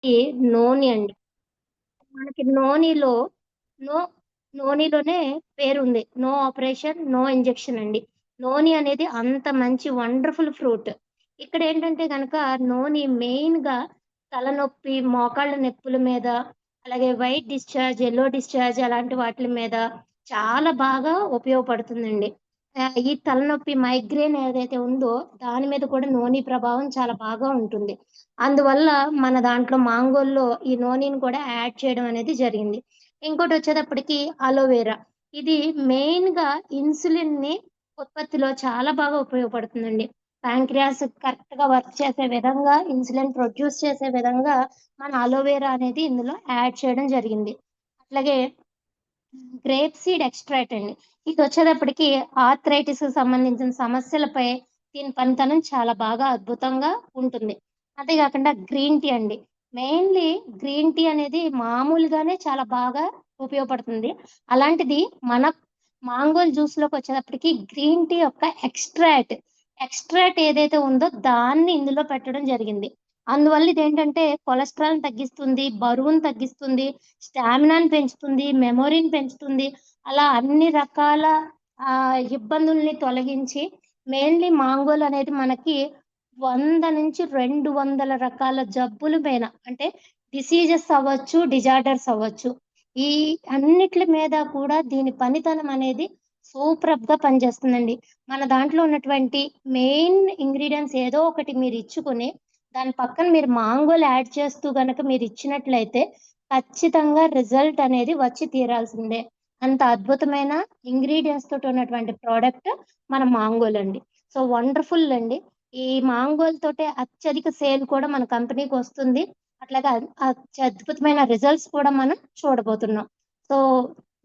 ఈ నోని అండి. మనకి నో నోనిలోనే పేరుంది. నో ఆపరేషన్, నో ఇంజెక్షన్ అండి. నోని అనేది అంత మంచి వండర్‌ఫుల్ ఫ్రూట్. ఇక్కడేంటంటే గనక నోని మెయిన్‌గా తలనొప్పి, మోకాళ్ళ నొప్పుల మీద, అలాగే వైట్ డిశ్చార్జ్, యెల్లో డిశ్చార్జ్ అలాంటి వాటిల మీద చాలా బాగా ఉపయోగపడుతుందండి. ఈ తలనొప్పి మైగ్రేన్ ఏదైతే ఉందో దాని మీద కూడా నోని ప్రభావం చాలా బాగా ఉంటుంది. అందువల్ల మన దాంట్లో మాంగోల్లో ఈ నూనెని కూడా యాడ్ చేయడం అనేది జరిగింది. ఇంకోటొచ్చేటప్పటికి అలోవెరా. ఇది మెయిన్‌గా ఇన్సులిన్‌ని ఉత్పత్తిలో చాలా బాగా ఉపయోగపడుతుందండి. ప్యాంక్రియాస్ కరెక్ట్‌గా వర్క్ చేసే విధంగా, ఇన్సులిన్ ప్రొడ్యూస్ చేసే విధంగా మన అలోవెరా అనేది ఇందులో యాడ్ చేయడం జరిగింది. అట్లాగే గ్రేప్ సీడ్ ఎక్స్‌ట్రాక్ట్ అండి. ఇదొచ్చేటప్పటికి ఆర్థరైటిస్‌కి సంబంధించిన సమస్యలపై దీని పనితనం చాలా బాగా అద్భుతంగా ఉంటుంది. అంతే గాకుండా గ్రీన్ టీ అండి. మెయిన్‌లీ గ్రీన్ టీ అనేది మామూలుగానే చాలా బాగా ఉపయోగపడుతుంది. అలాంటిది మన మాంగోల్ జ్యూస్‌లోకొచ్చేటప్పటికి గ్రీన్ టీ యొక్క ఎక్స్‌ట్రాక్ట్ ఏదైతే ఉందో దాన్ని ఇందులో పెట్టడం జరిగింది. అందువల్ల ఇదేంటంటే కొలెస్ట్రాల్‌ని తగ్గిస్తుంది, బరువును తగ్గిస్తుంది, స్టామినాని పెంచుతుంది, మెమొరీని పెంచుతుంది. అలా అన్ని రకాల ఇబ్బందుల్ని తొలగించి మెయిన్‌లీ మాంగోల్ అనేది మనకి 100-200 రకాల జబ్బుల పైన అంటే డిసీజెస్ అవ్వచ్చు, డిజార్డర్స్ అవ్వచ్చు. ఈ అన్నిట్లి మీద కూడా దీని పనితనం అనేది సూపర్బ్‌గా పనిచేస్తుందండి. మన దాంట్లో ఉన్నటువంటి మెయిన్ ఇంగ్రీడియెంట్స్ ఏదో ఒకటి మీరిచ్చుకొని, దాని పక్కన మీరు మాంగోలు యాడ్ చేస్తూ గనక మీరిచ్చినట్లయితే, ఖచ్చితంగా రిజల్ట్ అనేది వచ్చి తీరాల్సిందే. అంత అద్భుతమైన ఇంగ్రీడియెంట్స్ తోటి ఉన్నటువంటి ప్రొడక్ట్ మన మాంగోలండి. సో, వండర్‌ఫుల్ అండి. ఈ మాంగోల్ తోటే అత్యధిక సేల్ కూడా మన కంపెనీకొస్తుంది. అట్లాగే అత్యద్భుతమైన రిజల్ట్స్ కూడా మనం చూడబోతున్నాం. సో,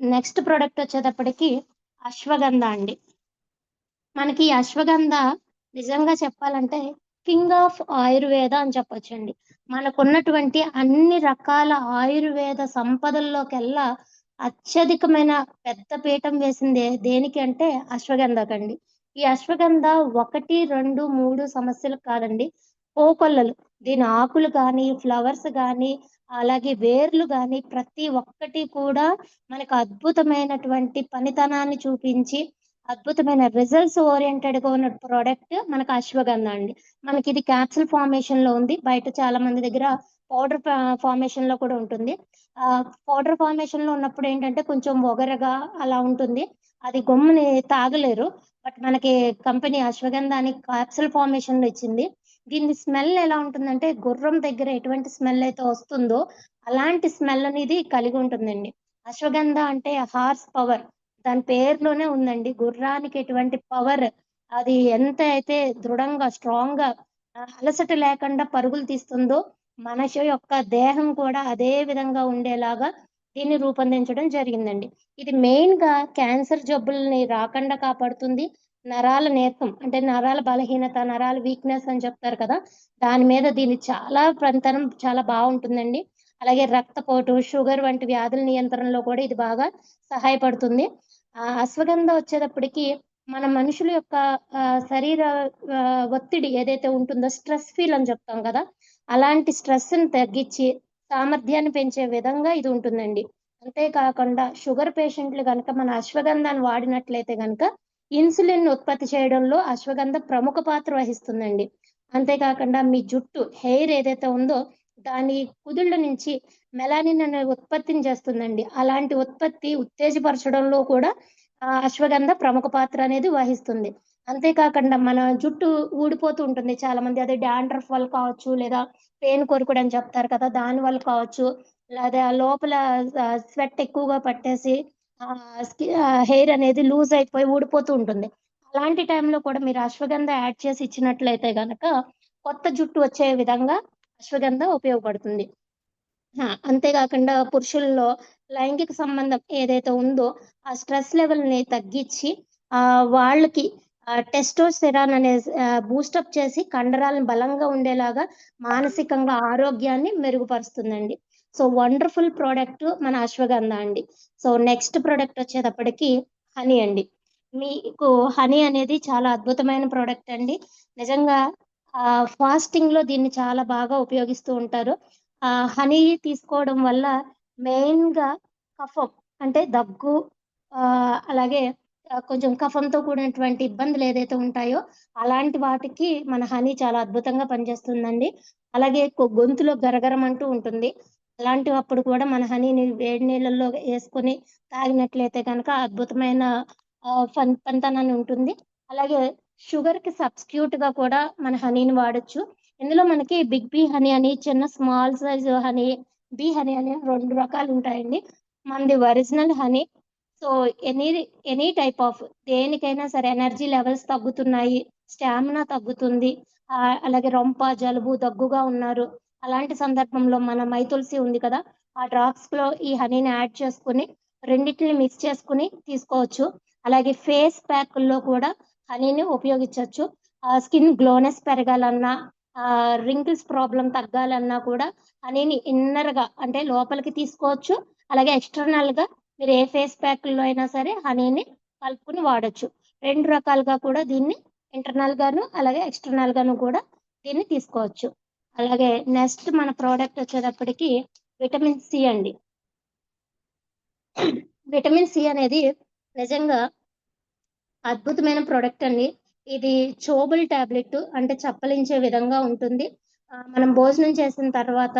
నెక్స్ట్ ప్రొడక్ట్ వచ్చేటప్పటికి అశ్వగంధ అండి. మనకి ఈ అశ్వగంధ నిజంగా చెప్పాలంటే కింగ్ ఆఫ్ ఆయుర్వేద అని చెప్పొచ్చండి. మనకున్నటువంటి అన్ని రకాల ఆయుర్వేద సంపదల్లోకెల్లా అత్యధికమైన పెద్ద పీఠం వేసింది దేనికి అంటే అశ్వగంధకండి. ఈ అశ్వగంధ 1, 2, 3 సమస్యలకు కాదండి. కోకొల్లలు. దీని ఆకులు గానీ, ఫ్లవర్స్ గానీ, అలాగే వేర్లు గానీ ప్రతి ఒక్కటి కూడా మనకు అద్భుతమైనటువంటి పనితనాన్ని చూపించి అద్భుతమైన రిజల్ట్స్ ఓరియెంటెడ్‌గా ఉన్న ప్రొడక్ట్ మనకు అశ్వగంధ అండి. మనకిది క్యాప్సూల్ ఫార్మేషన్‌లో ఉంది. బయట చాలా మంది దగ్గర పౌడర్ ఫార్మేషన్‌లో కూడా ఉంటుంది. పౌడర్ ఫార్మేషన్‌లో ఉన్నప్పుడు ఏంటంటే కొంచెం ఒగరుగా అలా ఉంటుంది. అది గమ్ముని తాగలేరు. బట్ మనకి కంపెనీ అశ్వగంధ అని క్యాప్సూల్ ఫార్మేషన్‌లో ఇచ్చింది. దీని స్మెల్ ఎలా ఉంటుందంటే గుర్రం దగ్గర ఎటువంటి స్మెల్ అయితే వస్తుందో అలాంటి స్మెల్ అనేది కలిగి ఉంటుందండి. అశ్వగంధ అంటే హార్స్ పవర్. దాని పేరులోనే ఉందండి. గుర్రానికి ఎటువంటి పవర్ అది ఎంత అయితే దృఢంగా, స్ట్రాంగ్‌గా అలసట లేకుండా పరుగులు తీస్తుందో, మనిషి యొక్క దేహం కూడా అదే విధంగా ఉండేలాగా దీన్ని రూపొందించడం జరిగిందండి. ఇది మెయిన్‌గా క్యాన్సర్ జబ్బుల్ని రాకుండా కాపాడుతుంది. నరాల నీరసం అంటే నరాల బలహీనత, నరాల వీక్‌నెస్ అని చెప్తారు కదా! దాని మీద దీని చాలా పనితనం చాలా బావుంటుందండి. అలాగే రక్తపోటు, షుగర్ వంటి వ్యాధుల నియంత్రణలో కూడా ఇది బాగా సహాయపడుతుంది. అశ్వగంధ వచ్చేటప్పటికి మన మనుషుల యొక్క శరీర ఒత్తిడి ఏదైతే ఉంటుందో స్ట్రెస్ ఫీల్ అని చెప్తాం కదా! అలాంటి స్ట్రెస్‌ని తగ్గించి సామర్థ్యాన్ని పెంచే విధంగా ఇది ఉంటుందండి. అంతే కాకుండా షుగర్ పేషెంట్‌లు గనక మన అశ్వగంధాన్ని వాడినట్లయితే గనక ఇన్సులిన్ ఉత్పత్తి చేయడంలో అశ్వగంధ ప్రముఖ పాత్ర వహిస్తుందండి. అంతే కాకుండా మీ జుట్టు హెయిర్ ఏదైతే ఉందో దాని కుదుళ్ళ నుంచి మెలానిన్ అనే ఉత్పత్తిని చేస్తుందండి. అలాంటి ఉత్పత్తి ఉత్తేజపరచడంలో కూడా అశ్వగంధ ప్రముఖ పాత్ర అనేది వహిస్తుంది. అంతే కాకుండా మన జుట్టు ఊడిపోతూ ఉంటుంది చాలామంది. అది డాండ్రఫ్ వల్ల కావచ్చు, లేదా పేను కొరుకుడు అని చెప్తారు కదా! దాని వల్ల కావచ్చు, లేదా లోపల స్వెట్ ఎక్కువగా పట్టేసి హెయిర్ అనేది లూజ్ అయిపోయి ఊడిపోతూ ఉంటుంది. అలాంటి టైంలో కూడా మీరు అశ్వగంధ యాడ్ చేసి ఇచ్చినట్లయితే గనక కొత్త జుట్టు వచ్చే విధంగా అశ్వగంధ ఉపయోగపడుతుంది. అంతే గాకుండా పురుషుల్లో లైంగిక సంబంధం ఏదైతే ఉందో, ఆ స్ట్రెస్ లెవెల్‌ని తగ్గిచ్చి వాళ్ళకి టెస్టోస్టెరాన్ అనే బూస్టప్ చేసి కండరాలను బలంగా ఉండేలాగా మానసికంగా ఆరోగ్యాన్ని మెరుగుపరుస్తుందండి. సో, వండర్‌ఫుల్ ప్రొడక్ట్ మన అశ్వగంధ అండి. సో, నెక్స్ట్ ప్రొడక్ట్ వచ్చేటప్పటికి హనీ అండి. మీకు హనీ అనేది చాలా అద్భుతమైన ప్రొడక్ట్ అండి. నిజంగా ఫాస్టింగ్‌లో దీన్ని చాలా బాగా ఉపయోగిస్తూ ఉంటారు. హనీ తీసుకోవడం వల్ల మెయిన్‌గా కఫం అంటే దగ్గు, అలాగే కొంచెం కఫంతో కూడినటువంటి ఇబ్బందులు ఏదైతే ఉంటాయో అలాంటి వాటికి మన హనీ చాలా అద్భుతంగా పనిచేస్తుందండి. అలాగే గొంతులో గరగరమంటూ ఉంటుంది. అలాంటప్పుడు కూడా మన హనీని వేడి నీళ్ళల్లో యేసుకొని తాగినట్లయితే గనక అద్భుతమైన పనితనాన్ని ఉంటుంది. అలాగే షుగర్‌కి సబ్‌స్టిట్యూట్‌గా కూడా మన హనీని వాడొచ్చు. ఇందులో మనకి బిగ్ బీ హనీ అని, చిన్న small size honey, bee honey అని 2 రకాలుంటాయండి. మనది original honey. So, any any type of దేనికైనా సరే ఎనర్జీ లెవెల్స్ తగ్గుతున్నాయి, స్టామినా తగ్గుతుంది. అలాగే రొంప, జలుబు, దగ్గుగా ఉన్నారు. అలాంటి సందర్భంలో మన తులసి ఉంది కదా! ఆ డ్రాప్స్‌లో ఈ హనీని యాడ్ చేసుకొని రెండిటిని మిక్స్ చేసుకొని తీసుకోవచ్చు. అలాగే ఫేస్ ప్యాకుల్లో కూడా హనీని ఉపయోగించొచ్చు. స్కిన్ గ్లోనెస్ పెరగాలన్నా, రింకిల్స్ ప్రాబ్లమ్ తగ్గాలన్నా కూడా హనీని ఇన్నర్‌గా అంటే లోపలికి తీసుకోవచ్చు. అలాగే ఎక్స్‌టర్నల్‌గా మీరు ఏ ఫేస్ ప్యాకుల్లో అయినా సరే హనీని కలుపుకొని వాడొచ్చు. 2 రకాలుగా కూడా దీన్ని ఇంటర్నల్‌గాను, అలాగే ఎక్స్‌టర్నల్‌గాను కూడా దీన్ని తీసుకోవచ్చు. అలాగే నెక్స్ట్ మన ప్రొడక్ట్ వచ్చేటప్పటికి విటమిన్ సి అండి. విటమిన్ సి అనేది నిజంగా అద్భుతమైన ప్రొడక్ట్ అండి. ఇది చూబుల్ టాబ్లెట్ అంటే చప్పలించే విధంగా ఉంటుంది. మనం భోజనం చేసిన తర్వాత,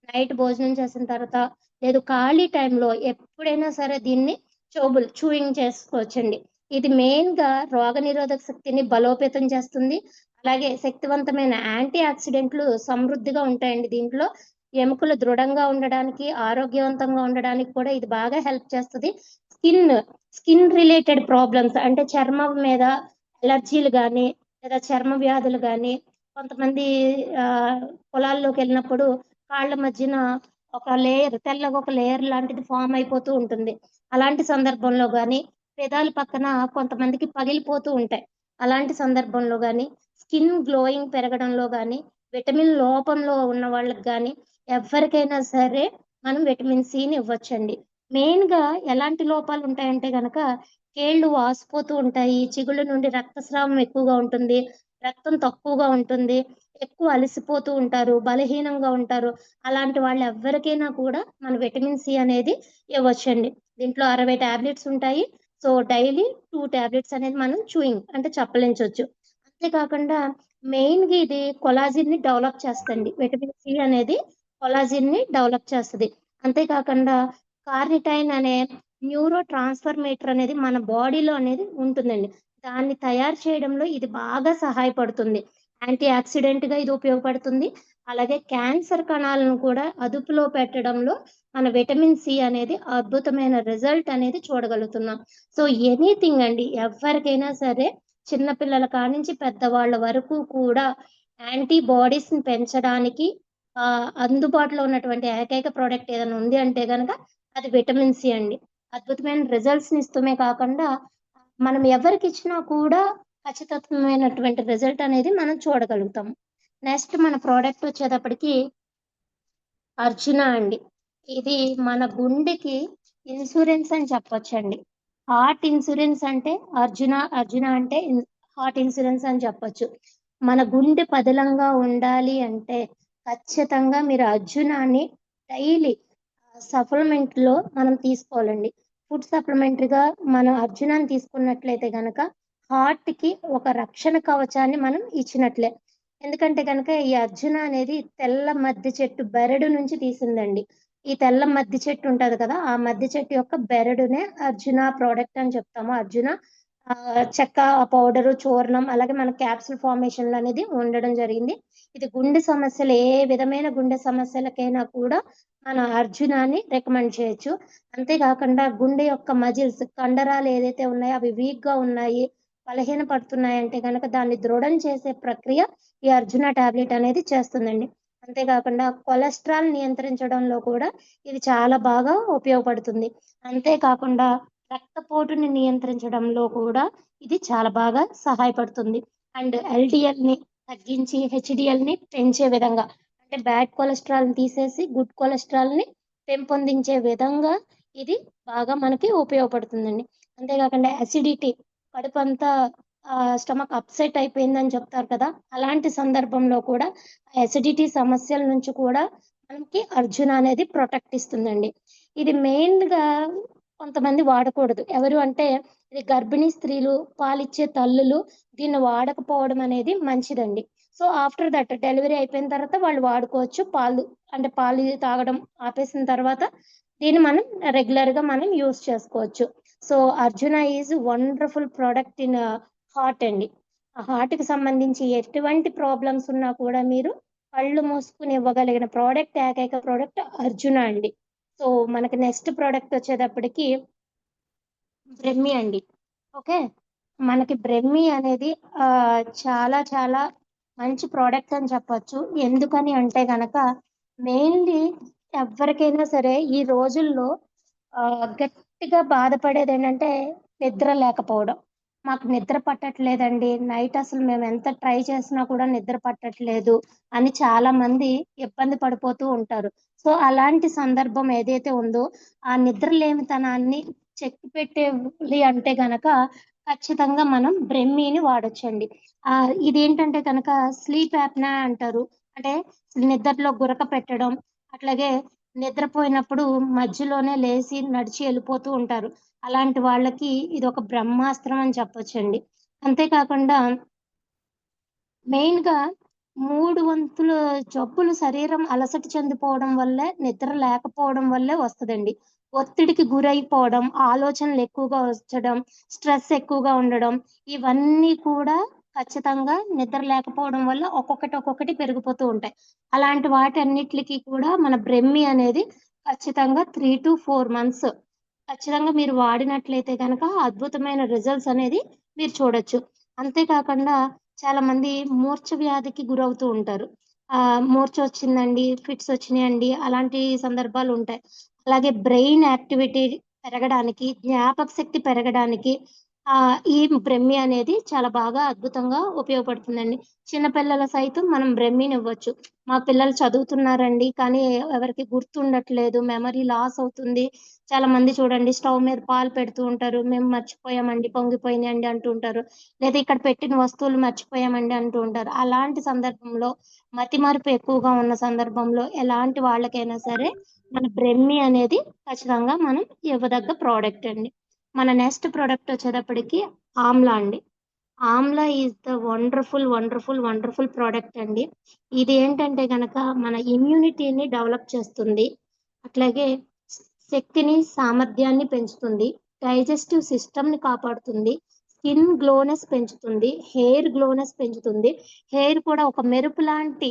నైట్ భోజనం చేసిన తర్వాత, లేదు ఖాళీ టైంలో ఎప్పుడైనా సరే దీన్ని చూయింగ్ చేసుకోవచ్చండి. ఇది మెయిన్‌గా రోగనిరోధక శక్తిని బలోపేతం చేస్తుంది. అలాగే శక్తివంతమైన యాంటీ ఆక్సిడెంట్లు సమృద్ధిగా ఉంటాయండి దీంట్లో. ఎముకలు దృఢంగా ఉండడానికి, ఆరోగ్యవంతంగా ఉండడానికి కూడా ఇది బాగా హెల్ప్ చేస్తది. స్కిన్ స్కిన్ రిలేటెడ్ ప్రాబ్లమ్స్ అంటే చర్మం మీద అలర్జీలు గానీ, లేదా చర్మ వ్యాధులు గానీ, కొంతమంది పొలాల్లోకెళ్ళినప్పుడు కాళ్ళ మధ్యన తెల్లగా ఒక లేయర్ లాంటిది ఫార్మ్ అయిపోతూ ఉంటుంది. అలాంటి సందర్భంలో గానీ, పెదాల పక్కన కొంతమందికి పగిలిపోతూ ఉంటాయి. అలాంటి సందర్భంలో గానీ, స్కిన్ గ్లోయింగ్ పెరగడంలో గానీ, విటమిన్ లోపంలో ఉన్న వాళ్ళకి గానీ, ఎవ్వరికైనా సరే మనం విటమిన్ సిని ఇవ్వొచ్చండి. మెయిన్‌గా ఎలాంటి లోపాలుంటాయంటే గనక, కేళ్ళు వాసిపోతూ ఉంటాయి, చిగుళ్ళ నుండి రక్తస్రావం ఎక్కువగా ఉంటుంది, రక్తం తక్కువగా ఉంటుంది, ఎక్కువ అలసిపోతూ ఉంటారు, బలహీనంగా ఉంటారు. అలాంటి వాళ్ళెవ్వరికైనా కూడా మన విటమిన్ సి అనేది ఇవ్వొచ్చండి. దీంట్లో 60 టాబ్లెట్స్ ఉంటాయి. సో, డైలీ 2 టాబ్లెట్స్ అనేది మనం అంటే చప్పలించొచ్చు. అంతే కాకుండా మెయిన్‌గా ఇది కొలాజిన్‌ని డెవలప్ చేస్తదండి. విటమిన్ సి అనేది కొలాజిన్‌ని డెవలప్ చేస్తది. అంతే కాకుండా కార్నిటైన్ అనే న్యూరో ట్రాన్స్‌ఫర్మేటర్ అనేది మన బాడీలో అనేది ఉంటుందండి. దాన్ని తయారు చేయడంలో ఇది బాగా సహాయపడుతుంది. యాంటీ ఆక్సిడెంట్‌గా ఇది ఉపయోగపడుతుంది. అలాగే క్యాన్సర్ కణాలను కూడా అదుపులో పెట్టడంలో మన విటమిన్ సి అనేది అద్భుతమైన రిజల్ట్ అనేది చూడగలుగుతున్నాం. సో, ఎనీథింగ్ అండి ఎవ్వరికైనా సరే చిన్న పిల్లల కానించి పెద్దవాళ్ళ వరకు కూడా యాంటీ బాడీస్‌ని పెంచడానికి అందుబాటులో ఉన్నటువంటి ఏకైక ప్రొడక్ట్ ఏదైనా ఉంది అంటే గనక అది విటమిన్ సి అండి. అద్భుతమైన రిజల్ట్స్‌ని ఇస్తమే కాకుండా, మనం ఎవరికిచ్చినా కూడా ఖచ్చితత్వమైనటువంటి రిజల్ట్ అనేది మనం చూడగలుగుతాం. నెక్స్ట్ మన ప్రొడక్ట్ వచ్చేటప్పటికి అర్జున అండి. ఇది మన గుండెకి ఇన్స్యూరెన్స్ అని చెప్పొచ్చండి. హార్ట్ ఇన్స్యూరెన్స్ అంటే అర్జున అంటే హార్ట్ ఇన్స్యూరెన్స్ అని చెప్పొచ్చు. మన గుండె పదిలంగా ఉండాలి అంటే ఖచ్చితంగా మీరు అర్జునాని డైలీ సప్లిమెంట్‌లో మనం తీసుకోవాలండి. ఫుడ్ సప్లిమెంటరీగా మనం అర్జునాని తీసుకున్నట్లయితే గనక హార్ట్‌కి ఒక రక్షణ కవచాన్ని మనం ఇచ్చినట్లే. ఎందుకంటే గనక ఈ అర్జున అనేది తెల్ల మద్ది చెట్టు బెరడు నుంచి తీసిందండి. ఈ తెల్ల మద్ది చెట్టు ఉంటది కదా! ఆ మద్ది చెట్టు యొక్క బెరడునే అర్జున ప్రొడక్ట్ అని చెప్తాము. అర్జున చెక్క పౌడరు, చూర్ణం అలాగే మన క్యాప్సూల్ ఫార్మేషన్‌లో అనేది ఉండడం జరిగింది. ఇది గుండె సమస్యలు ఏ విధమైన గుండె సమస్యలకైనా కూడా మన అర్జునాని రికమెండ్ చేయొచ్చు. అంతే కాకుండా గుండె యొక్క మజిల్స్ కండరాలు ఏదైతే ఉన్నాయో అవి వీక్‌గా ఉన్నాయి, బలహీనపడుతున్నాయంటే గనక దాన్ని దృఢం చేసే ప్రక్రియ ఈ అర్జున టాబ్లెట్ అనేది చేస్తుందండి. అంతే కాకుండా కొలెస్ట్రాల్ నియంత్రించడంలో కూడా ఇది చాలా బాగా ఉపయోగపడుతుంది. అంతే కాకుండా రక్తపోటుని నియంత్రించడంలో కూడా ఇది చాలా బాగా సహాయపడుతుంది. అండ్ ఎల్‌డిఎల్‌ని తగ్గించి హెచ్‌డిఎల్‌ని పెంచే విధంగా అంటే బ్యాడ్ కొలెస్ట్రాల్‌ని తీసేసి గుడ్ కొలెస్ట్రాల్‌ని పెంపొందించే విధంగా ఇది బాగా మనకి ఉపయోగపడుతుందండి. అంతే కాకుండా అసిడిటీ కడుపంతా స్టమక్ అప్‌సెట్ అయిపోయిందని చెప్తారు కదా! అలాంటి సందర్భంలో కూడా అసిడిటీ సమస్యల నుంచి కూడా మనకి అర్జున అనేది ప్రొటెక్ట్ ఇస్తుందండి. ఇది మెయిన్‌గా కొంతమంది వాడకూడదు. ఎవరు అంటే ఇది గర్భిణీ స్త్రీలు, పాలిచ్చే తల్లులు దీన్ని వాడకపోవడం అనేది మంచిదండి. సో, ఆఫ్టర్ దట్ డెలివరీ అయిపోయిన తర్వాత వాళ్ళు వాడుకోవచ్చు. అంటే పాలు తాగడం ఆపేసిన తర్వాత దీన్ని రెగ్యులర్‌గా మనం యూజ్ చేసుకోవచ్చు. So, Arjuna is wonderful product in heart అండి. ఆ హార్ట్‌కి సంబంధించి ఎటువంటి ప్రాబ్లమ్స్ ఉన్నా కూడా మీరు కళ్ళు మూసుకొని ఇవ్వగలిగిన ఏకైక ప్రోడక్ట్ అర్జున అండి. సో, మనకి నెక్స్ట్ ప్రోడక్ట్ వచ్చేటప్పటికి బ్రెమ్మీ అండి. ఓకే. మనకి బ్రెమ్మీ అనేది చాలా చాలా మంచి ప్రోడక్ట్ అని చెప్పొచ్చు. ఎందుకని అంటే గనక మెయిన్‌లీ ఎవ్వరికైనా సరే ఈ రోజుల్లో గట్టిగా బాధపడేదేంటంటే నిద్ర లేకపోవడం. మాకు నిద్ర పట్టట్లేదండి. నైట్ అసలు మేమెంత ట్రై చేసినా కూడా నిద్ర పట్టట్లేదు అని చాలా మంది ఇబ్బంది పడిపోతూ ఉంటారు. సో, అలాంటి సందర్భం ఏదైతే ఉందో ఆ నిద్రలేమితనాన్ని చెక్ పెట్టేది అంటే గనక ఖచ్చితంగా మనం బ్రెమ్మీని వాడొచ్చండి. ఇదేంటంటే గనక స్లీప్ యాప్నియా అంటారు. అంటే నిద్రలో గురక పెట్టడం, అట్లాగే నిద్రపోయినప్పుడు మధ్యలోనే లేసి నడిచి ఎళ్ళిపోతూ ఉంటారు. అలాంటి వాళ్ళకి ఇదొక బ్రహ్మాస్త్రం అని చెప్పొచ్చండి. అంతే కాకుండా మెయిన్‌గా 3 వంతుల జబ్బులు శరీరం అలసట చెందిపోవడం వల్లే, నిద్ర లేకపోవడం వల్లే వస్తదండి. ఒత్తిడికి గురైపోవడం, ఆలోచనలు ఎక్కువగా వచ్చడం, స్ట్రెస్ ఎక్కువగా ఉండడం, ఇవన్నీ కూడా ఖచ్చితంగా నిద్ర లేకపోవడం వల్ల ఒక్కొక్కటి పెరిగిపోతూ ఉంటాయి. అలాంటి వాటన్నిట్లికి కూడా మన బ్రెమ్మీ అనేది ఖచ్చితంగా 3-4 మంత్స్ ఖచ్చితంగా మీరు వాడినట్లయితే గనక అద్భుతమైన రిజల్ట్స్ అనేది మీరు చూడొచ్చు. అంతే కాకుండా చాలా మంది మూర్ఛ వ్యాధికి గురవుతూ ఉంటారు. మూర్ఛ వచ్చిందండి, ఫిట్స్ వచ్చినాయండి అలాంటి సందర్భాలు ఉంటాయి. అలాగే బ్రెయిన్ యాక్టివిటీ పెరగడానికి, జ్ఞాపక శక్తి పెరగడానికి ఈ బ్రహ్మి అనేది చాలా బాగా అద్భుతంగా ఉపయోగపడుతుందండి. చిన్న పిల్లలు సైతం మనం బ్రహ్మినివ్వచ్చు. మా పిల్లలు చదువుతున్నారండి, కానీ ఎవరికీ గుర్తుండట్లేదు, మెమరీ లాస్ అవుతుంది. చాలా మంది చూడండి స్టవ్ మీద పాలు పెడుతూ ఉంటారు. మేము మర్చిపోయామండి, పొంగిపోయినాయండి అంటూ ఉంటారు. లేదా ఇక్కడ పెట్టిన వస్తువులు మర్చిపోయామండి అంటూ ఉంటారు. అలాంటి సందర్భంలో మతిమరుపు ఎక్కువగా ఉన్న సందర్భంలో ఎలాంటి వాళ్ళకైనా సరే మన బ్రెమ్మీ అనేది ఖచ్చితంగా మనం ఇవ్వదగ్గ ప్రోడక్ట్ అండి. మన నెక్స్ట్ ప్రోడక్ట్ వచ్చేటప్పటికి ఆమ్లా అండి. Amla is the wonderful product అండి. ఇది ఏంటంటే గనక మన ఇమ్యూనిటీని డెవలప్ చేస్తుంది. అట్లాగే శక్తిని, సామర్థ్యాన్ని పెంచుతుంది. డైజెస్టివ్ సిస్టమ్‌ని కాపాడుతుంది. స్కిన్ గ్లోనెస్ పెంచుతుంది. హెయిర్ గ్లోనెస్ పెంచుతుంది. హెయిర్ కూడా ఒక మెరుపు లాంటి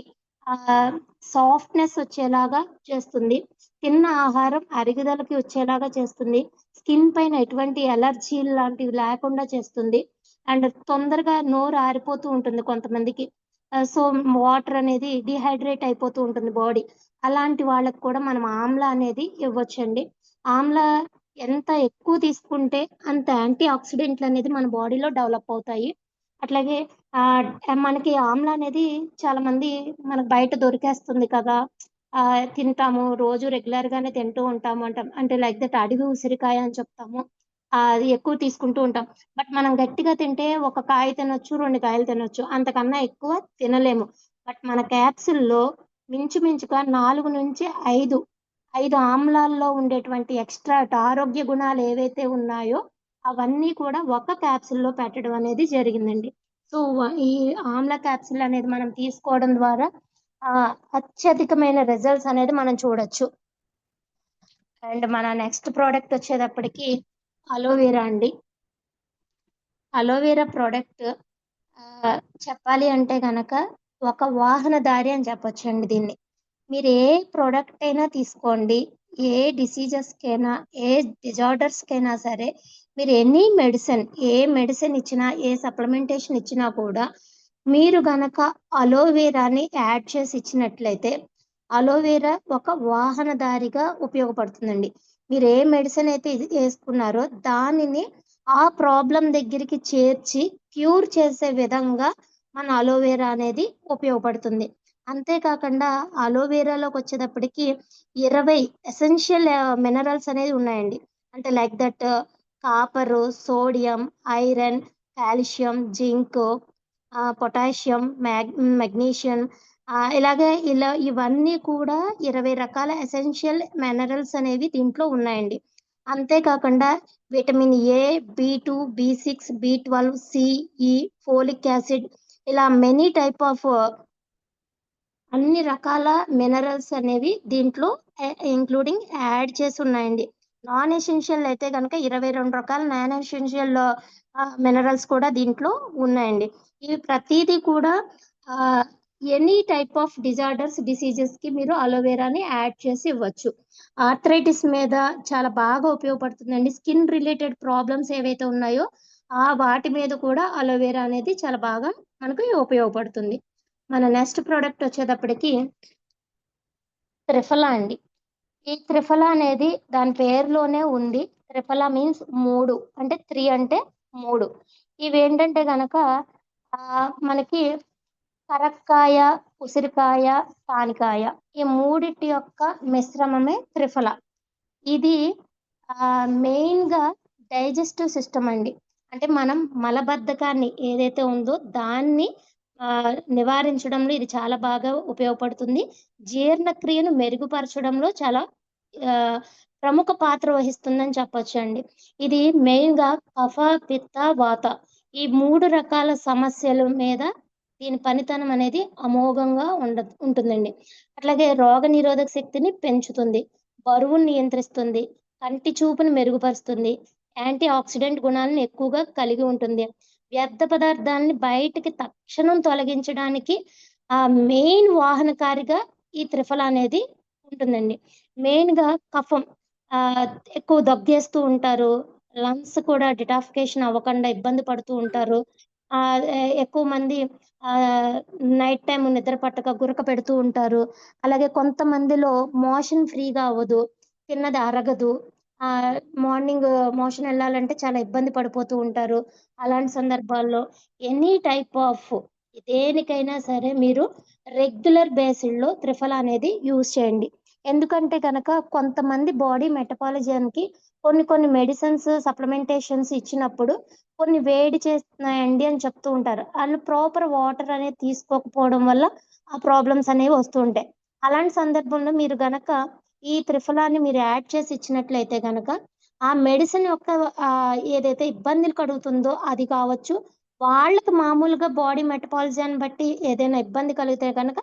సాఫ్ట్‌నెస్ వచ్చేలాగా చేస్తుంది. తిన్న ఆహారం అరుగుదలకి వచ్చేలాగా చేస్తుంది. స్కిన్ పైన ఎటువంటి అలర్జీలు లాంటివి లేకుండా చేస్తుంది. అండ్ తొందరగా నోరు ఆరిపోతూ ఉంటుంది కొంతమందికి. సో, వాటర్ అనేది డీహైడ్రేట్ అయిపోతూ ఉంటుంది బాడీ. అలాంటి వాళ్ళకి కూడా మనం ఆమ్లా అనేది ఇవ్వొచ్చండి. ఆమ్లా ఎంత ఎక్కువ తీసుకుంటే అంత యాంటీ ఆక్సిడెంట్‌లనేది మన బాడీలో డెవలప్ అవుతాయి. అట్లాగే మనకి ఆమ్లా అనేది చాలా మంది మనకు బయట దొరికేస్తుంది కదా! తింటాము. రోజు రెగ్యులర్‌గానే తింటూ ఉంటాము అంటాం. అంటే లైక్ దట్ అడవి ఉసిరికాయ అని చెప్తాము. అది ఎక్కువ తీసుకుంటూ ఉంటాం. బట్ మనం గట్టిగా తింటే ఒక కాయ తినొచ్చు, 2 కాయలు తినొచ్చు. అంతకన్నా ఎక్కువ తినలేము. బట్ మన క్యాప్సూల్‌లో మించుమించుగా 4-5 ఆమ్లాల్లో ఉండేటువంటి ఎక్స్‌ట్రా ఆరోగ్య గుణాలు ఏవైతే ఉన్నాయో అవన్నీ కూడా ఒక క్యాప్సూల్‌లో పెట్టడం అనేది జరిగిందండి. సో, ఈ ఆమ్ల క్యాప్సూల్ అనేది మనం తీసుకోవడం ద్వారా అత్యధికమైన రిజల్ట్స్ అనేది మనం చూడొచ్చు. అండ్ మన నెక్స్ట్ ప్రోడక్ట్ వచ్చేటప్పటికి అలోవెరా అండి. అలోవెరా ప్రోడక్ట్ చెప్పాలి అంటే గనక ఒక వాహనదారి అని చెప్పొచ్చండి దీన్ని. మీరు ఏ ప్రోడక్ట్ అయినా తీసుకోండి. ఏ డిసీజెస్‌కైనా, ఏ డిజార్డర్స్‌కైనా సరే మీరు ఏ మెడిసిన్ ఇచ్చినా, ఏ సప్లిమెంటేషన్ ఇచ్చినా కూడా మీరు గనక అలోవెరాని యాడ్ చేసి ఇచ్చినట్లయితే అలోవెరా ఒక వాహనదారిగా ఉపయోగపడుతుందండి. మీరు ఏ మెడిసిన్ అయితే యేసుకున్నారో దానిని ఆ ప్రాబ్లమ్ దగ్గరికి చేర్చి క్యూర్ చేసే విధంగా మన అలోవెరా అనేది ఉపయోగపడుతుంది. అంతే కాకుండా అలోవెరాలోకొచ్చేటప్పటికి 20 ఎసెన్షియల్ మినరల్స్ అనేది ఉన్నాయండి. అంటే like that copper, sodium, iron, calcium, zinc, potassium, magnesium ఇలాగే ఇవన్నీ కూడా 20 రకాల ఎసెన్షియల్ మినరల్స్ అనేవి దీంట్లో ఉన్నాయండి. అంతేకాకుండా vitamin A, బి2, B6, B12, C, ఈ, ఫోలిక్ యాసిడ్ ఇలా మెనీ టైప్ ఆఫ్ అన్ని రకాల మినరల్స్ అనేవి దీంట్లో ఇంక్లూడింగ్ యాడ్ చేసి ఉన్నాయండి. నాన్ ఎసెన్షియల్ అయితే కనుక 22 రకాల నాన్ ఎసెన్షియల్ మినరల్స్ కూడా దీంట్లో ఉన్నాయండి. ఇవి ప్రతిదీ కూడా ఎనీ టైప్ ఆఫ్ డిసీజెస్ కి మీరు అలోవెరాని యాడ్ చేసి ఇవ్వచ్చు. ఆర్థరైటిస్ మీద చాలా బాగా ఉపయోగపడుతుందండి. స్కిన్ రిలేటెడ్ ప్రాబ్లమ్స్ ఏవైతే ఉన్నాయో వాటి మీద కూడా అలోవెరా అనేది చాలా బాగా మనకు ఉపయోగపడుతుంది. మన నెక్స్ట్ ప్రోడక్ట్ వచ్చేటప్పటికి త్రిఫలా అండి. ఈ త్రిఫలా అనేది దాని పేరులోనే ఉంది. త్రిఫలా మీన్స్ 3 అంటే 3 అంటే 3. ఇవేంటంటే గనక మనకి కరక్కాయ, ఉసిరికాయ, తానికాయ ఈ మూడిటి యొక్క మిశ్రమమే త్రిఫలా. ఇది మెయిన్గా డైజెస్టివ్ సిస్టమ్ అండి. అంటే మనం మలబద్ధకాన్ని ఏదైతే ఉందో దాన్ని నివారించడంలో ఇది చాలా బాగా ఉపయోగపడుతుంది. జీర్ణక్రియను మెరుగుపరచడంలో చాలా ప్రముఖ పాత్ర వహిస్తుందని చెప్పొచ్చండి. ఇది మెయిన్గా కఫ, పిత్త, వాత ఈ 3 రకాల సమస్యల మీద దీని పనితనం అనేది అమోఘంగా ఉంటుందండి. అట్లాగే రోగ నిరోధక శక్తిని పెంచుతుంది, బరువును నియంత్రిస్తుంది, కంటి చూపును మెరుగుపరుస్తుంది, యాంటీ ఆక్సిడెంట్ గుణాలను ఎక్కువగా కలిగి ఉంటుంది. వ్యర్థ పదార్థాలని బయటికి తక్షణం తొలగించడానికి మెయిన్ వాహనకారిగా ఈ త్రిఫలా అనేది ఉంటుందండి. మెయిన్గా కఫం ఎక్కువ దగ్గేస్తూ ఉంటారు, లంగ్స్ కూడా డిటాఫికేషన్ అవ్వకుండా ఇబ్బంది పడుతూ ఉంటారు. ఎక్కువ మంది నైట్ టైం నిద్ర పట్టక గురక పెడుతూ ఉంటారు. అలాగే కొంతమందిలో మోషన్ ఫ్రీగా అవ్వదు, తిన్నది అరగదు, మార్నింగ్ మోషన్ వెళ్ళాలంటే చాలా ఇబ్బంది పడిపోతూ ఉంటారు. అలాంటి సందర్భాల్లో ఎనీ టైప్ ఆఫ్ దేనికైనా సరే మీరు రెగ్యులర్ బేసిస్లో త్రిఫలా అనేది యూజ్ చేయండి. ఎందుకంటే కనుక కొంతమంది బాడీ మెటబాలిజంకి కొన్ని మెడిసిన్స్, సప్లిమెంటేషన్స్ ఇచ్చినప్పుడు కొన్ని వేడి చేస్తున్నాయండి అని చెప్తూ ఉంటారు. వాళ్ళు ప్రాపర్ వాటర్ అనేది తీసుకోకపోవడం వల్ల ఆ ప్రాబ్లమ్స్ అనేవి వస్తూ ఉంటాయి. అలాంటి సందర్భంలో మీరు గనక ఈ త్రిఫలాన్ని మీరు యాడ్ చేసి ఇచ్చినట్లయితే గనక ఆ మెడిసిన్ యొక్క ఏదైతే ఇబ్బందులు కలుగుతుందో అది కావచ్చు, వాళ్ళకి మామూలుగా బాడీ మెటబాలిజాన్ని బట్టి ఏదైనా ఇబ్బంది కలిగితే కనుక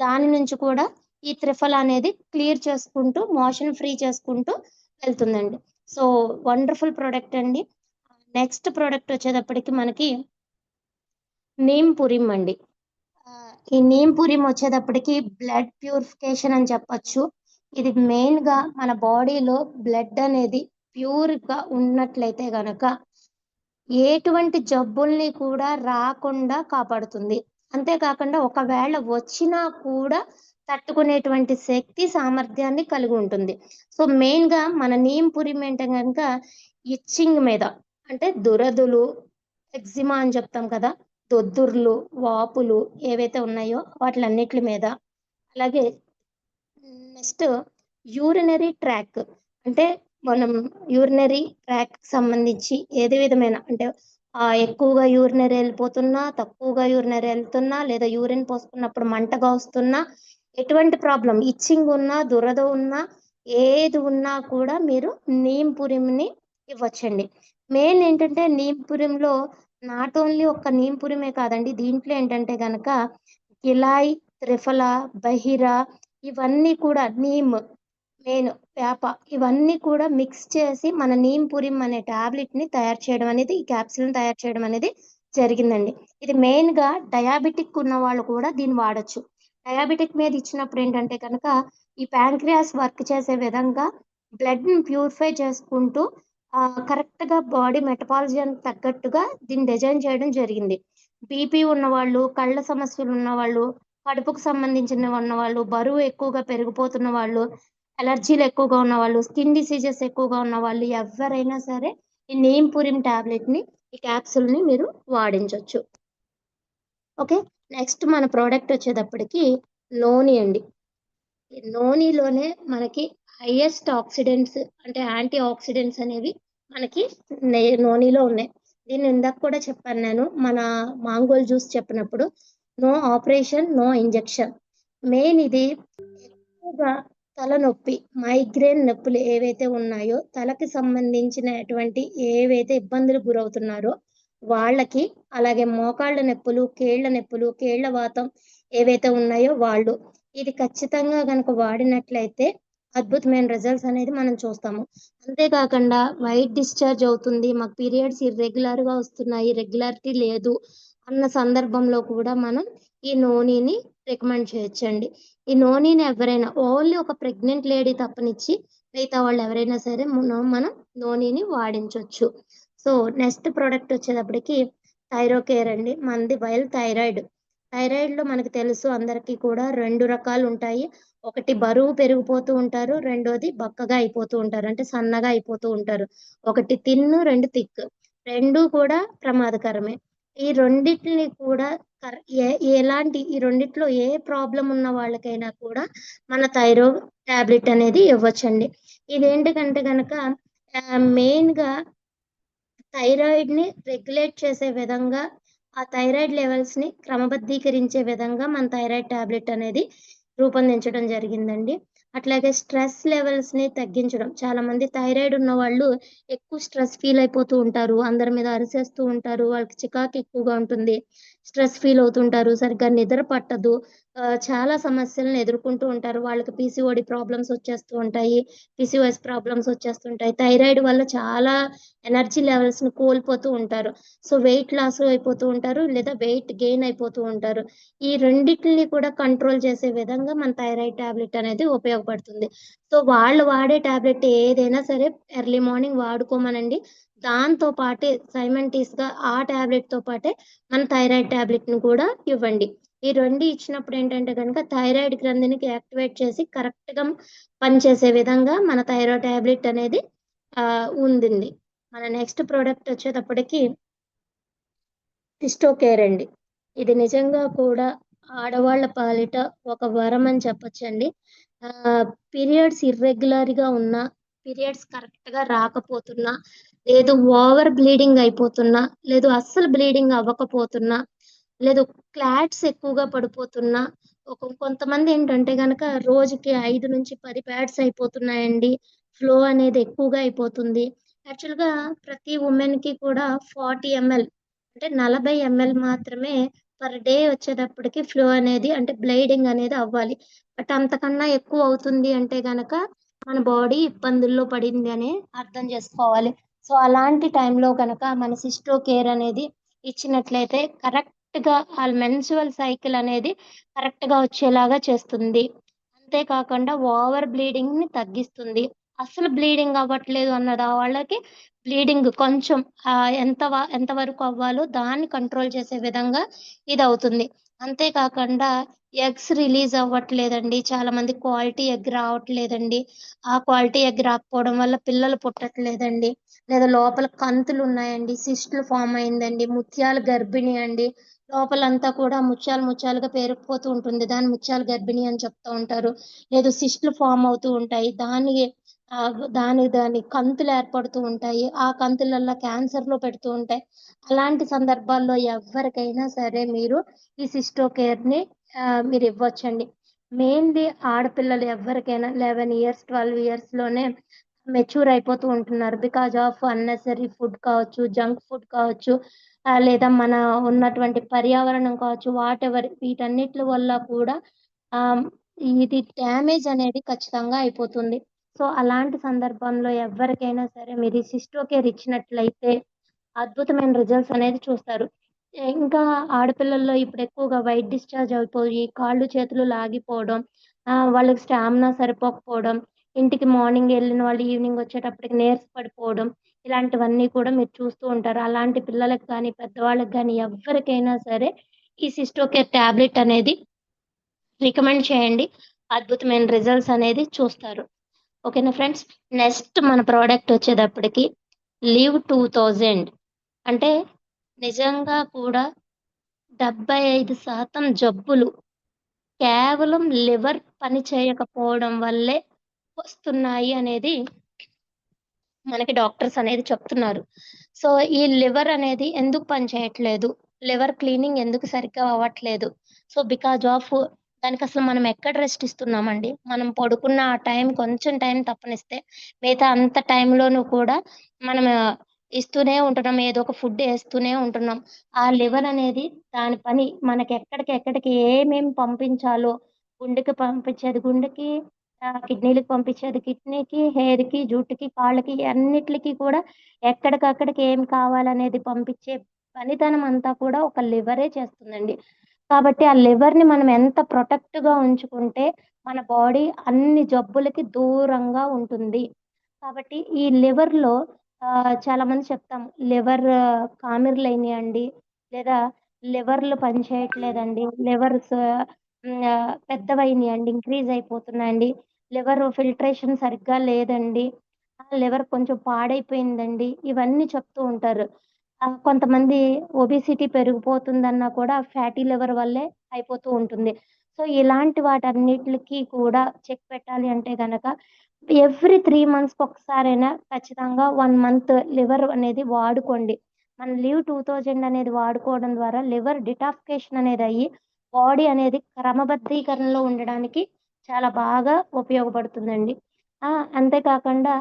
దాని నుంచి కూడా ఈ త్రిఫలా అనేది క్లియర్ చేసుకుంటూ మోషన్ ఫ్రీ చేసుకుంటూ వెళ్తుందండి. సో వండర్ఫుల్ ప్రోడక్ట్ అండి. నెక్స్ట్ ప్రోడక్ట్ వచ్చేటప్పటికి మనకి నీమ్ పురిమ్ అండి. ఈ నీమ్ పురిమ్ వచ్చేటప్పటికి బ్లడ్ ప్యూరిఫికేషన్ అని చెప్పొచ్చు. ఇది మెయిన్గా మన బాడీలో బ్లడ్ అనేది ప్యూర్గా ఉన్నట్లయితే గనక ఎటువంటి జబ్బుల్ని కూడా రాకుండా కాపాడుతుంది. అంతేకాకుండా ఒకవేళ వచ్చినా కూడా తట్టుకునేటువంటి శక్తి, సామర్థ్యాన్ని కలిగి ఉంటుంది. సో మెయిన్గా మన నీమ్ పురిమ్ ఏంటంటే కనుక ఇచ్చింగ్ మీద, అంటే దురదలు, ఎగ్జిమా అని చెప్తాం కదా, దొద్దుర్లు, వాపులు ఏవైతే ఉన్నాయో వాటిలన్నిటి మీద, అలాగే నెక్స్ట్ యూరినరీ ట్రాక్, అంటే మనం యూరినరీ ట్రాక్ సంబంధించి ఏదే విధమైన అంటే ఎక్కువగా యూరినరీ వెళ్ళిపోతున్నా, తక్కువగా యూరినరీ వెళ్తున్నా, లేదా యూరిన్ పోసుకున్నప్పుడు మంటగా వస్తున్నా, ఎటువంటి ప్రాబ్లం ఇచ్చింగ్ ఉన్నా, దురద ఉన్నా, ఏది ఉన్నా కూడా మీరు నీమ్ పురిమ్ని ఇవ్వచ్చండి. మెయిన్ ఏంటంటే నీమ్ పురిమ్లో నాట్ ఓన్లీ ఒక్క నీమ్ పురిమే కాదండి, దీంట్లో ఏంటంటే గనక గిలాయ్, త్రిఫలా, బహిరా ఇవన్నీ కూడా నీమ్, మెయిన్ వేప ఇవన్నీ కూడా మిక్స్ చేసి మన నీమ్ పురిమ్ అనే టాబ్లెట్ని తయారు చేయడం అనేది, ఈ క్యాప్సిల్ని తయారు చేయడం అనేది జరిగిందండి. ఇది మెయిన్గా డయాబెటిక్ ఉన్న వాళ్ళు కూడా దీన్ని వాడచ్చు. డయాబెటిక్ మీద ఇచ్చినప్పుడు ఏంటంటే కనుక ఈ ప్యాంక్రియాస్ వర్క్ చేసే విధంగా బ్లడ్ని ప్యూరిఫై చేసుకుంటూ కరెక్ట్గా బాడీ మెటబాలిజానికి తగ్గట్టుగా దీన్ని డిజైన్ చేయడం జరిగింది. బీపీ ఉన్నవాళ్ళు, కళ్ళ సమస్యలు ఉన్నవాళ్ళు, కడుపుకు సంబంధించిన ఉన్నవాళ్ళు, బరువు ఎక్కువగా పెరిగిపోతున్న వాళ్ళు, అలర్జీలు ఎక్కువగా ఉన్నవాళ్ళు, స్కిన్ డిసీజెస్ ఎక్కువగా ఉన్నవాళ్ళు ఎవరైనా సరే ఈ నీమ్ పురిమ్ టాబ్లెట్ని, ఈ క్యాప్సూల్ని మీరు వాడించవచ్చు. ఓకే, నెక్స్ట్ మన ప్రోడక్ట్ వచ్చేటప్పటికి నోని అండి. నోనిలోనే మనకి హైయెస్ట్ ఆక్సిడెంట్స్ అంటే యాంటీ ఆక్సిడెంట్స్ అనేవి మనకి నోనిలో ఉన్నాయి. దీన్ని ఇందాక కూడా చెప్పాను నేను మన మాంగోల్ జ్యూస్ చెప్పినప్పుడు, no operation, no injection. Main ఇది ఎక్కువగా తలనొప్పి, మైగ్రేన్ నొప్పులు ఏవైతే ఉన్నాయో, తలకి సంబంధించినటువంటి ఏవైతే ఇబ్బందులకు గురవుతున్నారో వాళ్ళకి, అలాగే మోకాళ్ళ నొప్పులు, కీళ్ళ వాతం ఏవైతే ఉన్నాయో వాళ్ళు. ఇది ఖచ్చితంగా గనక వాడినట్లయితే అద్భుతమైన రిజల్ట్స్ అనేది మనం చూస్తాము. అంతే కాకుండా వైట్ డిశ్చార్జ్ అవుతుంది, మాకు పీరియడ్స్ ఇర్రెగ్యులర్‌గా వస్తున్నాయి, రెగ్యులారిటీ లేదు అన్న సందర్భంలో కూడా మనం ఈ నూనెని రికమెండ్ చేయొచ్చండి. ఈ నూనెని ఎవరైనా, ఓన్లీ ఒక ప్రెగ్నెంట్ లేడీ తప్పనిచ్చి మిగతా వాళ్ళు ఎవరైనా సరే మనం నూనెని వాడించొచ్చు. సో నెక్స్ట్ ప్రోడక్ట్ వచ్చేటప్పటికి థైరోకేర్ అండి. మనది వైల్ థైరాయిడ్. థైరాయిడ్‌లో మనకు తెలుసు అందరికీ కూడా 2 రకాలు ఉంటాయి. ఒకటి బరువు పెరిగిపోతూ ఉంటారు. రెండోది బక్కగా అయిపోతూ ఉంటారు. అంటే సన్నగా అయిపోతూ ఉంటారు. ఒకటి థిన్, 2 థిక్. 2 కూడా ప్రమాదకరమే. ఈ రెండిటిని కూడా కర్ ఎ ఎలాంటి ఈ రెండిట్లో ఏ ప్రాబ్లమ్ ఉన్న వాళ్ళకైనా కూడా మన థైరో టాబ్లెట్ అనేది ఇవ్వచ్చండి. ఇదేంటికంటే గనక మెయిన్‌గా థైరాయిడ్‌ని రెగ్యులేట్ చేసే విధంగా, ఆ థైరాయిడ్ లెవెల్స్‌ని క్రమబద్ధీకరించే విధంగా మన థైరాయిడ్ టాబ్లెట్ అనేది రూపొందించడం జరిగిందండి. అట్లాగే స్ట్రెస్ లెవెల్స్‌ని తగ్గించడం. చాలామంది థైరాయిడ్ ఉన్నవాళ్ళు ఎక్కువ స్ట్రెస్ ఫీల్ అయిపోతూ ఉంటారు. అందరి మీద అరిచేస్తూ ఉంటారు. వాళ్ళకి చికాకు ఎక్కువగా ఉంటుంది. స్ట్రెస్ ఫీల్ అవుతుంటారు. సరిగ్గా నిద్ర పట్టదు. చాలా సమస్యలను ఎదుర్కొంటూ ఉంటారు. వాళ్ళకి పీసీఓడీ ప్రాబ్లమ్స్ వచ్చేస్తూ ఉంటాయి. PCOS problems వచ్చేస్తుంటాయి. థైరాయిడ్ వల్ల చాలా ఎనర్జీ లెవెల్స్‌ని కోల్పోతూ ఉంటారు. సో, వెయిట్ లాస్ అయిపోతూ ఉంటారు. లేదా వెయిట్ గెయిన్ అయిపోతూ ఉంటారు. ఈ రెండిటిని కూడా కంట్రోల్ చేసే విధంగా మన థైరాయిడ్ టాబ్లెట్ అనేది ఉపయోగపడుతుంది. సో, వాళ్ళు వాడే టాబ్లెట్ ఏదైనా సరే ఎర్లీ మార్నింగ్ వాడుకోమనండి. దాంతో పాటే సైమల్టేనియస్‌గా ఆ టాబ్లెట్‌తో పాటే మన థైరాయిడ్ టాబ్లెట్‌ని కూడా ఇవ్వండి. ఈ 2 ఇచ్చినప్పుడు ఏంటంటే గనక థైరాయిడ్ గ్రంథిని యాక్టివేట్ చేసి కరెక్ట్‌గా పనిచేసే విధంగా మన థైరాయిడ్ టాబ్లెట్ అనేది ఉండింది. మన నెక్స్ట్ ప్రోడక్ట్ వచ్చేటప్పటికి సిస్టోకేర్ అండి. ఇది నిజంగా కూడా ఆడవాళ్ళ పాలిట ఒక వరం అని చెప్పొచ్చండి. పీరియడ్స్ ఇర్రెగ్యులర్‌గా ఉన్నా, పీరియడ్స్ కరెక్ట్‌గా రాకపోతున్నా, లేదు ఓవర్ బ్లీడింగ్ అయిపోతున్నా, లేదు అస్సలు బ్లీడింగ్ అవ్వకపోతున్నా, లేదు క్లాట్స్ ఎక్కువగా పడిపోతున్నా, కొంతమందేంటంటే గనక రోజుకి 5-10 ప్యాడ్స్ అయిపోతున్నాయండి. ఫ్లో అనేది ఎక్కువగా అయిపోతుంది. యాక్చువల్‌గా ప్రతి వుమెన్‌కి కూడా 40 ఎంఎల్, అంటే 40 ఎంఎల్ మాత్రమే పర్ డే వచ్చేటప్పటికి ఫ్లో అనేది, అంటే బ్లీడింగ్ అనేది అవ్వాలి. బట్ అంతకన్నా ఎక్కువ అవుతుంది అంటే గనక మన బాడీ ఇబ్బందుల్లో పడింది అని అర్థం చేసుకోవాలి. సో, అలాంటి టైంలో గనక మన సిస్టో కేర్ అనేది ఇచ్చినట్లయితే కరెక్ట్‌గా ఆ మెన్సురల్ సైకిల్ అనేది కరెక్ట్‌గా వచ్చేలాగా చేస్తుంది. అంతే కాకుండా ఓవర్ బ్లీడింగ్‌ని తగ్గిస్తుంది. అస్సలు బ్లీడింగ్ అవ్వట్లేదు అన్నది ఆ వాళ్ళకి బ్లీడింగ్ కొంచెం ఎంత వరకు అవ్వాలో దాన్ని కంట్రోల్ చేసే విధంగా ఇదవుతుంది. అంతే కాకుండా ఎగ్స్ రిలీజ్ అవ్వట్లేదండి. చాలా మందికి క్వాలిటీ ఎగ్ రావట్లేదండి. ఆ క్వాలిటీ ఎగ్ రాకపోవడం వల్ల పిల్లలు పుట్టట్లేదండి. లేదా లోపల కంతులున్నాయండి. సిస్ట్‌లు ఫార్మ్ అయిందండి. ముత్యాల గర్భిణి అండి. లోపలంతా కూడా ముత్యాలుగా పేరుకుపోతూ ఉంటుంది. దాన్ని ముత్యాల గర్భిణి అని చెప్తా ఉంటారు. లేదు సిస్ట్‌లు ఫార్మ్ అవుతూ ఉంటాయి. దాని కంతులు ఏర్పడుతూ ఉంటాయి. ఆ కంతులల్లా క్యాన్సర్‌లో పెడుతూ ఉంటాయి. అలాంటి సందర్భాల్లో ఎవ్వరికైనా సరే మీరు ఈ సిస్టో కేర్‌ని మీరివ్వొచ్చండి. మెయిన్‌లీ ఆడపిల్లలు ఎవ్వరికైనా 11 ఇయర్స్, 12 ఇయర్స్‌లోనే మెచ్యూర్ అయిపోతూ ఉంటున్నారు. బికాజ్ ఆఫ్ అన్నెసెసరీ ఫుడ్ కావచ్చు, జంక్ ఫుడ్ కావచ్చు, లేదా మన ఉన్నటువంటి పర్యావరణం కావచ్చు, వాటెవర్ వీటన్నిట్లి వల్ల కూడా ఆహ్, ఇది డ్యామేజ్ అనేది ఖచ్చితంగా అయిపోతుంది. సో, అలాంటి సందర్భంలో ఎవ్వరికైనా సరే మీరు ఈ సిస్టో కేర్ ఇచ్చినట్లయితే అద్భుతమైన రిజల్ట్స్ అనేది చూస్తారు. ఇంకా ఆడపిల్లల్లో ఇప్పుడు ఎక్కువగా వైట్ డిశ్చార్జ్ అయిపోయి, కాళ్ళు, చేతులు లాగిపోవడం, వాళ్ళకి స్టామినా సరిపోకపోవడం, ఇంటికి మార్నింగ్ ఎళ్ళిన వాళ్ళు ఈవినింగ్ వచ్చేటప్పటికి నీరస పడిపోవడం, ఇలాంటివన్నీ కూడా మీరు చూస్తూ ఉంటారు. అలాంటి పిల్లలకి గానీ, పెద్దవాళ్ళకి గానీ ఎవ్వరికైనా సరే ఈ సిస్టో కేర్ టాబ్లెట్ అనేది రికమెండ్ చేయండి. అద్భుతమైన రిజల్ట్స్ అనేది చూస్తారు. ఓకేనా ఫ్రెండ్స్. నెక్స్ట్ మన ప్రోడక్ట్ వచ్చేటప్పటికి లివ్ 2000. అంటే నిజంగా కూడా 75% జబ్బులు కేవలం లివర్ పని చేయకపోవడం వల్లే వస్తున్నాయి అనేది మనకి డాక్టర్స్ అనేది చెప్తున్నారు. సో, ఈ లివర్ అనేది ఎందుకు పని చేయట్లేదు? లివర్ క్లీనింగ్ ఎందుకు సరిగ్గా అవ్వట్లేదు? సో, బికాజ్ ఆఫ్ దానికసలు మనం ఎక్కడ రెస్ట్ ఇస్తున్నామండి? మనం పడుకున్న ఆ టైం కొంచెం టైం తప్పనిస్తే, మిగతా అంత టైంలోనూ కూడా మనం ఇస్తూనే ఉంటున్నాం. ఏదో ఒక ఫుడ్ ఏస్తూనే ఉంటున్నాం. ఆ లివర్ అనేది దాని పని మనకెక్కడికెక్కడికి ఏమేం పంపించాలో గుండెకి పంపించేది గుండెకి, కిడ్నీలకి పంపించేది కిడ్నీకి, హెయిర్‌కి, జుట్టుకి, కాళ్ళకి అన్నిట్లికి కూడా ఎక్కడికక్కడికి ఏం కావాలనేది పంపించే పనితనం అంతా కూడా ఒక లివరే చేస్తుందండి. కాబట్టి ఆ లివర్‌ని మనం ఎంత ప్రొటెక్ట్‌గా ఉంచుకుంటే, మన బాడీ అన్ని జబ్బులకి దూరంగా ఉంటుంది. కాబట్టి ఈ లివర్‌లో చాలామంది చెప్తాం లివర్ కామెర్లయినియండి, లేదా లివర్‌లు పనిచేయట్లేదండి, పెద్దవయినియండి, ఇంక్రీజ్ అయిపోతున్నాయండి, లివర్ ఫిల్ట్రేషన్ సరిగ్గా లేదండి, లివర్ కొంచెం పాడైపోయిందండి, ఇవన్నీ చెప్తూ ఉంటారు. కొంతమంది ఒబెసిటీ పెరిగిపోతుందన్నా కూడా ఫ్యాటీ లివర్ వల్లే అయిపోతూ ఉంటుంది. సో, ఇలాంటి వాటన్నిట్లికి కూడా చెక్ పెట్టాలి అంటే గనక ఎవ్రీ 3 మంత్స్‌కొకసారైనా ఖచ్చితంగా 1 మంత్ లివర్ అనేది వాడుకోండి. మన లీవ్ 2000 అనేది వాడుకోవడం ద్వారా లివర్ డిటాక్సిఫికేషన్ అనేదయ్యి బాడీ అనేది క్రమబద్ధీకరణలో ఉండడానికి చాలా బాగా ఉపయోగపడుతుందండి. ఆ! అంతే కాకుండా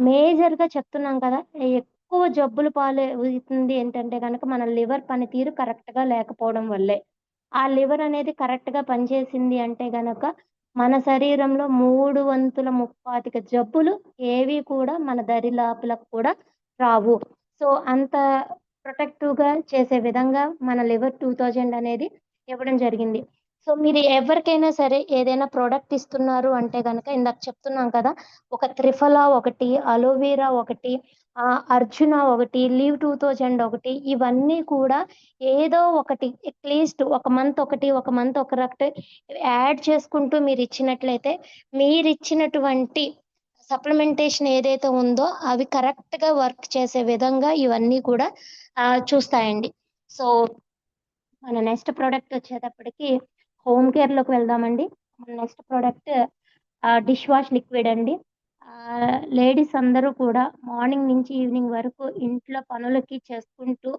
మేజర్‌గా చెప్తున్నాం కదా! ఎక్కువ జబ్బుల పాలవుతుంది ఏంటంటే గనక మన లివర్ పనితీరు కరెక్ట్‌గా లేకపోవడం వల్లే. ఆ లివర్ అనేది కరెక్ట్‌గా పనిచేసింది అంటే గనక మన శరీరంలో 3/25 జబ్బులు ఏవి కూడా మన దరిదాపులకు కూడా రావు. సో, అంత ప్రొటెక్టివ్‌గా చేసే విధంగా మన లివర్ 2000 అనేది ఇవ్వడం జరిగింది. సో, మీరు ఎవరికైనా సరే ఏదైనా ప్రొడక్ట్ ఇస్తున్నారు అంటే గనక ఇందాక చెప్తున్నాం కదా! ఒక త్రిఫలా ఒకటి, అలోవెరా ఒకటి, అర్జున ఒకటి, లీవ్ 2000 ఒకటి, ఇవన్నీ కూడా ఏదో ఒకటి అట్‌లీస్ట్ ఒక మంత్ ఒకటి, ఒక మంత్ ఒక రకటి యాడ్ చేసుకుంటూ మీరిచ్చినట్లయితే, మీరిచ్చినటువంటి సప్లిమెంటేషన్ ఏదైతే ఉందో అవి కరెక్ట్‌గా వర్క్ చేసే విధంగా ఇవన్నీ కూడా చూస్తాయండి. సో, మన నెక్స్ట్ ప్రొడక్ట్ వచ్చేటప్పటికి హోమ్ కేర్‌లోకి వెళ్దామండి. మన next product dish wash liquid అండి. లేడీస్ అందరూ కూడా మార్నింగ్ నుంచి ఈవినింగ్ వరకు ఇంట్లో పనులకి చేసుకుంటూ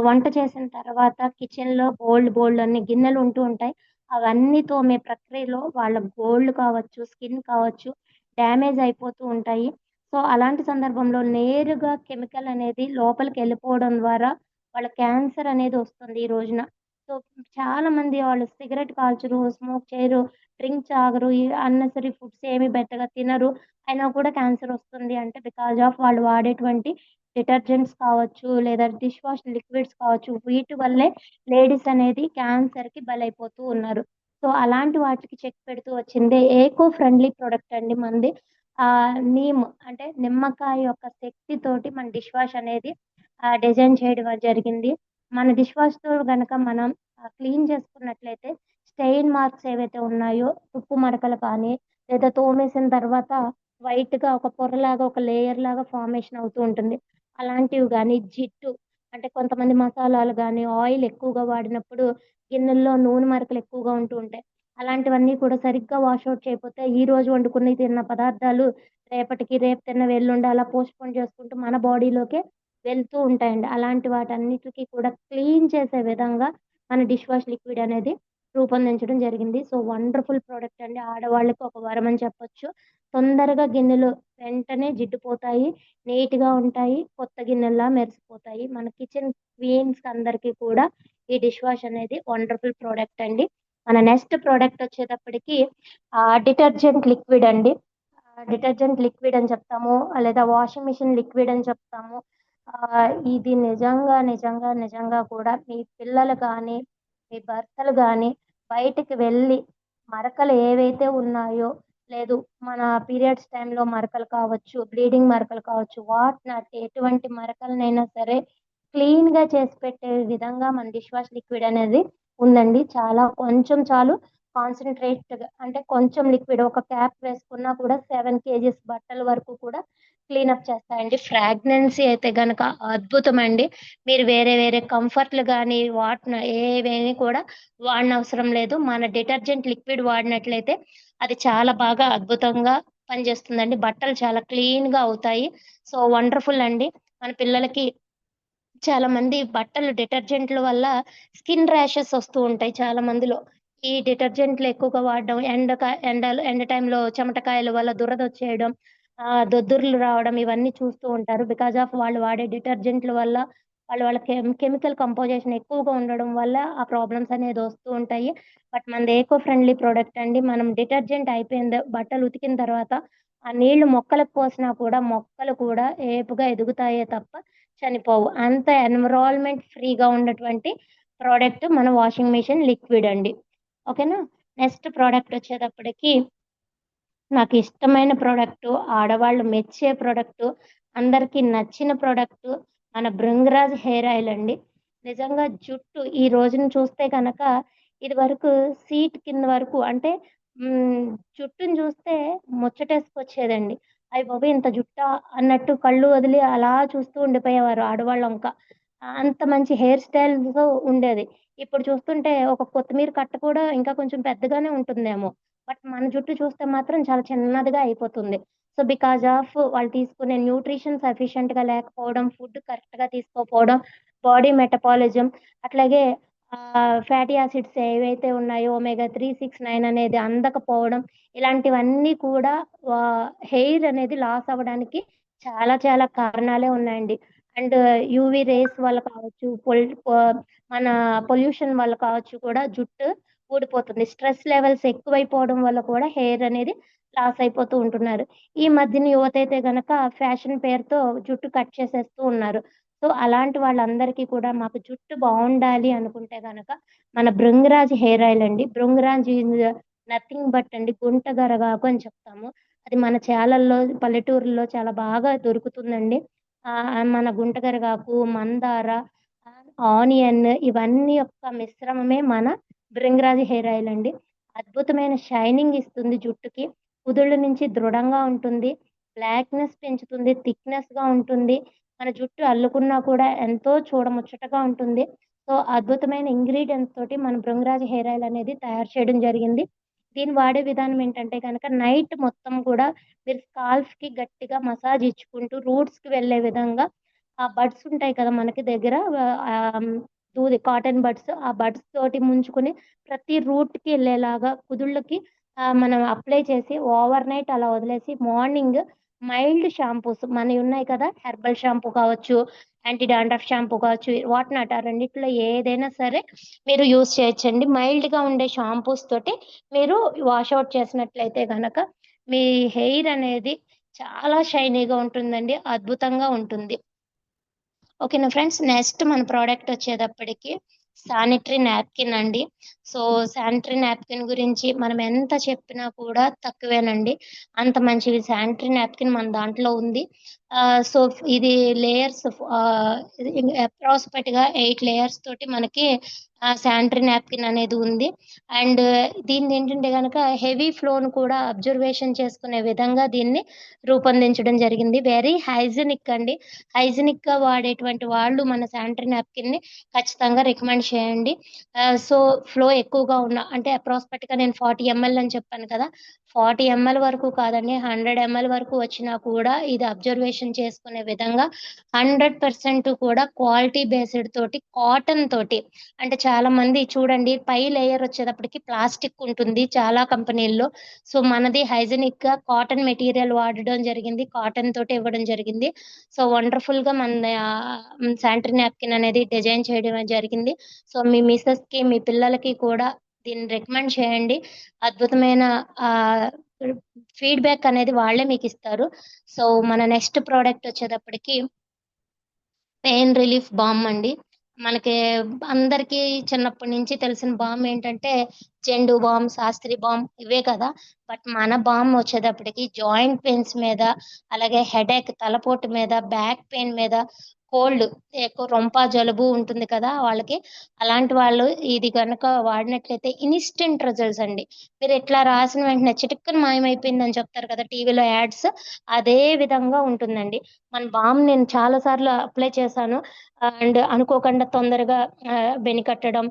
వంట చేసిన తర్వాత కిచెన్‌లో బోలెడన్ని గిన్నెలు ఉంటూ ఉంటాయి. అవన్నీ తోమే ప్రక్రియలో వాళ్ళ గోళ్ళు కావచ్చు, స్కిన్ కావచ్చు డ్యామేజ్ అయిపోతూ ఉంటాయి. సో, అలాంటి సందర్భంలో నేరుగా కెమికల్ అనేది లోపలికెళ్ళిపోవడం ద్వారా వాళ్ళ క్యాన్సర్ అనేది వస్తుంది ఈ రోజున. సో, చాలామంది వాళ్ళు సిగరెట్ కాల్చరు, స్మోక్ చేయరు, డ్రింక్ తాగరు, ఈ అన్నెసెసరీ ఫుడ్స్ ఏమి పెద్దగా తినరు. అయినా కూడా క్యాన్సర్ వస్తుంది అంటే బికాజ్ ఆఫ్ వాళ్ళు వాడేటువంటి డిటర్జెంట్స్ కావచ్చు, లేదా డిష్ వాష్ లిక్విడ్స్ కావచ్చు, వీటి వల్లే లేడీస్ అనేది క్యాన్సర్‌కి బలైపోతూ ఉన్నారు. సో, అలాంటి వాటికి చెక్ పెడుతూ వచ్చిందే ఎకో ఫ్రెండ్లీ ప్రొడక్ట్ అండి మనది. నీమ్ అంటే నిమ్మకాయ యొక్క శక్తితోటి మన డిష్ వాష్ అనేది డిజైన్ చేయడం జరిగింది. మన డిష్ వాష్‌తో గనక మనం క్లీన్ చేసుకున్నట్లయితే స్టెయిన్ మార్క్స్ ఏవైతే ఉన్నాయో, తుప్పు మరకలు కానీ, లేదా తోమేసిన తర్వాత వైట్‌గా ఒక పొరలాగా, ఒక లేయర్‌లాగా ఫార్మేషన్ అవుతూ ఉంటుంది. అలాంటివి గానీ, జిడ్డు అంటే కొంతమంది మసాలాలు గానీ, ఆయిల్ ఎక్కువగా వాడినప్పుడు గిన్నెల్లో నూనె మరకలు ఎక్కువగా ఉంటూ ఉంటాయి. అలాంటివన్నీ కూడా సరిగ్గా వాష్ ఔట్ చేయకపోతే ఈరోజు వండుకుని తిన్న పదార్థాలు రేపటికి, రేపు తిన్నవి ఎల్లుండి అలా పోస్ట్‌పోన్ చేసుకుంటూ మన బాడీలోకే వెళ్తూ ఉంటాయండి. అలాంటి వాటన్నిటికి కూడా క్లీన్ చేసే విధంగా మన డిష్ వాష్ లిక్విడ్ అనేది రూపొందించడం జరిగింది. సో, వండర్‌ఫుల్ ప్రొడక్ట్ అండి. ఆడవాళ్ళకి ఒక వరమని చెప్పొచ్చు. తొందరగా గిన్నెలు వెంటనే జిడ్డుపోతాయి, నీట్‌గా ఉంటాయి, కొత్త గిన్నెల్లా మెరిసిపోతాయి. మన కిచెన్ క్వీన్స్ అందరికీ కూడా ఈ డిష్ వాష్ అనేది వండర్‌ఫుల్ ప్రొడక్ట్ అండి. మన నెక్స్ట్ ప్రొడక్ట్ వచ్చేటప్పటికి డిటర్జెంట్ లిక్విడ్ అండి. డిటర్జెంట్ లిక్విడ్ అని చెప్తాము. లేదా వాషింగ్ మిషన్ లిక్విడ్ అని చెప్తాము. ఇది నిజంగా కూడా మీ పిల్లలు గానీ, మీ భర్తలు గానీ బయటికి వెళ్ళి మరకలు ఏవైతే ఉన్నాయో, లేదు మన పీరియడ్స్ టైమ్‌లో మరకలు కావచ్చు, బ్లీడింగ్ మరకలు కావచ్చు, వాట్ నాట్ ఎటువంటి మరకలనైనా సరే క్లీన్‌గా చేసి పెట్టే విధంగా మన డిష్ వాష్ లిక్విడ్ అనేది ఉందండి. చాలా కొంచెం చాలు కాన్సంట్రేట్‌గా అంటే కొంచెం లిక్విడ్ ఒక క్యాప్ వేసుకున్నా కూడా 7 కేజీస్ బట్టల వరకు కూడా క్లీనప్ చేస్తాయండి. ఫ్రాగ్నెన్సీ అయితే గనక అద్భుతమండి. మీరు వేరే వేరే కంఫర్ట్‌లు గానీ, ఏవేవి కూడా వాడనవసరం లేదు. మన డిటర్జెంట్ లిక్విడ్ వాడినట్లయితే అది చాలా బాగా అద్భుతంగా పనిచేస్తుందండి. బట్టలు చాలా క్లీన్‌గా అవుతాయి. సో, వండర్‌ఫుల్ అండి. మన పిల్లలకి చాలా మంది బట్టలు డిటర్జెంట్‌ల వల్ల స్కిన్ ర్యాషెస్ వస్తూ ఉంటాయి చాలా మందిలో. ఈ డిటర్జెంట్లు ఎక్కువగా వాడడం, ఎండ టైంలో చెమటకాయల వల్ల దురదొచ్చేయడం, దద్దుర్లు రావడం ఇవన్నీ చూస్తూ ఉంటారు. బికాజ్ ఆఫ్ వాళ్ళు వాడే డిటర్జెంట్ల వల్ల వాళ్ళ కెమికల్ కంపోజిషన్ ఎక్కువగా ఉండడం వల్ల ఆ ప్రాబ్లమ్స్ అనేది వస్తూ ఉంటాయి. బట్ మనది ఎకో ఫ్రెండ్లీ ప్రొడక్ట్ అండి. మనం డిటర్జెంట్ అయిపోయింది బట్టలు ఉతికిన తర్వాత ఆ నీళ్లు మొక్కలకు పోసినా కూడా మొక్కలు కూడా ఏపుగా ఎదుగుతాయే తప్ప చనిపోవు. అంత ఎన్విరాన్మెంట్ ఫ్రీగా ఉన్నటువంటి ప్రోడక్ట్ మన వాషింగ్ మిషన్ లిక్విడ్ అండి. ఓకేనా. నెక్స్ట్ ప్రోడక్ట్ వచ్చేటప్పటికి నాకు ఇష్టమైన ప్రోడక్టు, ఆడవాళ్ళు మెచ్చే ప్రోడక్టు, అందరికీ నచ్చిన ప్రోడక్టు మన భృంగరాజ్ హెయిర్ ఆయిల్ అండి. నిజంగా జుట్టు ఈ రోజున చూస్తే గనక ఇదివరకు సీట్ కింద వరకు అంటే హ్మ్, జుట్టుని చూస్తే ముచ్చటేసుకొచ్చేదండి. అయ్య బాబోయ్! ఇంత జుట్టా అన్నట్టు కళ్ళు వదిలి అలా చూస్తూ ఉండిపోయేవారు ఆడవాళ్ళొంక. అంత మంచి హెయిర్ స్టైల్‌తో ఉండేది. ఇప్పుడు చూస్తుంటే ఒక కొత్తిమీర కట్ట కూడా ఇంకా కొంచెం పెద్దగానే ఉంటుందేమో! బట్ మన జుట్టు చూస్తే మాత్రం చాలా చిన్నదిగా అయిపోతుంది. సో, బికాజ్ ఆఫ్ వాళ్ళు తీసుకునే న్యూట్రిషన్ సఫిషియెంట్‌గా లేకపోవడం, ఫుడ్ కరెక్ట్‌గా తీసుకోకపోవడం, బాడీ మెటబాలిజం అట్లాగే ఫ్యాటీ యాసిడ్స్ ఏవైతే ఉన్నాయో ఒమేగా 3, 6, 9 అనేది అందకపోవడం ఇలాంటివన్నీ కూడా హెయిర్ అనేది లాస్ అవ్వడానికి చాలా చాలా కారణాలే ఉన్నాయండి. అండ్ యూవీ రేస్ వల్ల కావచ్చు, మన పొల్యూషన్ వల్ల కావచ్చు కూడా జుట్టు ఊడిపోతుంది. స్ట్రెస్ లెవెల్స్ ఎక్కువైపోవడం వల్ల కూడా హెయిర్ అనేది లాస్ అయిపోతూ ఉంటున్నారు. ఈ మధ్యన యువతైతే గనక ఫ్యాషన్ పేరుతో జుట్టు కట్ చేసేస్తూ ఉన్నారు. సో, అలాంటి వాళ్ళందరికీ కూడా మాకు జుట్టు బావుండాలి అనుకుంటే గనక మన భృంగరాజ్ హెయిర్ ఆయిల్ అండి. భృంగరాజ్ ఈజ్ నథింగ్ బట్ అండి గుంట గరగాకు అని చెప్తాము. అది మన చేలల్లో, పల్లెటూరుల్లో చాలా బాగా దొరుకుతుందండి. మన గుంట గరగాకు, మందార, ఆనియన్ ఇవన్నీ యొక్క మిశ్రమమే మన భృంగరాజ్ హెయిర్ ఆయిల్ అండి. అద్భుతమైన షైనింగ్ ఇస్తుంది జుట్టుకి. కుదుళ్ళ నుంచి దృఢంగా ఉంటుంది. బ్లాక్‌నెస్ పెంచుతుంది. థిక్‌నెస్‌గా ఉంటుంది. మన జుట్టు అల్లుకున్నా కూడా ఎంతో చూడముచ్చటగా ఉంటుంది. సో, అద్భుతమైన ఇంగ్రీడియెంట్స్ తోటి మన భృంగరాజ్ హెయిర్ ఆయిల్ అనేది తయారు చేయడం జరిగింది. దీన్ని వాడే విధానం ఏంటంటే గనక నైట్ మొత్తం కూడా మీరు స్కాల్ప్‌కి గట్టిగా మసాజ్ ఇచ్చుకుంటూ రూట్స్‌కి వెళ్ళే విధంగా ఆ బడ్స్ ఉంటాయి కదా! మనకి దగ్గర దూది కాటన్ బడ్స్. ఆ బడ్స్ తోటి ముంచుకొని ప్రతి రూట్‌కి ఎళ్ళేలాగా కుదుళ్ళకి మనం అప్లై చేసి ఓవర్ నైట్ అలా వదిలేసి మార్నింగ్ మైల్డ్ షాంపూస్ మనయి ఉన్నాయి కదా! హెర్బల్ షాంపూ కావచ్చు, యాంటీ డాండ్రఫ్ షాంపూ కావచ్చు, వాట్ నాట్ ఆ రెండిట్లో ఏదైనా సరే మీరు యూజ్ చేయొచ్చండి. మైల్డ్‌గా ఉండే షాంపూస్ తోటి మీరు వాష్ ఔట్ చేసినట్లయితే గనక మీ హెయిర్ అనేది చాలా షైనీగా ఉంటుందండి. అద్భుతంగా ఉంటుంది. ఓకేనా ఫ్రెండ్స్. నెక్స్ట్ మన ప్రోడక్ట్ వచ్చేటప్పటికి శానిటరీ నాప్కిన్ అండి. సో, శానిటరీ నాప్కిన్ గురించి మనం ఎంత చెప్పినా కూడా తక్కువేనండి. అంత మంచిది శానిటరీ నాప్కిన్ మన దాంట్లో ఉంది. సో, ఇది లేయర్స్ ఇది అప్రాక్సిమేట్‌గా 8 లేయర్స్ తోటి మనకి శానిటరీ నాప్కిన్ అనేది ఉంది. అండ్ దీనిదేంటంటే గనక హెవీ ఫ్లోను కూడా అబ్జర్వేషన్ చేసుకునే విధంగా దీన్ని రూపొందించడం జరిగింది. వెరీ హైజినిక్ అండి. హైజినిక్‌గా వాడేటువంటి వాళ్ళు మన శానిటరీ నాప్కిన్‌ని ఖచ్చితంగా రికమెండ్ చేయండి. సో, ఫ్లో ఎక్కువగా ఉన్న అంటే అప్రాక్సిమేట్‌గా నేను 40 ఎంఎల్ అని చెప్పాను కదా! 40 ఎంఎల్ వరకు కాదండి. 100 ఎంఎల్ వరకు వచ్చినా కూడా ఇది అబ్జర్వేషన్ చేసుకునే విధంగా 100% కూడా క్వాలిటీ బేస్డ్ తోటి కాటన్ తోటి అంటే చాలామంది చూడండి పై లేయర్ వచ్చేటప్పటికి ప్లాస్టిక్ ఉంటుంది చాలా కంపెనీల్లో. సో, మనది హైజినిక్‌గా కాటన్ మెటీరియల్ వాడడం జరిగింది. కాటన్ తోటి ఇవ్వడం జరిగింది. సో, వండర్‌ఫుల్‌గా మనది శానిటరీ నాప్కిన్ అనేది డిజైన్ చేయడం జరిగింది. సో, మీ మిసెస్‌కి, మీ పిల్లలకి కూడా దీన్ని రికమెండ్ చేయండి. అద్భుతమైన ఆహ్, ఫీడ్‌బ్యాక్ అనేది వాళ్ళే మీకిస్తారు. సో, మన నెక్స్ట్ ప్రోడక్ట్ వచ్చేటప్పటికి పెయిన్ రిలీఫ్ బామ్ అండి. మనకి అందరికీ చిన్నప్పటి నుంచి తెలిసిన బామ్ ఏంటంటే, జెండు బామ్, శాస్త్రి బామ్ ఇవే కదా! బట్ మన బామ్ వచ్చేటప్పటికి జాయింట్ పెయిన్స్ మీద, అలాగే హెడేక్ తలపోటు మీద, బ్యాక్ పెయిన్ మీద, కోల్డ్ ఎక్కువ రొంప, జలుబు ఉంటుంది కదా! వాళ్ళకి. అలాంటి వాళ్ళు ఇది గనక వాడినట్లయితే ఇన్‌స్టంట్ రిజల్ట్స్ అండి. మీరిట్లా రాసిన వెంటనే చిటుక్కున మాయమైపోయిందని చెప్తారు కదా! టీవీలో యాడ్స్. అదే విధంగా ఉంటుందండి. మన బామ్ నేను చాలా సార్లు అప్లై చేశాను. అండ్ అనుకోకుండా తొందరగా బెనికట్టడం,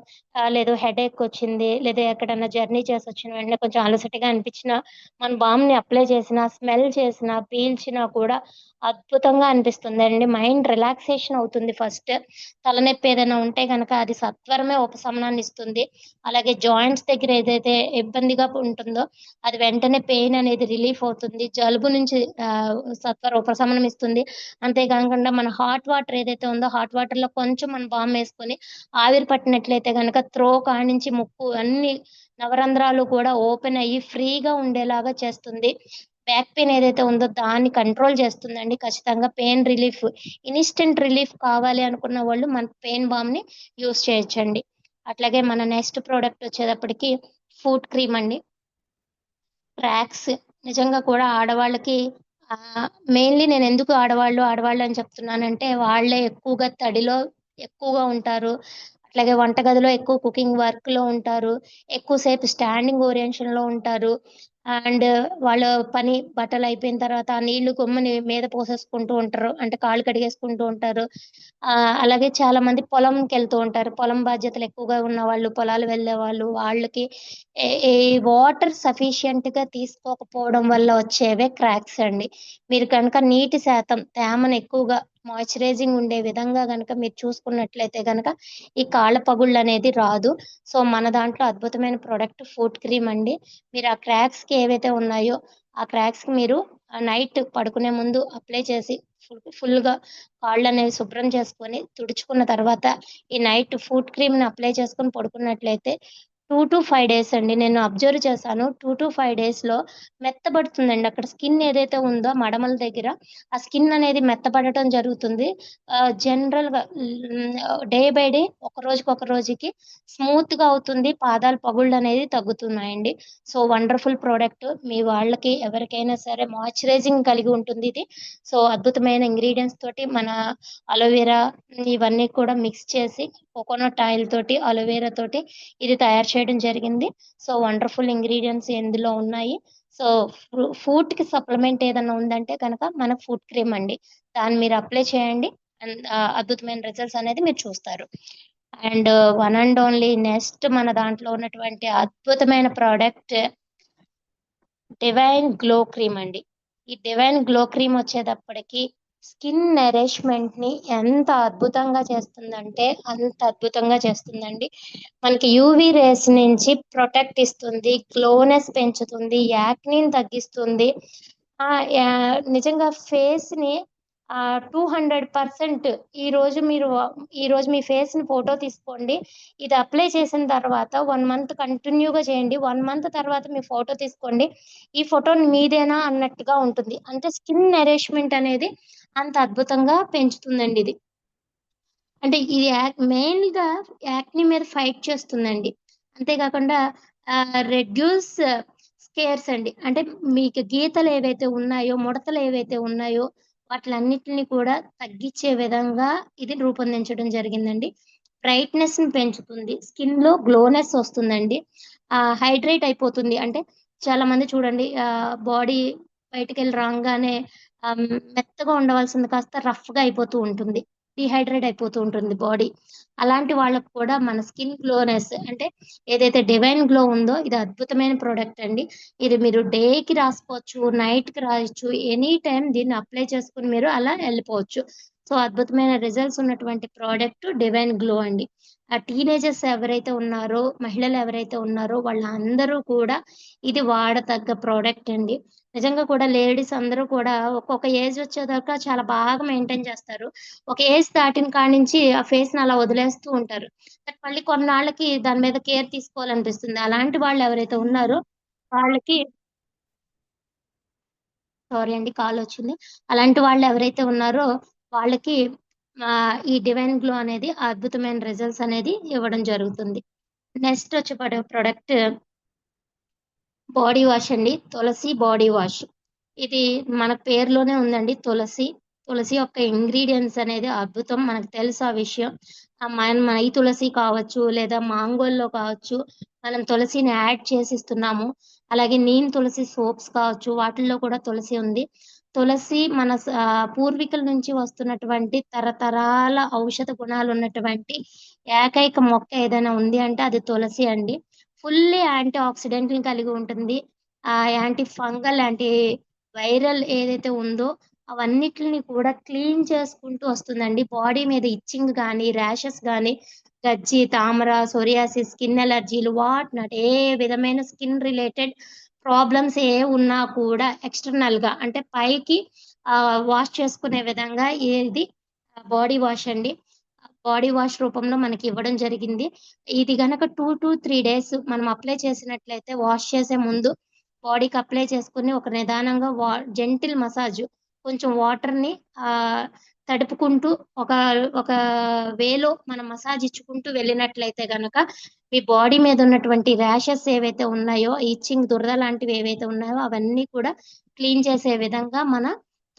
లేదు హెడేక్ వచ్చింది, లేదా ఎక్కడన్నా జర్నీ చేసొచ్చిన వెంటనే కొంచెం అలసటగా అనిపించినా, మన బామ్‌ని అప్లై చేసినా, స్మెల్ చేసినా, పీల్చినా కూడా అద్భుతంగా అనిపిస్తుందండి. మైండ్ రిలాక్సేషన్ అవుతుంది ఫస్ట్. తలనొప్పి ఏదైనా ఉంటే గనక అది సత్వరమే ఉపశమనాన్ని ఇస్తుంది. అలాగే జాయింట్స్ దగ్గర ఏదైతే ఇబ్బందిగా ఉంటుందో, అది వెంటనే పెయిన్ అనేది రిలీఫ్ అవుతుంది. జలుబు నుంచి సత్వర ఉపశమనం ఇస్తుంది. అంతే కాకుండా మన హాట్ వాటర్ ఏదైతే ఉందో, హాట్ వాటర్‌లో కొంచెం మనం బామేసుకొని ఆవిరి పట్టినట్లయితే గనక కానించి ముక్కు అన్ని నవరంధ్రాలు కూడా ఓపెన్ అయ్యి ఫ్రీగా ఉండేలాగా చేస్తుంది. బ్యాక్ పెయిన్ ఏదైతే ఉందో దాన్ని కంట్రోల్ చేస్తుందండి ఖచ్చితంగా. పెయిన్ రిలీఫ్, ఇన్‌స్టంట్ రిలీఫ్ కావాలి అనుకున్న వాళ్ళు మన పెయిన్ బామ్‌ని యూజ్ చేయొచ్చండి. అట్లాగే మన నెక్స్ట్ ప్రొడక్ట్ వచ్చేటప్పటికి ఫూట్ క్రీమ్ అండి. ట్రాక్స్ నిజంగా కూడా ఆడవాళ్ళకి మెయిన్‌లీ నేనెందుకు ఆడవాళ్ళు అని చెప్తున్నానంటే, వాళ్ళే ఎక్కువగా తడిలో ఎక్కువగా ఉంటారు. అట్లాగే వంటగదిలో ఎక్కువ కుకింగ్ వర్క్‌లో ఉంటారు. ఎక్కువ సేపు స్టాండింగ్ ఓరియంషన్‌లో ఉంటారు. అండ్ వాళ్ళ పని బట్టలయిపోయిన తర్వాత ఆ నీళ్లు గమ్ముని మీద పోసేసుకుంటూ ఉంటారు. అంటే కాళ్ళు కడిగేసుకుంటూ ఉంటారు. అలాగే చాలామంది పొలంకెళ్తూ ఉంటారు. పొలం బాధ్యతలు ఎక్కువగా ఉన్నవాళ్ళు, పొలాలు వెళ్ళేవాళ్ళు, వాళ్ళకి ఈ వాటర్ సఫిషియెంట్‌గా తీసుకోకపోవడం వల్ల వచ్చేవే క్రాక్స్ అండి. మీరు కనుక నీటి శాతం, తేమను ఎక్కువగా మాయిశ్చరైజింగ్ ఉండే విధంగా గనక మీరు చూసుకున్నట్లయితే గనక, ఈ కాళ్ళ పగుళ్ళనేది రాదు. సో, మన దాంట్లో అద్భుతమైన ప్రొడక్ట్ ఫూట్ క్రీమ్ అండి. మీరు ఆ క్రాక్స్‌కి ఏవైతే ఉన్నాయో, ఆ క్రాక్స్‌కి మీరు నైట్ పడుకునే ముందు అప్లై చేసి ఫుల్‌గా కాళ్ళనేవి శుభ్రం చేసుకొని, తుడుచుకున్న తర్వాత ఈ నైట్ ఫూట్ క్రీమ్‌ని అప్లై చేసుకొని పడుకున్నట్లయితే 2-5 డేస్ అండి. నేను అబ్జర్వ్ చేశాను. 2-5 డేస్‌లో మెత్తబడుతుందండి. అక్కడ స్కిన్ ఏదైతే ఉందో మడమల దగ్గర, ఆ స్కిన్ అనేది మెత్తబడటం జరుగుతుంది. జనరల్‌గా డే బై డే ఒక రోజుకొక రోజుకి స్మూత్‌గా అవుతుంది. పాదాల పగుళ్ళనేది తగ్గుతున్నాయండి. So, wonderful product. మీ వాళ్ళకి ఎవరికైనా సరే మాయిశ్చరైజింగ్ కలిగి ఉంటుంది ఇది. సో, అద్భుతమైన ఇంగ్రీడియెంట్స్ తోటి మన అలోవెరా ఇవన్నీ కూడా మిక్స్ చేసి కోకోనట్ ఆయిల్ తోటి, అలోవెరా తోటి ఇది తయారు చేయడం జరిగింది. సో, వండర్‌ఫుల్ ఇంగ్రీడియెంట్స్ ఇందులో ఉన్నాయి. సో, ఫూట్‌కి సప్లిమెంట్ ఏదన్నా ఉందంటే గనక మన ఫూట్ క్రీమ్ అండి. దాన్ని మీరు అప్లై చేయండి. అద్భుతమైన రిజల్ట్స్ అనేది మీరు చూస్తారు. And one and only next మన దాంట్లో ఉన్నటువంటి అద్భుతమైన ప్రొడక్ట్ డివైన్ గ్లో క్రీమ్ అండి. ఈ డివైన్ గ్లో క్రీమ్ వచ్చేటప్పటికి స్కిన్ నరిష్‌మెంట్‌ని ఎంత అద్భుతంగా చేస్తుందంటే, అంత అద్భుతంగా చేస్తుందండి. మనకి యూవీ రేస్ నుంచి ప్రొటెక్ట్ ఇస్తుంది. గ్లోనెస్ పెంచుతుంది. యాక్నీని తగ్గిస్తుంది. నిజంగా ఫేస్‌ని 200% ఈరోజు మీరు ఈరోజు మీ ఫేస్‌ని ఫోటో తీసుకోండి. ఇది అప్లై చేసిన తర్వాత 1 మంత్ కంటిన్యూగా చేయండి. 1 మంత్ తర్వాత మీ ఫోటో తీసుకోండి. ఈ ఫోటో మీదేనా అన్నట్టుగా ఉంటుంది. అంటే స్కిన్ నరిష్‌మెంట్ అనేది అంత అద్భుతంగా పెంచుతుందండి ఇది. అంటే ఇది మెయిన్‌గా యాక్ని మీద ఫైట్ చేస్తుందండి. అంతే కాకుండా రెడ్యూస్ స్కేర్స్ అండి. అంటే మీకు గీతలేవైతే ఉన్నాయో, ముడతలేవైతే ఉన్నాయో వాటిలన్నిటిని కూడా తగ్గిచ్చే విధంగా ఇది రూపొందించడం జరిగిందండి. బ్రైట్‌నెస్‌ని పెంచుతుంది. స్కిన్‌లో గ్లోనెస్ వస్తుందండి. హైడ్రేట్ అయిపోతుంది. అంటే చాలామంది చూడండి బాడీ బయటికెళ్ళి రాంగానే మెత్తగా ఉండవలసింది కాస్త రఫ్‌గా అయిపోతూ ఉంటుంది. డీహైడ్రేట్ అయిపోతూ ఉంటుంది బాడీ. అలాంటి వాళ్ళకి కూడా మన స్కిన్ గ్లోనెస్ అంటే ఏదైతే డివైన్ గ్లో ఉందో ఇది అద్భుతమైన ప్రొడక్ట్ అండి. ఇది మీరు డేకి రాసుకోవచ్చు, నైట్‌కి రాయొచ్చు. ఎనీ టైమ్ దీన్ని అప్లై చేసుకొని మీరు అలా ఎళ్ళిపోవచ్చు. సో, అద్భుతమైన రిజల్ట్స్ ఉన్నటువంటి ప్రొడక్ట్ డివైన్ గ్లో అండి. టీనేజర్స్ ఎవరైతే ఉన్నారో, మహిళలు ఎవరైతే ఉన్నారో వాళ్ళందరూ కూడా ఇది వాడతగ్గ ప్రొడక్ట్ అండి. నిజంగా కూడా లేడీస్ అందరూ కూడా ఒక్కొక్క ఏజ్ వచ్చేదాకా చాలా బాగా మెయింటైన్ చేస్తారు. ఒక ఏజ్ దాటిన కాడ్నించి ఆ ఫేస్‌ని అలా వదిలేస్తూ ఉంటారు. బట్ మళ్ళీ కొన్నాళ్ళకి దాని మీద కేర్ తీసుకోవాలనిపిస్తుంది. అలాంటి వాళ్ళెవరైతే ఉన్నారో వాళ్ళకి సారీ అండి కాలొచ్చింది. అలాంటి వాళ్ళెవరైతే ఉన్నారో వాళ్ళకి ఈ డివైన్ గ్లో అనేది అద్భుతమైన రిజల్ట్స్ అనేది ఇవ్వడం జరుగుతుంది. నెక్స్ట్ వచ్చే ప్రొడక్ట్ బాడీ వాష్ అండి. తులసి బాడీ వాష్. ఇది మన పేరులోనే ఉందండి తులసి. తులసి యొక్క ఇంగ్రీడియెంట్స్ అనేది అద్భుతం. మనకు తెలుసు ఆ విషయం. మన ఈ తులసి కావచ్చు, లేదా మాంగోల్లో కావచ్చు, మనం తులసిని యాడ్ చేసిస్తున్నాము. అలాగే నీమ్ తులసి సోప్స్ కావచ్చు, వాటిల్లో కూడా తులసి ఉంది. తులసి మన పూర్వీకుల నుంచి వస్తున్నటువంటి తరతరాల ఔషధ గుణాలు ఉన్నటువంటి ఏకైక మొక్క ఏదైనా ఉంది అంటే అది తులసి అండి. ఫుల్లీ యాంటీ ఆక్సిడెంట్‌ని కలిగి ఉంటుంది. యాంటీ ఫంగల్, యాంటీ వైరల్ ఏదైతే ఉందో అవన్నిటిని కూడా క్లీన్ చేసుకుంటూ వస్తుందండి. బాడీ మీద ఇచ్చింగ్ గానీ, ర్యాషెస్ గానీ, గజ్జి, తామర, సోరియాసిస్, స్కిన్ అలర్జీలు వాట్ నాట్ ఏ విధమైన స్కిన్ రిలేటెడ్ ప్రాబ్లమ్స్ ఉన్నా కూడా ఎక్స్టర్నల్‌గా అంటే పైకి వాష్ చేసుకునే విధంగా ఇది బాడీ వాష్ అండి. బాడీ వాష్ రూపంలో మనకి ఇవ్వడం జరిగింది. ఇది గనక 2-3 డేస్ మనం అప్లై చేసినట్లయితే వాష్ చేసే ముందు బాడీకి అప్లై చేసుకొని ఒక నిదానంగా జెంటిల్ మసాజ్ కొంచెం వాటర్‌ని తడుపుకుంటూ ఒక ఒక వేలో మనం మసాజ్ ఇచ్చుకుంటూ వెళ్ళినట్లయితే గనక మీ బాడీ మీద ఉన్నటువంటి ర్యాషెస్ ఏవైతే ఉన్నాయో, ఇచ్చింగ్ దురద లాంటివి ఏవైతే ఉన్నాయో అవన్నీ కూడా క్లీన్ చేసే విధంగా మన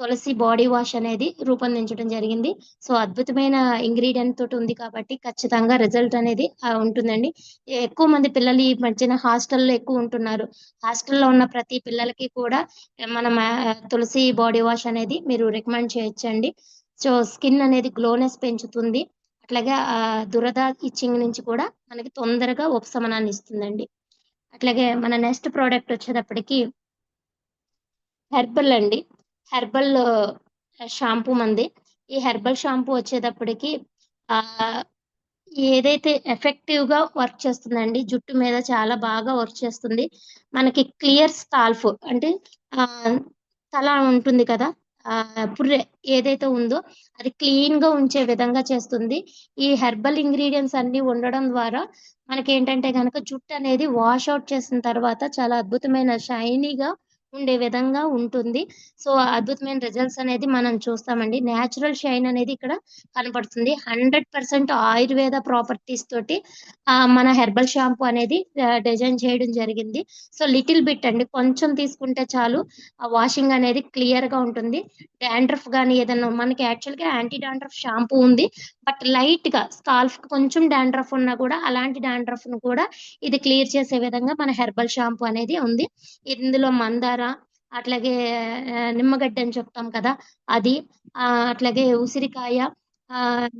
తులసి బాడీ వాష్ అనేది రూపొందించడం జరిగింది. సో, అద్భుతమైన ఇంగ్రీడియెంట్ తోటి ఉంది కాబట్టి ఖచ్చితంగా రిజల్ట్ అనేది ఉంటుందండి. ఎక్కువ మంది పిల్లలు ఈ మధ్యన హాస్టల్‌లో ఎక్కువ ఉంటున్నారు. హాస్టల్‌లో ఉన్న ప్రతి పిల్లలకి కూడా మనం తులసి బాడీ వాష్ అనేది మీరు రికమెండ్ చేయొచ్చండి. సో, స్కిన్ అనేది గ్లోనెస్ పెంచుతుంది. అట్లాగే దురద, ఇచ్చింగ్ నుంచి కూడా మనకి తొందరగా ఉపశమనాన్ని ఇస్తుందండి. అట్లాగే మన నెక్స్ట్ ప్రొడక్ట్ వచ్చేటప్పటికి హెర్బల్ అండి. హెర్బల్ షాంపూ మనది. ఈ హెర్బల్ షాంపూ వచ్చేటప్పటికి ఆహ్, ఏదైతే ఎఫెక్టివ్‌గా వర్క్ చేస్తుందండి. జుట్టు మీద చాలా బాగా వర్క్ చేస్తుంది. మనకి క్లియర్ స్కాల్ఫ్ అంటే ఆహ్, తల ఉంటుంది కదా! పుర్రె ఏదైతే ఉందో అది క్లీన్‌గా ఉంచే విధంగా చేస్తుంది. ఈ హెర్బల్ ఇంగ్రీడియెంట్స్ అన్నీ ఉండడం ద్వారా మనకేంటంటే గనక జుట్టనేది వాష్ ఔట్ చేసిన తర్వాత చాలా అద్భుతమైన షైనీగా ఉండే విధంగా ఉంటుంది. సో, అద్భుతమైన రిజల్ట్స్ అనేది మనం చూస్తామండి. నేచురల్ షైన్ అనేది ఇక్కడ కనపడుతుంది. 100% ఆయుర్వేద ప్రాపర్టీస్ తోటి మన హెర్బల్ షాంపూ అనేది డిజైన్ చేయడం జరిగింది. సో, లిటిల్ బిట్ అండి. కొంచెం తీసుకుంటే చాలు. వాషింగ్ అనేది క్లియర్‌గా ఉంటుంది. డాండ్రఫ్ గాని ఏదన్నా మనకి యాక్చువల్‌గా యాంటీ డాండ్రఫ్ షాంపూ ఉంది. బట్ లైట్‌గా స్కాల్ఫ్‌కి కొంచెం డాండ్రఫ్ ఉన్నా కూడా అలాంటి డాండ్రఫ్‌ను కూడా ఇది క్లియర్ చేసే విధంగా మన హెర్బల్ షాంపూ అనేది ఉంది. ఇందులో మందార, అట్లాగే నిమ్మగడ్డ అని చెప్తాం కదా! అది, అట్లాగే ఉసిరికాయ,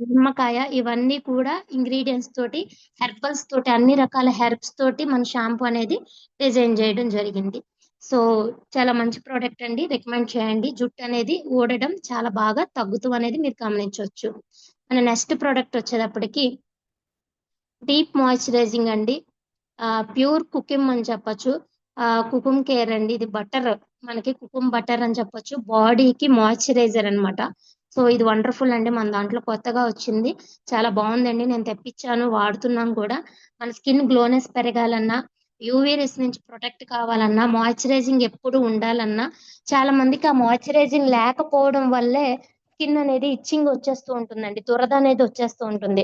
నిమ్మకాయ ఇవన్నీ కూడా ఇంగ్రీడియెంట్స్ తోటి, హెర్బల్స్ తోటి అన్ని రకాల హెర్బ్స్ తోటి మన షాంపూ అనేది డిజైన్ జేయడం జరిగింది. సో, చాలా మంచి ప్రొడక్ట్ అండి. రికమెండ్ చేయండి. జుట్టనేది ఊడడం చాలా బాగా తగ్గుతూ అనేది మీరు గమనించొచ్చు. మన నెక్స్ట్ ప్రొడక్ట్ వచ్చేటప్పటికి డీప్ మాయిశ్చరైజింగ్ అండి. ప్యూర్ కుకిమ్ అని చెప్పొచ్చు. కుకుమ్ కేర్ అండి. ఇది బటర్, మనకి కుకుమ్ బటర్ అని చెప్పొచ్చు. బాడీకి మాయిశ్చరైజర్ అనమాట. సో, ఇది వండర్‌ఫుల్ అండి. మన దాంట్లో కొత్తగా వచ్చింది. చాలా బావుందండి. నేను తెప్పిచ్చాను, వాడుతున్నాం కూడా. మన స్కిన్ గ్లోనెస్ పెరగాలన్నా, యూవీ రేస్ నుంచి ప్రొటెక్ట్ కావాలన్నా, మాయిశ్చరైజింగ్ ఎప్పుడు ఉండాలన్నా, చాలా మందికి ఆ మాయిశ్చరైజింగ్ లేకపోవడం వల్లే స్కిన్ అనేది ఇచ్చింగ్ వచ్చేస్తూ ఉంటుందండి. దురద అనేది వచ్చేస్తూ ఉంటుంది.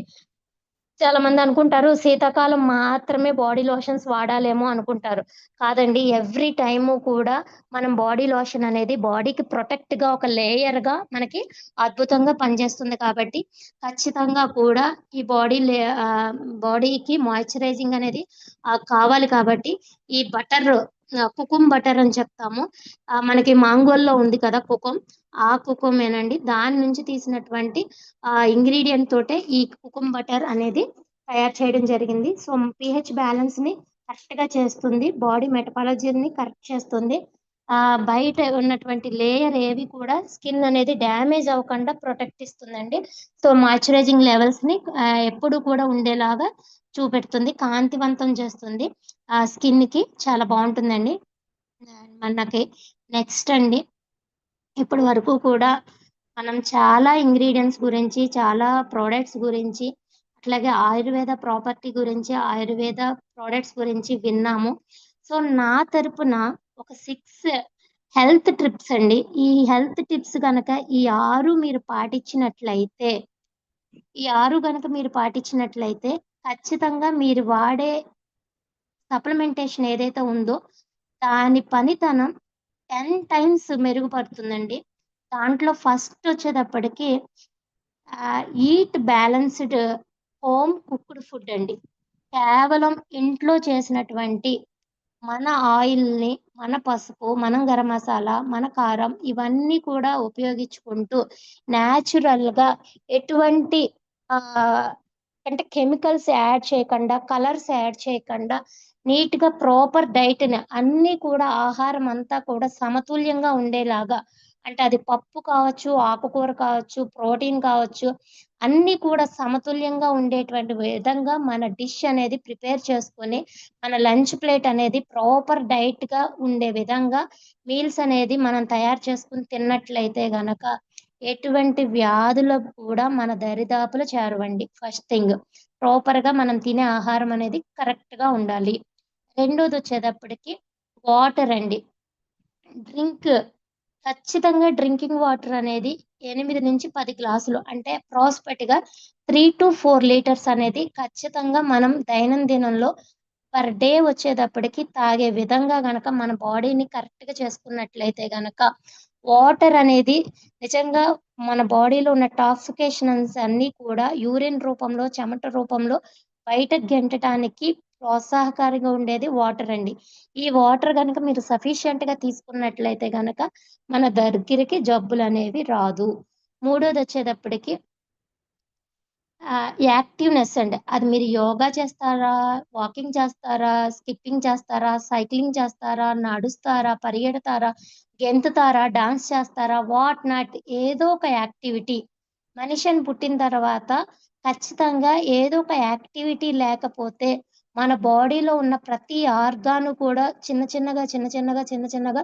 చాలా మంది అనుకుంటారు శీతాకాలం మాత్రమే బాడీ లోషన్స్ వాడాలేమో అనుకుంటారు. కాదండి. ఎవ్రీ టైము కూడా మనం బాడీ లోషన్ అనేది బాడీకి ప్రొటెక్ట్‌గా ఒక లేయర్‌గా మనకి అద్భుతంగా పనిచేస్తుంది కాబట్టి, ఖచ్చితంగా కూడా ఈ బాడీకి మాయిశ్చరైజింగ్ అనేది కావాలి కాబట్టి, ఈ కుకుమ్ బటర్ అని చెప్తాము. మనకి మాంగోల్లో ఉంది కదా కుకుమ్. ఆ కుకుమేనండి. దాని నుంచి తీసినటువంటి ఇంగ్రీడియెంట్ తోటే ఈ కుకుమ్ బటర్ అనేది తయారు చేయడం జరిగింది. సో, పీహెచ్ బ్యాలెన్స్‌ని కరెక్ట్‌గా చేస్తుంది. బాడీ మెటబాలిజంని కరెక్ట్ చేస్తుంది. బయట ఉన్నటువంటి లేయర్ ఏవి కూడా స్కిన్ అనేది డ్యామేజ్ అవ్వకుండా ప్రొటెక్ట్ ఇస్తుందండి. సో, మాయిశ్చరైజింగ్ లెవెల్స్‌ని ఎప్పుడూ కూడా ఉండేలాగా చూపెడుతుంది. కాంతివంతం చేస్తుంది. స్కిన్‌కి చాలా బావుంటుందండి. మనకి నెక్స్ట్ అండి, ఇప్పటి వరకు కూడా మనం చాలా ఇంగ్రీడియెంట్స్ గురించి, చాలా ప్రొడక్ట్స్ గురించి, అట్లాగే ఆయుర్వేద ప్రాపర్టీ గురించి, ఆయుర్వేద ప్రొడక్ట్స్ గురించి విన్నాము. సో, నా తరపున ఒక 6 హెల్త్ టిప్స్ అండి. ఈ హెల్త్ టిప్స్ గనక ఈ 6 మీరు పాటించినట్లయితే, ఈ 6 గనక మీరు పాటించినట్లయితే ఖచ్చితంగా మీరు వాడే సప్లిమెంటేషన్ ఏదైతే ఉందో దాని పనితనం 10 టైమ్స్ మెరుగుపడుతుందండి. దాంట్లో ఫస్ట్ వచ్చేటప్పటికి eat balanced home cooked food అండి. కేవలం ఇంట్లో చేసినటువంటి మన ఆయిల్‌ని, మన పసుపు, మనం గరం మసాలా, మన కారం ఇవన్నీ కూడా ఉపయోగించుకుంటూ న్యాచురల్‌గా ఎటువంటి ఆహ్, అంటే కెమికల్స్ యాడ్ చేయకుండా, కలర్స్ యాడ్ చేయకుండా నీట్‌గా ప్రాపర్ డైట్‌ని అన్నీ కూడా ఆహారం అంతా కూడా సమతుల్యంగా ఉండేలాగా అంటే అది పప్పు కావచ్చు, ఆకుకూర కావచ్చు, ప్రోటీన్ కావచ్చు, అన్నీ కూడా సమతుల్యంగా ఉండేటువంటి విధంగా మన డిష్ అనేది ప్రిపేర్ చేసుకొని మన లంచ్ ప్లేట్ అనేది ప్రాపర్ డైట్‌గా ఉండే విధంగా మీల్స్ అనేది మనం తయారు చేసుకొని తిన్నట్లయితే గనక ఎటువంటి వ్యాధులు కూడా మన దరిదాపులు చేరవండి. First thing. ప్రాపర్‌గా మనం తినే ఆహారం అనేది కరెక్ట్‌గా ఉండాలి. రెండోదొచ్చేటప్పటికి వాటర్ అండి. డ్రింక్ ఖచ్చితంగా డ్రింకింగ్ వాటర్ అనేది 8-10 గ్లాసులు అంటే అప్రాక్సిమేట్‌గా 3-4 లీటర్స్ అనేది ఖచ్చితంగా మనం దైనందినంలో పర్ డే వచ్చేటప్పటికి తాగే విధంగా గనక మన బాడీని కరెక్ట్‌గా చేసుకున్నట్లయితే గనక వాటర్ అనేది నిజంగా మన బాడీలో ఉన్న టాక్సికేషన్స్ అన్నీ కూడా యూరిన్ రూపంలో, చెమట రూపంలో బయటకు గెంటటానికి ప్రోత్సాహకారిగా ఉండేది వాటర్ అండి. ఈ వాటర్ గనక మీరు సఫిషియెంట్‌గా తీసుకున్నట్లయితే గనక మన దగ్గరికి జబ్బులనేవి రాదు. మూడోదొచ్చేటప్పటికి యాక్టివ్‌నెస్ అండి. అది మీరు యోగా చేస్తారా? వాకింగ్ చేస్తారా? స్కిప్పింగ్ చేస్తారా? సైక్లింగ్ చేస్తారా? నడుస్తారా? పరిగెడతారా? గెంతుతారా? డాన్స్ చేస్తారా? వాట్ నాట్ ఏదో ఒక యాక్టివిటీ. మనిషి అని పుట్టిన తర్వాత ఖచ్చితంగా ఏదో ఒక యాక్టివిటీ లేకపోతే మన బాడీలో ఉన్న ప్రతి ఆర్గాను కూడా చిన్న చిన్నగా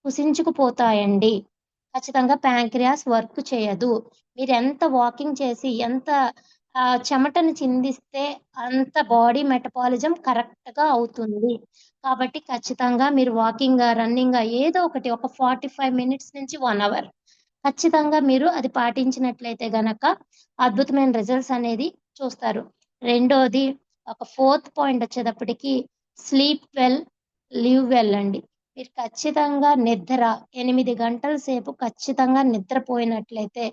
కుసించుకుపోతాయండి. ఖచ్చితంగా ప్యాంక్రియాస్ వర్క్ చేయదు. మీరెంత వాకింగ్ చేసి ఎంత చెమటని చిందిస్తే అంత బాడీ మెటబాలిజం కరెక్ట్‌గా అవుతుంది. కాబట్టి ఖచ్చితంగా మీరు వాకింగా, రన్నింగా ఏదో ఒకటి ఒక 45 మినిట్స్ నుంచి 1 అవర్ ఖచ్చితంగా మీరు అది పాటించినట్లయితే గనక అద్భుతమైన రిజల్ట్స్ అనేది చూస్తారు. రెండోది ఒక ఫోర్త్ పాయింట్ వచ్చేటప్పటికి స్లీప్ వెల్, లివ్ వెల్ అండి. మీరు ఖచ్చితంగా నిద్ర 8 గంటల సేపు ఖచ్చితంగా నిద్రపోయినట్లయితే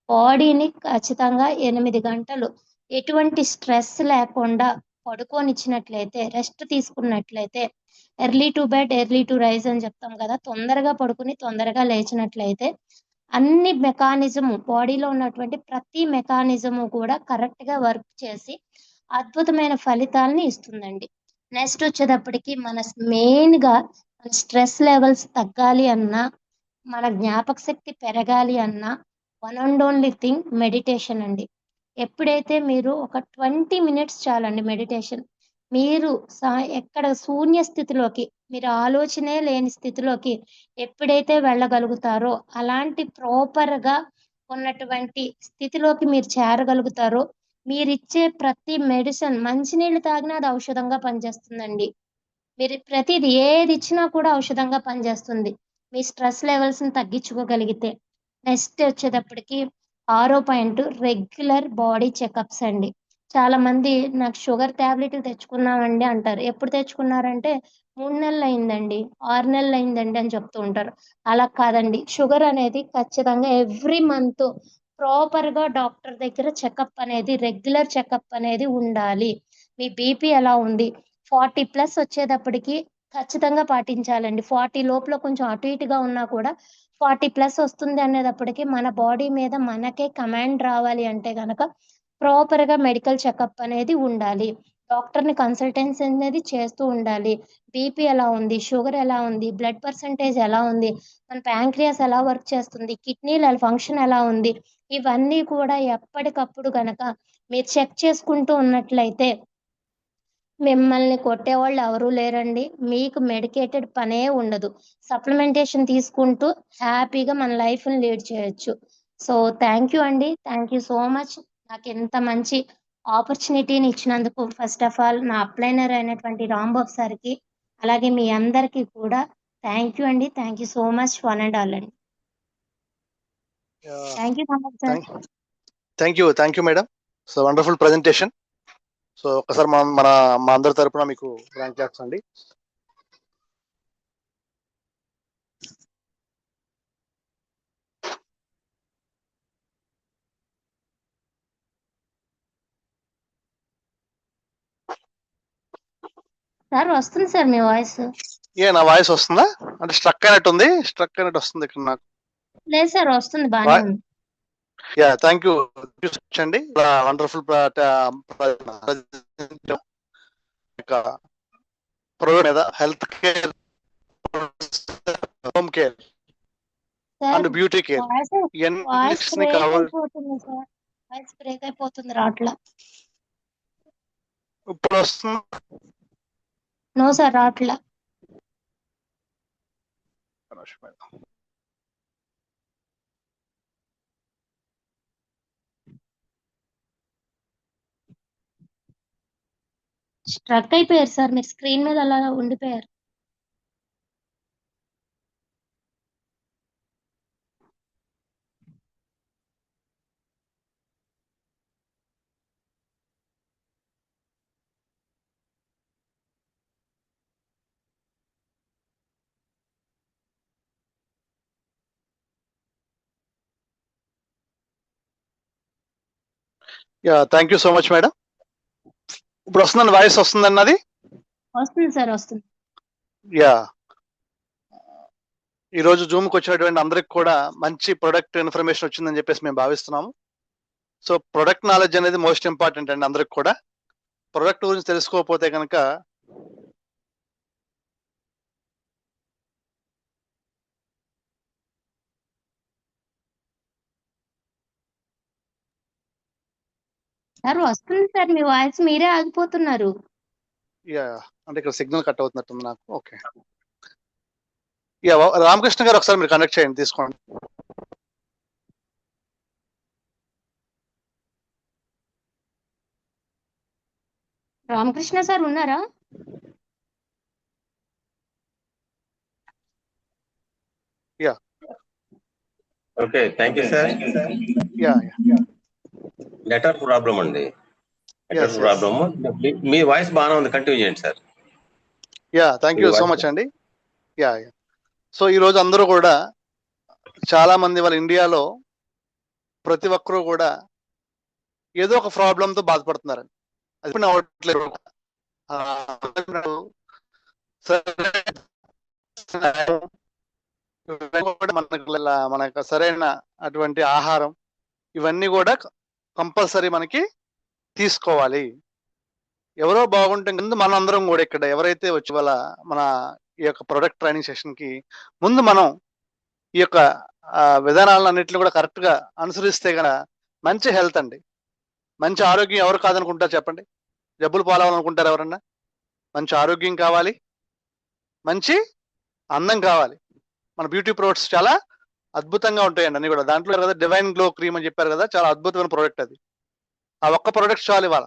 బాడీని ఖచ్చితంగా 8 గంటలు ఎటువంటి స్ట్రెస్ లేకుండా పడుకోనిచ్చినట్లయితే, రెస్ట్ తీసుకున్నట్లయితే, early to bed, early to rise అని చెప్తాం గదా! తొందరగా పడుకొని తొందరగా లేచినట్లయితే అన్ని మెకానిజము బాడీలో ఉన్నటువంటి ప్రతి మెకానిజము కూడా కరెక్ట్‌గా వర్క్ చేసి అద్భుతమైన ఫలితాల్ని ఇస్తుందండి. నెక్స్ట్ వచ్చేటప్పటికి మెయిన్‌గా మన స్ట్రెస్ లెవెల్స్ తగ్గాలి అన్నా, మన జ్ఞాపక శక్తి పెరగాలి అన్నా one and only thing meditation అండి. ఎప్పుడైతే మీరు ఒక 20 మినిట్స్ చాలండి మెడిటేషన్. మీరు ఎక్కడ శూన్య స్థితిలోకి మీరు ఆలోచనే లేని స్థితిలోకి ఎప్పుడైతే వెళ్ళగలుగుతారో, అలాంటి ప్రాపర్‌గా ఉన్నటువంటి స్థితిలోకి మీరు చేరగలుగుతారో, మీరిచ్చే ప్రతి మెడిసిన్ మంచినీళ్ళు తాగినా అది ఔషధంగా పనిచేస్తుందండి. మీరు ప్రతీది ఏదిచ్చినా కూడా ఔషధంగా పనిచేస్తుంది. మీ స్ట్రెస్ లెవెల్స్‌ని తగ్గించుకోగలిగితే. నెక్స్ట్ వచ్చేటప్పటికి ఆరో పాయింట్ రెగ్యులర్ బాడీ చెకప్స్ అండి. చాలామంది నాకు షుగర్ టాబ్లెట్లు తెచ్చుకున్నామండి అంటారు. ఎప్పుడు తెచ్చుకున్నారంటే 3 నెలలయిందండి, 6 నెలలయిందండి అని చెప్తూ ఉంటారు. అలా కాదండి. షుగర్ అనేది ఖచ్చితంగా ఎవ్రీ మంత్ ప్రాపర్‌గా డాక్టర్ దగ్గర చెకప్ అనేది రెగ్యులర్ చెకప్ అనేది ఉండాలి. మీ బీపీ ఎలా ఉంది? 40 ప్లస్ వచ్చేటప్పటికి ఖచ్చితంగా పాటించాలండి. 40 లోపల కొంచెం అటు ఇటుగా ఉన్నా కూడా 40 ప్లస్ వస్తుంది అనేటప్పటికి మన బాడీ మీద మనకే కమాండ్ రావాలి అంటే గనక ప్రాపర్‌గా మెడికల్ చెకప్ అనేది ఉండాలి. డాక్టర్‌ని కన్సల్టెన్సీ అనేది చేస్తూ ఉండాలి. బీపీ ఎలా ఉంది? షుగర్ ఎలా ఉంది? బ్లడ్ పర్సెంటేజ్ ఎలా ఉంది? మన ప్యాంక్రియాస్ ఎలా వర్క్ చేస్తుంది? కిడ్నీల ఫంక్షన్ ఎలా ఉంది? ఇవన్నీ కూడా ఎప్పటికప్పుడు గనక మీరు చెక్ చేసుకుంటూ ఉన్నట్లయితే మిమ్మల్ని కొట్టేవాళ్ళు ఎవరు లేరండి. మీకు మెడికేటెడ్ పనే ఉండదు. సప్లిమెంటేషన్ తీసుకుంటూ హ్యాపీగా మన లైఫ్‌ని లీడ్ చేయొచ్చు. సో, థాంక్ యూ అండి. Thank you so much. నాకింత మంచి ఆపర్చునిటీని ఇచ్చినందుకు ఫస్ట్ ఆఫ్ ఆల్ నా అప్లైనర్ అయినటువంటి రాంబాబు సార్‌కి, అలాగే మీ అందరికీ కూడా థాంక్ యూ అండి. Thank you so much one and all అండి. Thank you so much sir. Thank you madam. So wonderful presentation. So ఒకసారి మా అందరి తరపున మీకు థ్యాంక్ క్లాప్స్ అండి. సార్ వస్తుంది సార్ మీ వాయిస్. నా వాయిస్ వస్తుందా? అంటే స్ట్రక్ అయినట్టు వస్తుంది ఇక్కడ నాకు. లేదు సార్ వస్తుంది, బానే ఉంది. థ్యాంక్ యూ అండి. వండర్ఫుల్ మీద health care, home care sir and beauty care voice ఇవన్నీ బ్రేక్ కవర్. అయిపోతుంది సార్, వాయిస్ బ్రేక్ అయిపోతుంది, రావట్లా. ఇప్పుడు వస్తుంది. నో సార్ రావట్లా. స్ట్రక్ అయిపోయారు సార్, మీరు స్క్రీన్ మీద అలా ఉండిపోయారు. Thank you so much madam. ఇప్పుడు వస్తుందండి, వాయిస్ వస్తుందండి అది? వస్తుంది సార్ వస్తుంది. ఈరోజు జూమ్కి వచ్చినటువంటి అందరికి కూడా మంచి ప్రొడక్ట్ ఇన్ఫర్మేషన్ వచ్చిందని చెప్పేసి మేము భావిస్తున్నాము. సో ప్రొడక్ట్ నాలెడ్జ్ అనేది మోస్ట్ ఇంపార్టెంట్ అండి అందరికి కూడా. ప్రొడక్ట్ గురించి తెలుసుకోకపోతే కనుక సార్ వస్తుంది సార్ మీ వాయిస్, మీరే ఆగిపోతున్నారు. అంటే ఇక్కడ సిగ్నల్ కట్ అవుతున్నట్టుంది నాకు. ఓకే, రామకృష్ణ గారు ఒకసారి మీరు కనెక్ట్ చేయండి, తీసుకోండి. రామకృష్ణ సార్ ఉన్నారా? Okay, thank you sir. Network problem అండి, నెట్వర్క్ ప్రాబ్లమ్. మీ వాయిస్ బాగానే ఉంది, కంటిన్యూ చేయండి sir. Thank you so much అండి. సో ఈరోజు అందరూ కూడా చాలా మంది వాళ్ళ ఇండియాలో ప్రతి ఒక్కరూ కూడా ఏదో ఒక ప్రాబ్లంతో బాధపడుతున్నారండి. అది అవ్వట్లేదు. మనకు సరైన అటువంటి ఆహారం ఇవన్నీ కూడా కంపల్సరీ మనకి తీసుకోవాలి. ఎవరో బాగుంటే ముందు మన అందరం కూడా ఇక్కడ ఎవరైతే వచ్చి వాళ్ళ మన ఈ యొక్క ప్రొడక్ట్ ట్రైనింగ్ సెషన్ కి ముందు మనం ఈ యొక్క విధానాలన్నింటినీ కూడా కరెక్ట్ గా అనుసరిస్తే గన మంచి హెల్త్ అండి, మంచి ఆరోగ్యం ఎవరు కాదనుకుంటారు చెప్పండి? జబ్బులు పాలవాలనుకుంటారు ఎవరన్నా? మంచి ఆరోగ్యం కావాలి, మంచి అందం కావాలి. మన బ్యూటీ ప్రొడక్ట్స్ చాలా అద్భుతంగా ఉంటాయండి అన్ని కూడా. దాంట్లో కదా డివైన్ గ్లో క్రీమ్ అని చెప్పారు కదా, చాలా అద్భుతమైన ప్రోడక్ట్ అది. ఆ ఒక్క ప్రోడక్ట్ చాలు ఇవాళ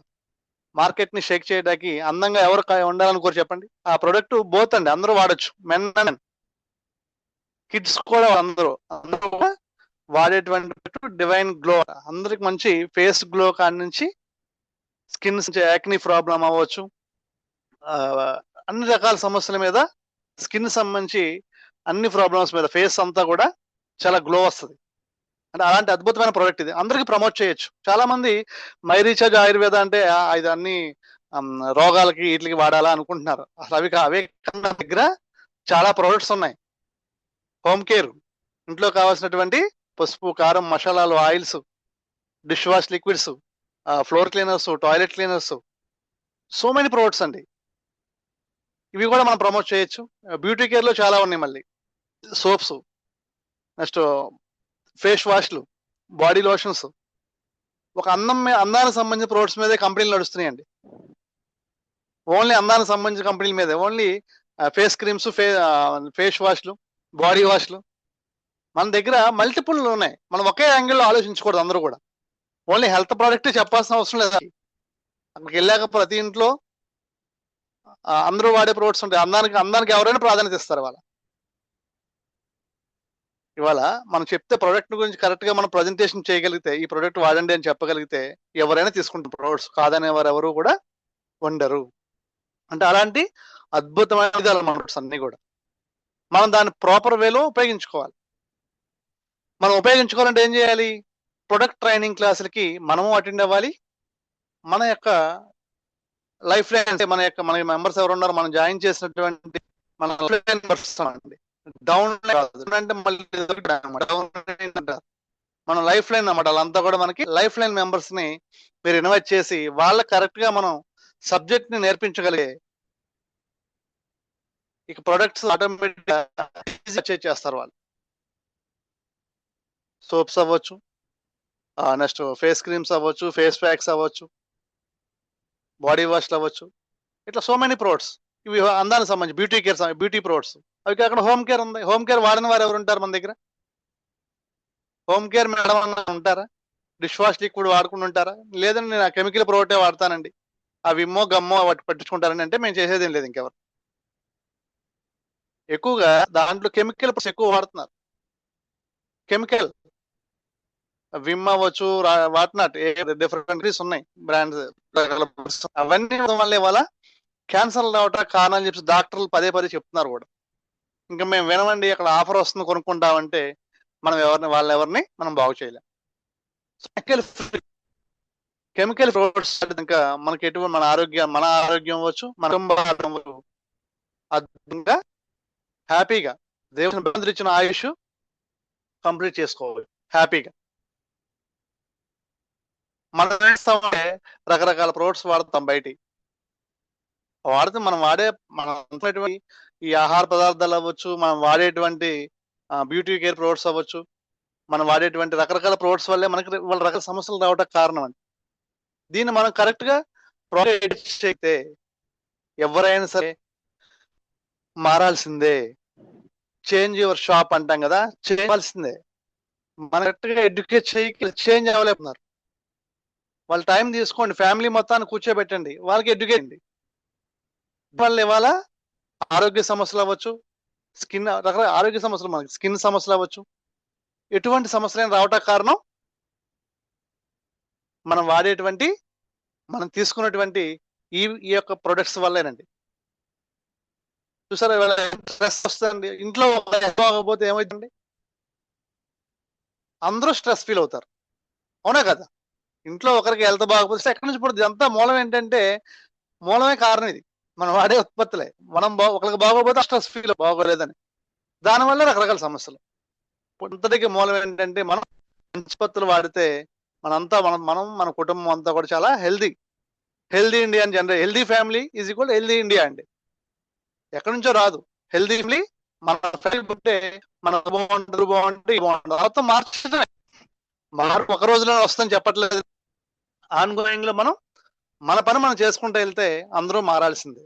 మార్కెట్ ని షేక్ చేయడానికి. అందంగా ఎవరు ఉండాలనుకోరు చెప్పండి? ఆ ప్రోడక్ట్ బోత్ అండి, అందరూ వాడచ్చు, మెన్ అండ్ కిడ్స్ కూడా అందరూ కూడా వాడేటువంటి డివైన్ గ్లో. అందరికి మంచి ఫేస్ గ్లో కాడి నుంచి స్కిన్ యాక్ని ప్రాబ్లం అవ్వచ్చు, అన్ని రకాల సమస్యల మీద స్కిన్ సంబంధించి అన్ని ప్రాబ్లమ్స్ మీద ఫేస్ అంతా కూడా చాలా గ్లో వస్తుంది. అంటే అలాంటి అద్భుతమైన ప్రోడక్ట్ ఇది, అందరికి ప్రమోట్ చేయొచ్చు. చాలా మంది మై రీఛార్జ్ ఆయుర్వేద అంటే ఇది అన్ని రోగాలకి వీటికి వాడాలా అనుకుంటున్నారు. అసలు అవే దగ్గర చాలా ప్రోడక్ట్స్ ఉన్నాయి. హోమ్ కేర్, ఇంట్లో కావాల్సినటువంటి పసుపు, కారం, మసాలాలు, oils, dish wash liquids, floor cleaners, toilet cleaners, so many products అండి. ఇవి కూడా మనం ప్రమోట్ చేయొచ్చు. బ్యూటీ కేర్ లో చాలా ఉన్నాయి, మళ్ళీ సోప్స్, నెక్స్ట్ ఫేస్ వాష్లు, బాడీ లోషన్స్. ఒక అందానికి సంబంధించిన ప్రోడక్ట్స్ మీదే కంపెనీలు నడుస్తున్నాయండి. ఓన్లీ అందానికి సంబంధించిన కంపెనీల మీదే, ఓన్లీ ఫేస్ క్రీమ్స్, ఫేస్ వాష్లు, బాడీ వాష్లు. మన దగ్గర మల్టిపుల్ ఉన్నాయి. మనం ఒకే యాంగిల్లో ఆలోచించకూడదు. అందరూ కూడా ఓన్లీ హెల్త్ ప్రోడక్ట్ చెప్పాల్సిన అవసరం లేదు. అక్కడికి వెళ్ళాక ప్రతి ఇంట్లో అందరూ వాడే ప్రోడక్ట్స్ ఉంటాయి. అందానికి ఎవరైనా ప్రాధాన్యత ఇస్తారు. ఇవాళ మనం చెప్తే ప్రోడక్ట్ గురించి కరెక్ట్ గా మనం ప్రజెంటేషన్ చేయగలిగితే, ఈ ప్రోడక్ట్ వాడండి అని చెప్పగలిగితే ఎవరైనా తీసుకుంటారు. ప్రోడక్ట్స్ కాదనేవారు ఎవరు కూడా ఉండరు. అంటే అలాంటి అద్భుతమైన ప్రోడక్ట్స్ అన్ని కూడా మనం దాన్ని ప్రాపర్ వేలో ఉపయోగించుకోవాలి. మనం ఉపయోగించుకోవాలంటే ఏం చేయాలి? ప్రొడక్ట్ ట్రైనింగ్ క్లాసులకి మనము అటెండ్ అవ్వాలి. మన యొక్క లైఫ్ లైన్ మన మెంబర్స్ ఎవరు ఉన్నారో మనం జాయిన్ చేసినటువంటి మన లైఫ్ లైన్ మెంబర్స్ అండి. డౌన్ అంటే మళ్ళీ డౌన్ అంటారు. మన లైఫ్ లైన్ అన్నమాట. వాళ్ళంతా కూడా మనకి లైఫ్ లైన్ మెంబర్స్ ని మీరు ఇన్వైట్ చేసి వాళ్ళకి కరెక్ట్ గా మనం సబ్జెక్ట్ ని నేర్పించగలిగే ఇక ప్రొడక్ట్స్ ఆటోమేటిక్ చేస్తారు వాళ్ళు. సోప్స్ అవ్వచ్చు, నెక్స్ట్ ఫేస్ క్రీమ్స్ అవ్వచ్చు, ఫేస్ ప్యాక్స్ అవ్వచ్చు, బాడీ వాష్లు అవ్వచ్చు, ఇట్లా సో మెనీ ప్రొడక్ట్స్. ఇవి అందానికి సంబంధించి బ్యూటీ ప్రొడక్ట్స్. అవి కాకుండా హోమ్ కేర్ ఉంది. హోమ్ కేర్ వాడిన వారు ఎవరు ఉంటారు మన దగ్గర? హోమ్ కేర్ మేడం అన్న ఉంటారా? డిష్ వాష్ లిక్విడ్ వాడుకుని ఉంటారా? లేదండి నేను ఆ కెమికల్ ప్రోడక్టే వాడతానండి, ఆ విమ్మో గమ్మో వాటి పట్టించుకుంటారని అంటే మేము చేసేది ఏం లేదు. ఇంకెవరు ఎక్కువగా దాంట్లో కెమికల్ ఎక్కువ వాడుతున్నారు. కెమికల్ విమ్ అవ్వచ్చు, వాట్నాట్ డిఫరెంట్ కంట్రీస్ ఉన్నాయి బ్రాండ్స్. అవన్నీ వల్ల ఇవాళ క్యాన్సర్ రావటం కారణాలు చెప్పి డాక్టర్లు పదే చెప్తున్నారు కూడా. ఇంకా మేము వినమండి, అక్కడ ఆఫర్ వస్తుంది కొనుక్కుంటామంటే మనం వాళ్ళెవరిని మనం బాగు చేయలేం. కెమికల్ ఫ్రూట్స్ ఇంకా మనకి ఎటువంటి మన ఆరోగ్యం అవ్వచ్చు, మన కుటుంబం అద్భుతంగా హ్యాపీగా దేవుని బంధించిన ఆయుష్ కంప్లీట్ చేసుకోవాలి హ్యాపీగా. మనం వేస్తామంటే రకరకాల ప్రొడక్ట్స్ వాడతాం బయటికి. వాడితే మనం ఈ ఆహార పదార్థాలు అవ్వచ్చు, మనం వాడేటువంటి బ్యూటీ కేర్ ప్రొడక్ట్స్ అవ్వచ్చు, మనం వాడేటువంటి రకరకాల ప్రొడక్ట్స్ వల్లే మనకి వాళ్ళ రకాల సమస్యలు రావడానికి కారణం అండి. దీన్ని మనం కరెక్ట్ గా ప్రొడక్ట్ చేస్తే ఎవరైనా సరే మారాల్సిందే. చేంజ్ యువర్ షాప్ అంటాం కదా, చేయాల్సిందే. మన కరెక్ట్ గా ఎడ్యుకేట్ చేంజ్ అవ్వలేకున్నారు. వాళ్ళ టైం తీసుకోండి, ఫ్యామిలీ మొత్తాన్ని కూర్చోబెట్టండి, వాళ్ళకి ఎడ్యుకేట్ అండి. వాళ్ళు ఇవాళ ఆరోగ్య సమస్యలు అవ్వచ్చు, రకరకాల ఆరోగ్య సమస్యలు, మనకి స్కిన్ సమస్యలు అవ్వచ్చు, ఎటువంటి సమస్యలు రావటానికి కారణం మనం తీసుకున్నటువంటి ఈ యొక్క ప్రొడక్ట్స్ వల్లేనండి. చూసారా ఇవాళ స్ట్రెస్ వస్తుందండి. ఇంట్లో బాగోకపోతే ఏమవుతుంది? అందరూ స్ట్రెస్ ఫీల్ అవుతారు, అవునా కదా? ఇంట్లో ఒకరికి హెల్త్ బాగోకపోతే ఎక్కడి నుంచి పడుతుంది? అంతా మూలం ఏంటంటే మూలమే కారణం ఇది మనం వాడే ఉత్పత్తులే. ఒకరికి బాగోపోతే స్ట్రెస్ ఫీల్ బాగోలేదని, దానివల్ల రకరకాల సమస్యలు. ఇంతటికి మూలం ఏంటంటే మనం మంచి ఉత్పత్తులు వాడితే మనంతా మన కుటుంబం అంతా కూడా చాలా హెల్దీ ఇండియా అని healthy family is equal healthy India అండి. ఎక్కడి నుంచో రాదు. హెల్దీ ఫ్యామిలీ మన పుట్టే మన బాగుంటుంది మొత్తం మార్చడమే. మార్పు ఒక రోజులో వస్తుందని చెప్పట్లేదు. ఆన్ గోయింగ్ లో మన పని మనం చేసుకుంటూ వెళ్తే అందరూ మారాల్సిందే.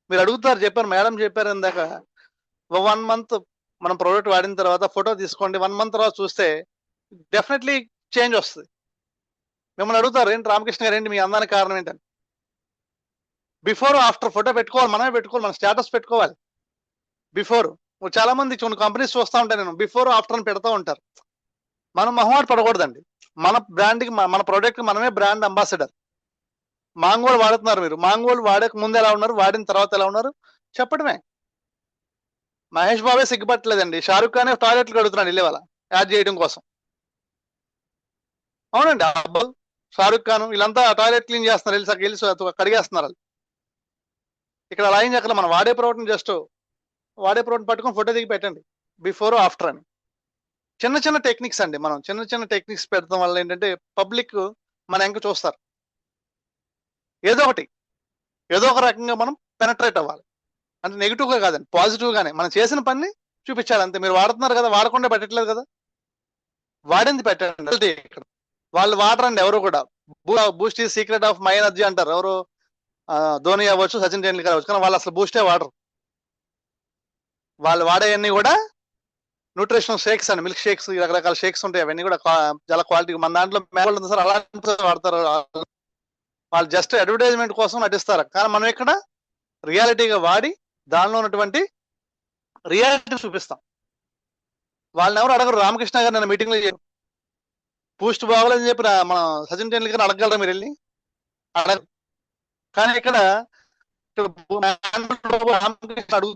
మీరు అడుగుతారు, మేడం చెప్పారు ఇందాక, 1 month మనం ప్రోడక్ట్ వాడిన తర్వాత ఫోటో తీసుకోండి, 1 month తర్వాత చూస్తే డెఫినెట్లీ చేంజ్ వస్తుంది. మిమ్మల్ని అడుగుతారు, ఏంటి రామకృష్ణ గారు, ఏంటి మీ అందానికి కారణం ఏంటని? బిఫోర్ ఆఫ్టర్ ఫోటో పెట్టుకోవాలి, మనమే పెట్టుకోవాలి, మన స్టేటస్ పెట్టుకోవాలి. బిఫోర్ చాలా మంది కొన్ని కంపెనీస్ చూస్తూ ఉంటాను నేను, బిఫోర్ ఆఫ్టర్ అని పెడతా ఉంటారు. మనం మొహమాట పడకూడదండి. మన బ్రాండ్కి మన ప్రోడక్ట్ మనమే బ్రాండ్ అంబాసిడర్. మాంగోలు వాడుతున్నారు మీరు, మాంగోలు వాడక ముందు ఎలా ఉన్నారు, వాడిన తర్వాత ఎలా ఉన్నారు చెప్పడమే. మహేష్ బాబే సిగ్గుపట్టలేదండి, షారుఖ్ ఖానే టాయిలెట్లు కడుగుతున్నాడు ఇల్లు వాళ్ళ యాడ్ చేయడం కోసం. అవునండి, అబ్బాయి షారుఖ్ ఖాన్ వీళ్ళంతా టాయిలెట్ క్లీన్ చేస్తున్నారు, వెళ్ళి కడిగేస్తున్నారు. ఇక్కడ అలా ఏం చెప్పాలి, మనం వాడే ప్రోడక్ట్ పట్టుకొని ఫోటో దిగి పెట్టండి బిఫోర్ ఆఫ్టర్ అని. చిన్న టెక్నిక్స్ అండి. మనం చిన్న టెక్నిక్స్ పెడతాం వల్ల ఏంటంటే పబ్లిక్ మన ఎంక చూస్తారు. ఏదో ఒక రకంగా మనం పెనట్రేట్ అవ్వాలి. అంటే నెగిటివ్ గా కాదండి, పాజిటివ్ గానే మనం చేసిన పని చూపించాలి అంతే. మీరు వాడుతున్నారు కదా, వాడకుండా పెట్టట్లేదు కదా, వాడింది పెట్టండి. ఇక్కడ వాళ్ళు వాడరండి ఎవరు కూడా. Boost is secret of my energy అంటారు ఎవరు, ధోని అవ్వచ్చు, సచిన్ టెండూల్కర్ అవ్వచ్చు, కానీ వాళ్ళు అసలు బూస్టే వాడరు. వాళ్ళు వాడేవన్నీ కూడా న్యూట్రిషనల్ షేక్స్ అండి, మిల్క్ షేక్స్, రకరకాల షేక్స్ ఉంటాయి. అవన్నీ కూడా చాలా క్వాలిటీ. మన దాంట్లో మేలు ఉంది సార్, అలా వాడతారు. వాళ్ళు జస్ట్ అడ్వర్టైజ్మెంట్ కోసం నటిస్తారు, కానీ మనం ఇక్కడ రియాలిటీగా వాడి దానిలో ఉన్నటువంటి రియాలిటీ చూపిస్తాం. వాళ్ళని ఎవరు అడగరు. రామకృష్ణ గారు నేను మీటింగ్ లో బూస్ట్ బాగోలేదని చెప్పి మన సచిన్ టెండూల్కర్ అడగలరా మీరు వెళ్ళి? అడగరు. కానీ ఇక్కడ రామకృష్ణ అడుగు,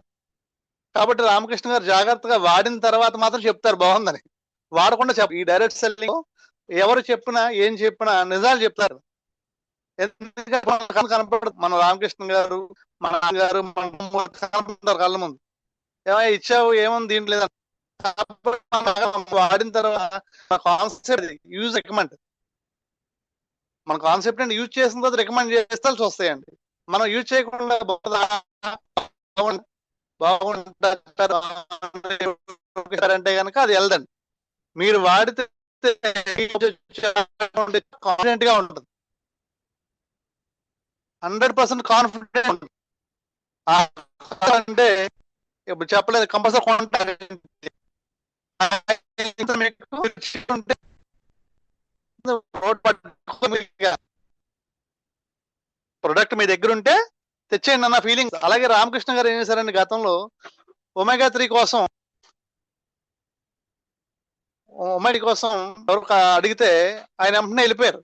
కాబట్టి రామకృష్ణ గారు జాగ్రత్తగా వాడిన తర్వాత మాత్రం చెప్తారు బాగుందని. వాడకుండా ఈ డైరెక్ట్ సెల్లింగ్ ఎవరు చెప్పినా ఏం చెప్పినా నిజాలు చెప్తారు. ఎందుకంటే కనపడదు. మన రామకృష్ణ గారు, మన గారు, మన కనపడతారు కళ్ళ ముందు. ఏమైనా ఇచ్చావు ఏముంది దీంట్లో లేదు. వాడిన తర్వాత కాన్సెప్ట్ యూజ్ రికమెండ్, మన కాన్సెప్ట్ అండి యూజ్ చేసిన తర్వాత రికమెండ్ చేస్తే వస్తాయండి. మనం యూజ్ చేయకుండా బాగుంటారంటే కనుక అది వెళ్ళదండి. మీరు వాడితే కాన్ఫిడెంట్ గా ఉంటుంది, 100% కాన్ఫిడెంట్ ఉంటుంది. అంటే ఇప్పుడు చెప్పలేదు కంపల్సరీ కొంటారు. ప్రొడక్ట్ మీ దగ్గర ఉంటే తెచ్చేయండి అన్న ఫీలింగ్. అలాగే రామకృష్ణ గారు ఏం చేశారండి, గతంలో ఒమేగా 3 కోసం ఎవరు అడిగితే ఆయన వెంటనే వెళ్ళిపోయారు.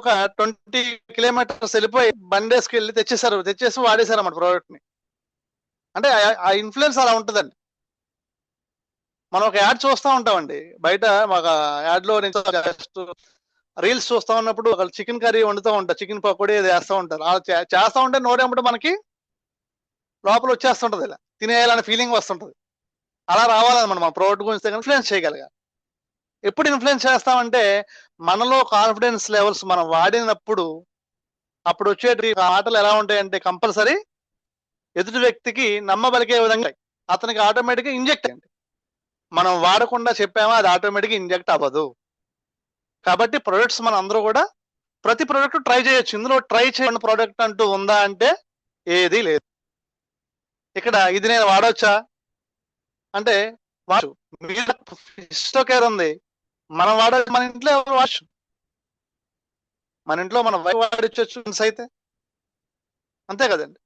ఒక 20 కిలోమీటర్స్ వెళ్ళిపోయి బండేసుకు వెళ్ళి తెచ్చేసి వాడేశారు అన్నమాట ప్రోడక్ట్ ని. అంటే ఆ ఇన్ఫ్లుయెన్స్ అలా ఉంటుందండి. మనం ఒక యాడ్ చూస్తూ ఉంటామండి బయట, మాకు యాడ్ లో జస్ట్ రీల్స్ చూస్తూ ఉన్నప్పుడు ఒక చికెన్ కర్రీ వండుతూ ఉంటారు, చికెన్ పకోడీ వేస్తూ ఉంటారు. అలా చేస్తూ ఉంటే నోరేమంటే మనకి లోపల వచ్చేస్తుంటది, ఇలా తినేయాలనే ఫీలింగ్ వస్తుంటది. అలా రావాలన్నమాట మన ప్రోడక్ట్ గురించి ఇన్ఫ్లుయెన్స్ చేయగలగాలి. ఎప్పుడు ఇన్ఫ్లుయెన్స్ చేస్తామంటే మనలో కాన్ఫిడెన్స్ లెవెల్స్ మనం వాడినప్పుడు అప్పుడు వచ్చే మాటలు ఎలా ఉంటాయంటే కంపల్సరీ ఎదుటి వ్యక్తికి నమ్మబలికే విధంగా అతనికి ఆటోమేటిక్గా ఇంజెక్ట్ అయ్యండి. మనం వాడకుండా చెప్పామా అది ఆటోమేటిక్గా ఇంజెక్ట్ అవ్వదు. కాబట్టి ప్రొడక్ట్స్ మనం అందరూ కూడా ప్రతి ప్రోడక్ట్ ట్రై చేయొచ్చు. ఇందులో ట్రై చేయని ప్రోడక్ట్ అంటూ ఉందా అంటే ఏది లేదు. ఇక్కడ ఇది నేను వాడవచ్చా అంటే వాడు కేర్ ఉంది, మనం వాడచ్చు. మన ఇంట్లో ఎవరు వాడచ్చు, మన ఇంట్లో మన వైఫ్ వాడించవచ్చు అయితే, అంతే కదండి,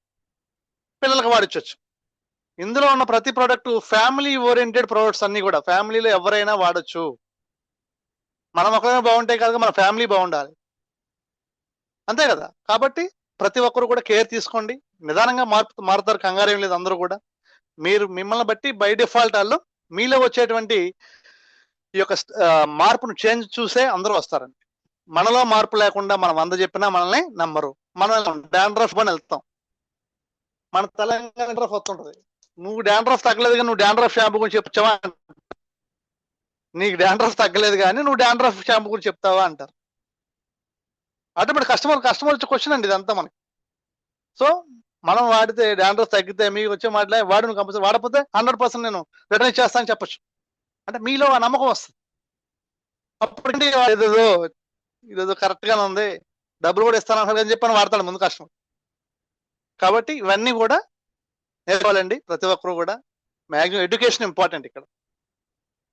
పిల్లలకు వాడించవచ్చు. ఇందులో ఉన్న ప్రతి ప్రోడక్ట్ ఫ్యామిలీ ఓరియంటెడ్ ప్రొడక్ట్స్ అన్ని కూడా ఫ్యామిలీలో ఎవరైనా వాడచ్చు. మనం ఒకరైనా బాగుంటే కదా మన ఫ్యామిలీ బాగుండాలి, అంతే కదా. కాబట్టి ప్రతి ఒక్కరు కూడా కేర్ తీసుకోండి. నిదానంగా మారుతారు, కంగారేం లేదు. అందరూ కూడా మీరు మిమ్మల్ని బట్టి బై డిఫాల్ట్ వాళ్ళు మీలో వచ్చేటువంటి ఈ యొక్క మార్పును చేంజ్ చూసే అందరూ వస్తారండి. మనలో మార్పు లేకుండా మనం 100 చెప్పినా మనల్ని నమ్మరు. మనం డాండ్రఫ్ అని వెళ్తాం, మన తెలంగాణ డాండ్రఫ్ వస్తుంటది. నువ్వు డాండ్రఫ్ తగ్గలేదు కానీ నువ్వు డాండ్రఫ్ షాంపూ గురించి చెప్తావా, నీకు డాండ్రఫ్ తగ్గలేదు కానీ నువ్వు డాండ్రఫ్ షాంపూ గురించి చెప్తావా అంటారు. ఆటోమేటిక్ కస్టమర్ వచ్చే క్వశ్చన్ అండి ఇదంతా మనకి. సో మనం వాడితే డాండ్రఫ్ తగ్గితే మీకు వచ్చే మాటలే వాడు నువ్వు కంపల్సరీ, వాడకపోతే 100% నేను రిటర్న్ ఇచ్చేస్తానని చెప్పచ్చు. అంటే మీలో ఆ నమ్మకం వస్తుంది. అప్పటికి ఇదేదో కరెక్ట్ గానే ఉంది, డబ్బులు కూడా ఇస్తాను అని చెప్పని వాడతాడు ముందు కస్టమర్. కాబట్టి ఇవన్నీ కూడా నేర్చుకోవాలండి ప్రతి ఒక్కరు కూడా. మ్యాక్సిమం ఎడ్యుకేషన్ ఇంపార్టెంట్ ఇక్కడ.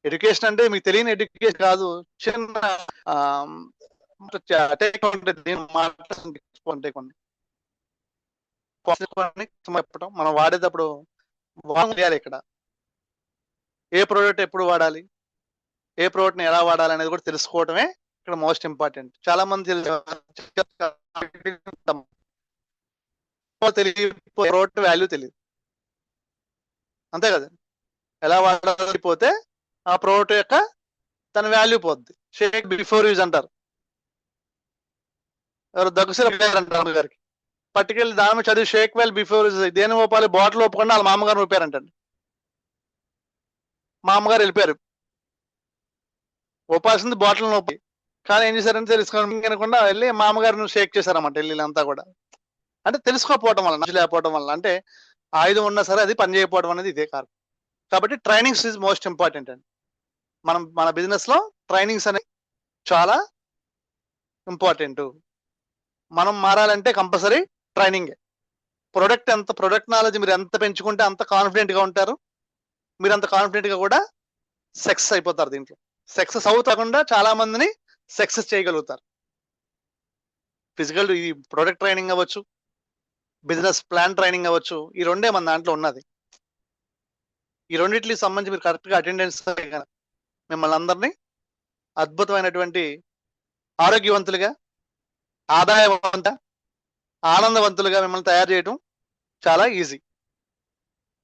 ఎడ్యుకేషన్ అంటే మీకు తెలియని ఎడ్యుకేషన్ కాదు, చిన్న చెప్పడం మనం వాడేటప్పుడు చేయాలి. ఇక్కడ ఏ ప్రోడక్ట్ ఎప్పుడు వాడాలి, ఏ ప్రోడక్ట్ ని ఎలా వాడాలి అనేది కూడా తెలుసుకోవడమే ఇక్కడ మోస్ట్ ఇంపార్టెంట్. చాలా మంది ప్రోడక్ట్ వాల్యూ తెలియదు, అంతే కదా. ఎలా వాడకపోతే ఆ ప్రోడక్ట్ యొక్క తన వాల్యూ పోద్ది. షేక్ బిఫోర్ యూజ్ అంటారు, ఎవరు దగ్గుసిర అంటారు గారికి పట్టుకెళ్ళి దాని చదివి షేక్ వెల్ బిఫోర్ యూజ్. దేని ఓపాలి, బాటిల్ ఒప్పుకుండా వాళ్ళ మామగారు ఊపారంటండి. మా అమ్మగారు వెళ్ళిపోయారు, ఒప్పాల్సింది బాటిల్ నొప్పి, కానీ ఏం చేశారంటే తెలుసుకోకుండా వెళ్ళి మా అమ్మగారిని షేక్ చేశారన్నమాట వెళ్ళి అంతా కూడా. అంటే తెలుసుకోకపోవడం వల్ల, నచ్చు లేకపోవడం వల్ల, అంటే ఆయుధం ఉన్నా సరే అది పని చేయకపోవడం అనేది ఇదే కారణం. కాబట్టి ట్రైనింగ్స్ ఈజ్ మోస్ట్ ఇంపార్టెంట్ అండి. మన బిజినెస్ లో ట్రైనింగ్స్ అనేవి చాలా ఇంపార్టెంట్. మనం మారాలంటే కంపల్సరీ ట్రైనింగే. ప్రొడక్ట్ నాలెడ్జ్ మీరు ఎంత పెంచుకుంటే అంత కాన్ఫిడెంట్ గా ఉంటారు. మీరు అంత కాన్ఫిడెంట్ గా కూడా సక్సెస్ అయిపోతారు. దీంట్లో సక్సెస్ అవుతాకుండా చాలా మందిని సక్సెస్ చేయగలుగుతారు. ఫిజికల్ ఈ ప్రొడక్ట్ ట్రైనింగ్ అవ్వచ్చు, బిజినెస్ ప్లాన్ ట్రైనింగ్ అవ్వచ్చు, ఈ రెండే మన దాంట్లో ఉన్నది. ఈ రెండింటికి సంబంధించి మీరు కరెక్ట్ గా అటెండెన్స్ మిమ్మల్ని అందరినీ అద్భుతమైనటువంటి ఆరోగ్యవంతులుగా, ఆదాయవంత, ఆనందవంతులుగా మిమ్మల్ని తయారు చేయడం చాలా ఈజీ.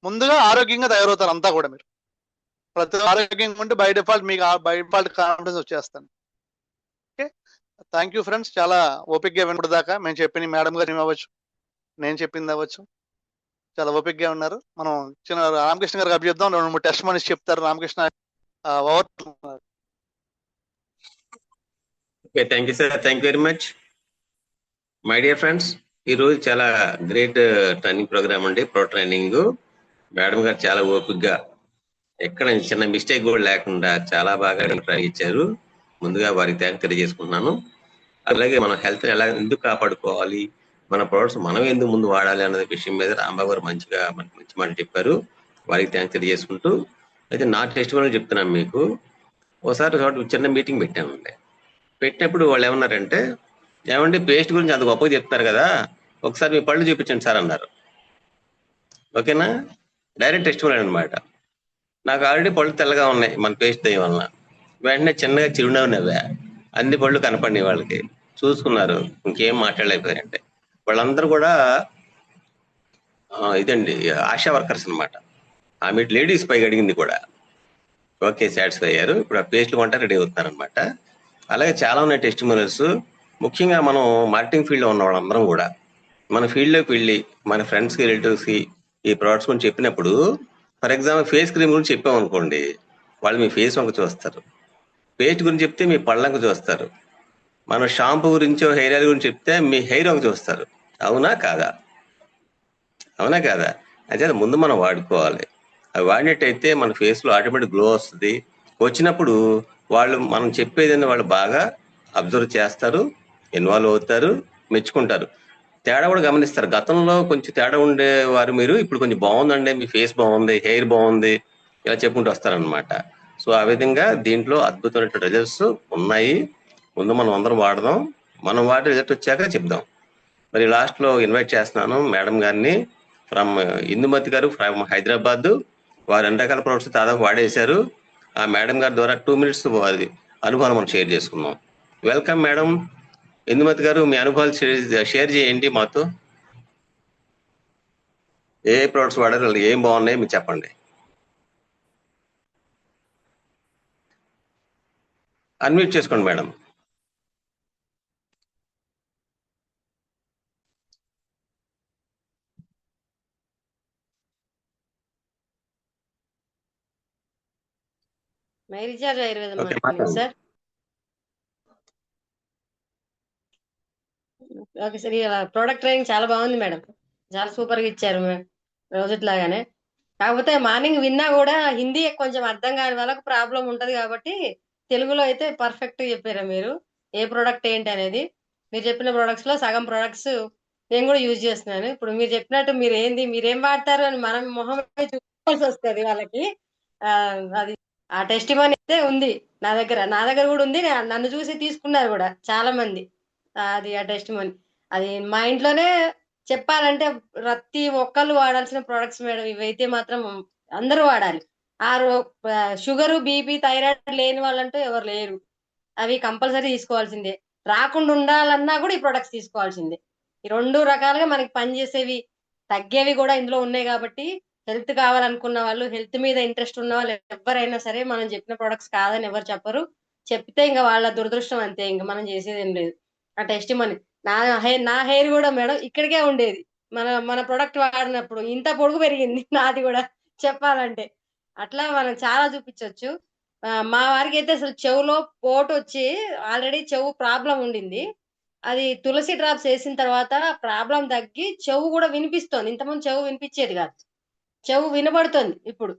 ముందుగా ఆరోగ్యంగా తయారవుతారు అంతా కూడా. మీరు ప్రతి ఆరోగ్యంగా ఉంటే బై డిఫాల్ట్ మీకు బై డిఫాల్ట్ కాన్ఫిడెన్స్ వచ్చేస్తాను. Okay, thank you friends. చాలా ఓపిక్గా వినప్పుడు దాకా మేము చెప్పిన మేడం గారు అవ్వచ్చు, నేను చెప్పింది అవ్వచ్చు, చాలా ఓపిక్గా ఉన్నారు. మనం చిన్న రామకృష్ణ గారికి అభ్యర్థం 2-3 టెస్ట్ మనిషి చెప్తారు. Ramakrishna over. Okay, thank you sir, thank you very much. My dear friends, ఈ రోజు చాలా గ్రేట్ ట్రైనింగ్ ప్రోగ్రామ్ అండి. ప్రో ట్రైనింగ్ మేడం గారు చాలా ఓపిక్గా, ఎక్కడ చిన్న మిస్టేక్ కూడా లేకుండా చాలా బాగా ట్రై ఇచ్చారు. ముందుగా వారికి థ్యాంక్ తెలియజేసుకుంటున్నాను. అలాగే మన హెల్త్ ఎలా ఎందుకు కాపాడుకోవాలి, మన ప్రొడక్ట్స్ మనం ఎందుకు ముందు వాడాలి అనే విషయం మీద రాంబాబు గారు మంచిగా మనకు మంచి మాట చెప్పారు. వారికి థ్యాంక్ తెలియజేసుకుంటూ, అయితే నా టెస్ట్ కూడా చెప్తున్నాను మీకు. ఒకసారి చిన్న మీటింగ్ పెట్టామండి. పెట్టినప్పుడు వాళ్ళు ఏమన్నారంటే, ఏమండి పేస్ట్ గురించి అంత గొప్పగా చెప్తారు కదా, ఒకసారి మీ పళ్ళు చూపించండి సార్ అన్నారు. ఓకేనా, డైరెక్ట్ టెస్ట్ అనమాట. నాకు ఆల్రెడీ పళ్ళు తెల్లగా ఉన్నాయి మన పేస్ట్ దయ్యం వలన. వెంటనే చిన్నగా చిరునవ్వు నవ్వా. అన్ని పళ్ళు కనపడినాయి వాళ్ళకి, చూసుకున్నారు, ఇంకేం మాట్లాడలేకపోయారంటే. వాళ్ళందరూ కూడా ఇదండి ఆశా వర్కర్స్ అనమాట. ఆమె లేడీస్ పైగా అడిగింది కూడా. ఓకే, సాటిస్ఫై అయ్యారు. ఇప్పుడు ఆ పేస్ట్లు కొంటే రెడీ అవుతున్నారు అనమాట. అలాగే చాలా ఉన్నాయి టెస్టిమోనియల్స్. ముఖ్యంగా మనం మార్కెటింగ్ ఫీల్డ్ లో ఉన్న వాళ్ళందరం కూడా మన ఫీల్డ్ లోకి వెళ్ళి మన ఫ్రెండ్స్ కి, రిలేటివ్స్ కి ఈ ప్రొడక్ట్స్ గురించి చెప్పినప్పుడు, ఫర్ ఎగ్జాంపుల్ ఫేస్ క్రీమ్ గురించి చెప్పామనుకోండి, వాళ్ళు మీ ఫేస్ వంక చూస్తారు. పేస్ట్ గురించి చెప్తే మీ పళ్ళంక చూస్తారు. మన షాంపూ గురించి, హెయిర్ ఆయిల్ గురించి చెప్తే మీ హెయిర్ వంక చూస్తారు. అవునా కాదా? అవునా కాదా? అయితే ముందు మనం వాడుకోవాలి. అవి వాడినట్టయితే మన ఫేస్ లో ఆటోమేటిక్ గ్లో వస్తుంది. వచ్చినప్పుడు వాళ్ళు మనం చెప్పేదని వాళ్ళు బాగా అబ్జర్వ్ చేస్తారు, ఇన్వాల్వ్ అవుతారు, మెచ్చుకుంటారు. తేడా కూడా గమనిస్తారు. గతంలో కొంచెం తేడా ఉండేవారు మీరు, ఇప్పుడు కొంచెం బాగుందండి, మీ ఫేస్ బాగుంది, హెయిర్ బాగుంది, ఇలా చెప్పుకుంటూ వస్తారనమాట. సో ఆ విధంగా దీంట్లో అద్భుతమైన రిజల్ట్స్ ఉన్నాయి. ముందు మనం అందరం వాడదాం, మనం వాడి రిజల్ట్ వచ్చాక చెప్దాం. మరి లాస్ట్ లో ఇన్వైట్ చేస్తున్నాను మేడం గారిని, ఫ్రమ్ ఇందుమతి గారు ఫ్రమ్ హైదరాబాద్. వారు 2 రకాల ప్రొడక్ట్స్ దాదాపు వాడేశారు. ఆ మేడం గారి ద్వారా 2 minutes వారి అనుభవాలు మనం షేర్ చేసుకుందాం. Welcome madam. ఇందుమతి గారు, మీ అనుభవాలు షేర్ చేయండి మాతో. ఏ ప్రొడక్ట్స్ వాడారు, ఏం బాగున్నాయి మీరు చెప్పండి. అన్మ్యూట్ చేసుకోండి మేడం. మైరిచార్జ్ ఆయుర్వేదం okay, sir. Okay sir, product training చాలా బాగుంది మేడం, చాలా సూపర్ గా ఇచ్చారు రోజుట్లాగానే. కాకపోతే మార్నింగ్ విన్నా కూడా హిందీ కొంచెం అర్థం కాని వాళ్ళకు ప్రాబ్లం ఉంటది కాబట్టి తెలుగులో అయితే పర్ఫెక్ట్ చెప్పారు మీరు. ఏ ప్రోడక్ట్ ఏంటి అనేది మీరు చెప్పిన ప్రొడక్ట్స్ లో సగం ప్రొడక్ట్స్ నేను కూడా యూజ్ చేస్తున్నాను. ఇప్పుడు మీరు చెప్పినట్టు మీరేం వాడతారు అని మనం మొహం చూసుకోవాల్సి వస్తుంది వాళ్ళకి. అది ఆ టెస్టిమోనీ అయితే ఉంది నా దగ్గర కూడా ఉంది. నన్ను చూసి తీసుకున్నారు కూడా చాలా మంది. అది ఆ టెస్టిమోనీ అది మా ఇంట్లోనే చెప్పాలంటే ప్రతి ఒక్కళ్ళు వాడాల్సిన ప్రొడక్ట్స్ మేడం. ఇవైతే మాత్రం అందరూ వాడాలి. ఆ షుగరు, బీపీ, థైరాయిడ్ లేని వాళ్ళంటూ ఎవరు లేరు. అవి కంపల్సరీ తీసుకోవాల్సిందే. రాకుండా ఉండాలన్నా కూడా ఈ ప్రొడక్ట్స్ తీసుకోవాల్సిందే. ఈ 2 రకాలుగా మనకి పనిచేసేవి, తగ్గేవి కూడా ఇందులో ఉన్నాయి కాబట్టి హెల్త్ కావాలనుకున్న వాళ్ళు, హెల్త్ మీద ఇంట్రెస్ట్ ఉన్న వాళ్ళు ఎవరైనా సరే మనం చెప్పిన ప్రొడక్ట్స్ కాదని ఎవరు చెప్పరు. చెప్తే ఇంకా వాళ్ళ దురదృష్టం అంతే, ఇంకా మనం చేసేది ఏం లేదు. ఆ టెస్ట్ మనీ నా హెయిర్ కూడా మేడం ఇక్కడికే ఉండేది. మన ప్రొడక్ట్ వాడినప్పుడు ఇంత పొడుగు పెరిగింది నాది కూడా చెప్పాలంటే. అట్లా మనం చాలా చూపించవచ్చు. మా వారికి అయితే అసలు చెవులో పోటు వచ్చి ఆల్రెడీ చెవు ప్రాబ్లం ఉండింది. అది తులసి డ్రాప్స్ వేసిన తర్వాత ప్రాబ్లం తగ్గి చెవు కూడా వినిపిస్తోంది. ఇంతకుముందు చెవు వినిపించేది కాదు, చెవు వినబడుతుంది ఇప్పుడు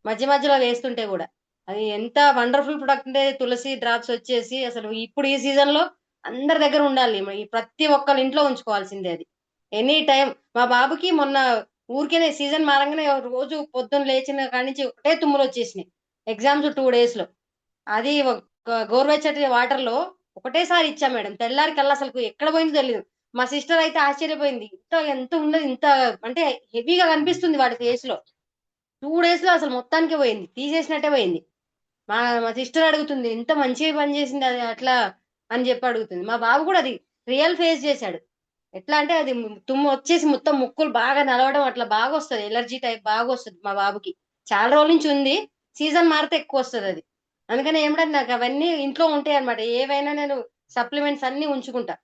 మధ్య మధ్యలో వేస్తుంటే కూడా. అది ఎంత వండర్ఫుల్ ప్రొడక్ట్ అంటే తులసి డ్రాప్స్ వచ్చేసి అసలు ఇప్పుడు ఈ సీజన్ లో అందరి దగ్గర ఉండాలి. ప్రతి ఒక్కరి ఇంట్లో ఉంచుకోవాల్సిందే అది. ఎనీ టైం మా బాబుకి మొన్న ఊరికేనే సీజన్ మారంగానే రోజు పొద్దున్న లేచిన కాడి నుంచి ఒకటే తుమ్ములు వచ్చేసినాయి. ఎగ్జామ్స్ 2 days లో అది గోరువెచ్చటి వాటర్ లో ఒకటేసారి ఇచ్చా మేడం. తెల్లారి కల్లా అసలు ఎక్కడ పోయిందో తెలియదు. మా సిస్టర్ అయితే ఆశ్చర్యపోయింది, ఎంత ఉన్నది, ఇంత అంటే హెవీగా కనిపిస్తుంది వాడి ఫేస్ లో. 2 days లో అసలు మొత్తానికి పోయింది, తీసేసినట్టే పోయింది. మా సిస్టర్ అడుగుతుంది ఎంత మంచిగా పని చేసింది అది అట్లా అని చెప్పి అడుగుతుంది. మా బాబు కూడా అది రియల్ ఫేస్ చేశాడు. ఎట్లా అంటే అది తుమ్ము వచ్చేసి మొత్తం ముక్కులు బాగా నలవడం అట్లా బాగా వస్తుంది, ఎలర్జీ టైప్ బాగా వస్తుంది మా బాబుకి. చాలా రోజుల నుంచి ఉంది, సీజన్ మారితే ఎక్కువ వస్తుంది అది. అందుకని ఏమిటంటే నాకు అవన్నీ ఇంట్లో ఉంటాయి అనమాట. ఏవైనా నేను సప్లిమెంట్స్ అన్ని ఉంచుకుంటా.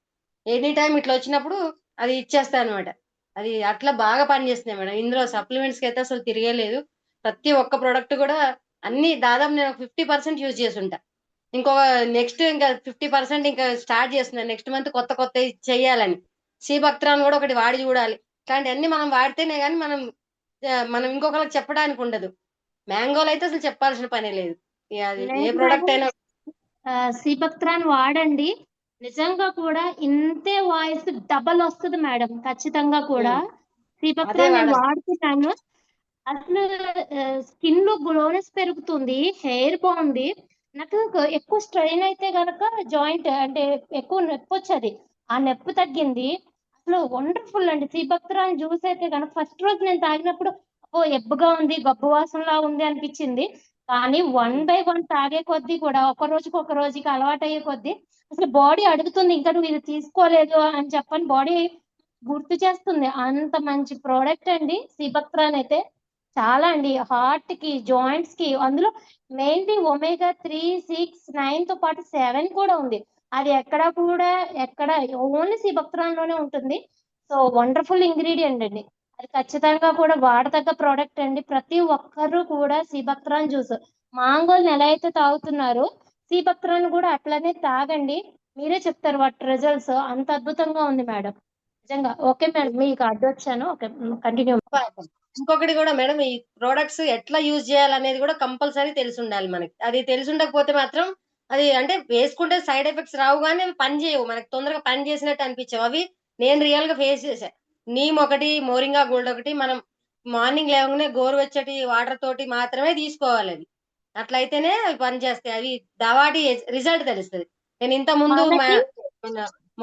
ఎనీ టైం ఇట్లా వచ్చినప్పుడు అది ఇచ్చేస్తా అనమాట. అది అట్లా బాగా పనిచేస్తున్నాయి మేడం. ఇందులో సప్లిమెంట్స్ కి అయితే అసలు తిరిగేలేదు. ప్రతి ఒక్క ప్రోడక్ట్ కూడా అన్ని దాదాపు నేను 50% యూజ్ చేసి ఉంటా. ఇంకొక నెక్స్ట్ ఇంకా 50% ఇంకా స్టార్ట్ చేస్తున్నాను. నెక్స్ట్ మంత్ కొత్త కొత్త చెయ్యాలని. సీబక్త్రాన్ కూడా ఒకటి వాడి చూడాలి. ఇట్లాంటివన్నీ మనం వాడితేనే కానీ మనం ఇంకొకరికి చెప్పడానికి ఉండదు. మ్యాంగోలో అయితే అసలు చెప్పాల్సిన పనే లేదు. అది ఏ లేదు ప్రోడక్ట్ మేడం, అయినా సీబక్త్రాన్ వాడండి. నిజంగా కూడా ఇంతే వాయిస్ డబల్ వస్తుంది మేడం, ఖచ్చితంగా కూడా. అదే సీబక్త్రాన్ నేను వాడాలి. వాడుతున్నాను. అసలు స్కిన్ లో గ్లోనెస్ పెరుగుతుంది, హెయిర్ బాగుంది. నాకు ఎక్కువ స్ట్రెయిన్ అయితే గనక జాయింట్ అంటే ఎక్కువ నొప్పి వచ్చేది, ఆ నొప్పి తగ్గింది. అసలు వండర్ఫుల్ అండి. సీబక్త్రాన్ జ్యూస్ అయితే కనుక ఫస్ట్ రోజు నేను తాగినప్పుడు ఓ ఎబ్బుగా ఉంది, గబ్బు వాసనలా ఉంది అనిపించింది. కానీ వన్ బై వన్ తాగే కొద్దీ కూడా ఒక రోజుకి ఒక రోజుకి అలవాటు అయ్యే కొద్దీ అసలు బాడీ అడుగుతుంది, ఇంకా నువ్వు ఇది తీసుకోలేదు అని చెప్పని బాడీ గుర్తు చేస్తుంది. అంత మంచి ప్రోడక్ట్ అండి సీబక్త్రాన్ అయితే. చాలా అండి, హార్ట్ కి, జాయింట్స్ కి. అందులో మెయిన్లీ omega-3, 6, 9 తో పాటు 7 కూడా ఉంది. అది ఎక్కడ ఓన్లీ సీబక్త్రాన్ లోనే ఉంటుంది. సో వండర్ఫుల్ ఇంగ్రీడియంట్ అండి. అది ఖచ్చితంగా కూడా వాడదగ్గ ప్రోడక్ట్ అండి. ప్రతి ఒక్కరూ కూడా సీబక్త్రాన్ జ్యూస్, మాంగోల్ని ఎలా అయితే తాగుతున్నారో సీబక్త్రాన్ కూడా అట్లనే తాగండి. మీరే చెప్తారు వాటి రిజల్ట్స్. అంత అద్భుతంగా ఉంది మేడం, నిజంగా. ఓకే మేడం, మీకు అడ్డొచ్చాను. Okay, continue. ఇంకొకటి కూడా మేడం, ఈ ప్రోడక్ట్స్ ఎట్లా యూజ్ చేయాలనేది కూడా కంపల్సరీ తెలిసి ఉండాలి మనకి. అది తెలిసి ఉండకపోతే మాత్రం అది అంటే వేసుకుంటే సైడ్ ఎఫెక్ట్స్ రావు, కానీ అవి పని చేయవు, మనకి తొందరగా పని చేసినట్టు అనిపించవు. అవి నేను రియల్ గా ఫేస్ చేశా. నీమ్ ఒకటి, మోరింగా గోల్డ్ ఒకటి. మనం మార్నింగ్ లేవగానే గోరువెచ్చటి వాటర్ తోటి మాత్రమే తీసుకోవాలి. అది అట్లయితేనే అవి పని చేస్తాయి. అవి దవాటి రిజల్ట్ తెలుస్తుంది. నేను ఇంత ముందు మనకి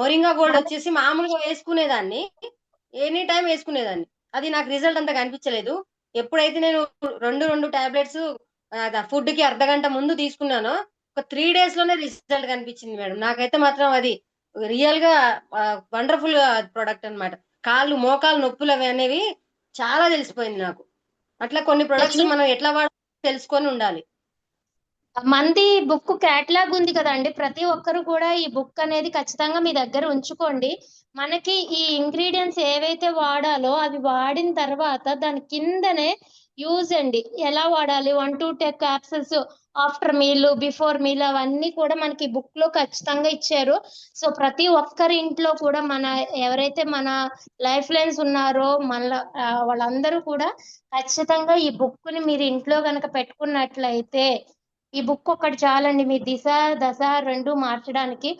మోరింగా గోల్డ్ మన వచ్చేసి మామూలుగా వేసుకునేదాన్ని, ఎనీ టైం వేసుకునేదాన్ని. అది నాకు రిజల్ట్ అంత కనిపించలేదు. ఎప్పుడైతే నేను రెండు రెండు టాబ్లెట్స్ ఫుడ్ కి అర్ధగంట ముందు తీసుకున్నానో ఒక 3 days లోనే రిజల్ట్ కనిపించింది మేడం. నాకైతే మాత్రం అది రియల్ గా వండర్ఫుల్ ప్రోడక్ట్ అన్నమాట. కాళ్ళు మోకాలు నొప్పులు అవి అనేవి చాలా తెలిసిపోయింది నాకు. అట్లా కొన్ని ప్రొడక్ట్స్ మనం ఎట్లా వాడాలో తెలుసుకొని ఉండాలి. మంది బుక్ క్యాటలాగ్ ఉంది కదండి, ప్రతి ఒక్కరు కూడా ఈ బుక్ అనేది ఖచ్చితంగా మీ దగ్గర ఉంచుకోండి. మనకి ఈ ఇంగ్రీడియంట్స్ ఏవైతే వాడాలో అవి వాడిన తర్వాత దాని కిందనే యూజ్ అండి, ఎలా వాడాలి, 1 to 10 capsules after meal, before meal, అవన్నీ కూడా మనకి బుక్ లో ఖచ్చితంగా ఇచ్చారు. సో ప్రతి ఒక్కరి ఇంట్లో కూడా ఎవరైతే మన లైఫ్ లైన్స్ ఉన్నారో వాళ్ళందరూ కూడా ఖచ్చితంగా ఈ బుక్ ని మీరు ఇంట్లో కనుక పెట్టుకున్నట్లయితే, ఈ బుక్ ఒక్కటి చాలండి మీ దిశ దశ రెండు మార్చడానికి.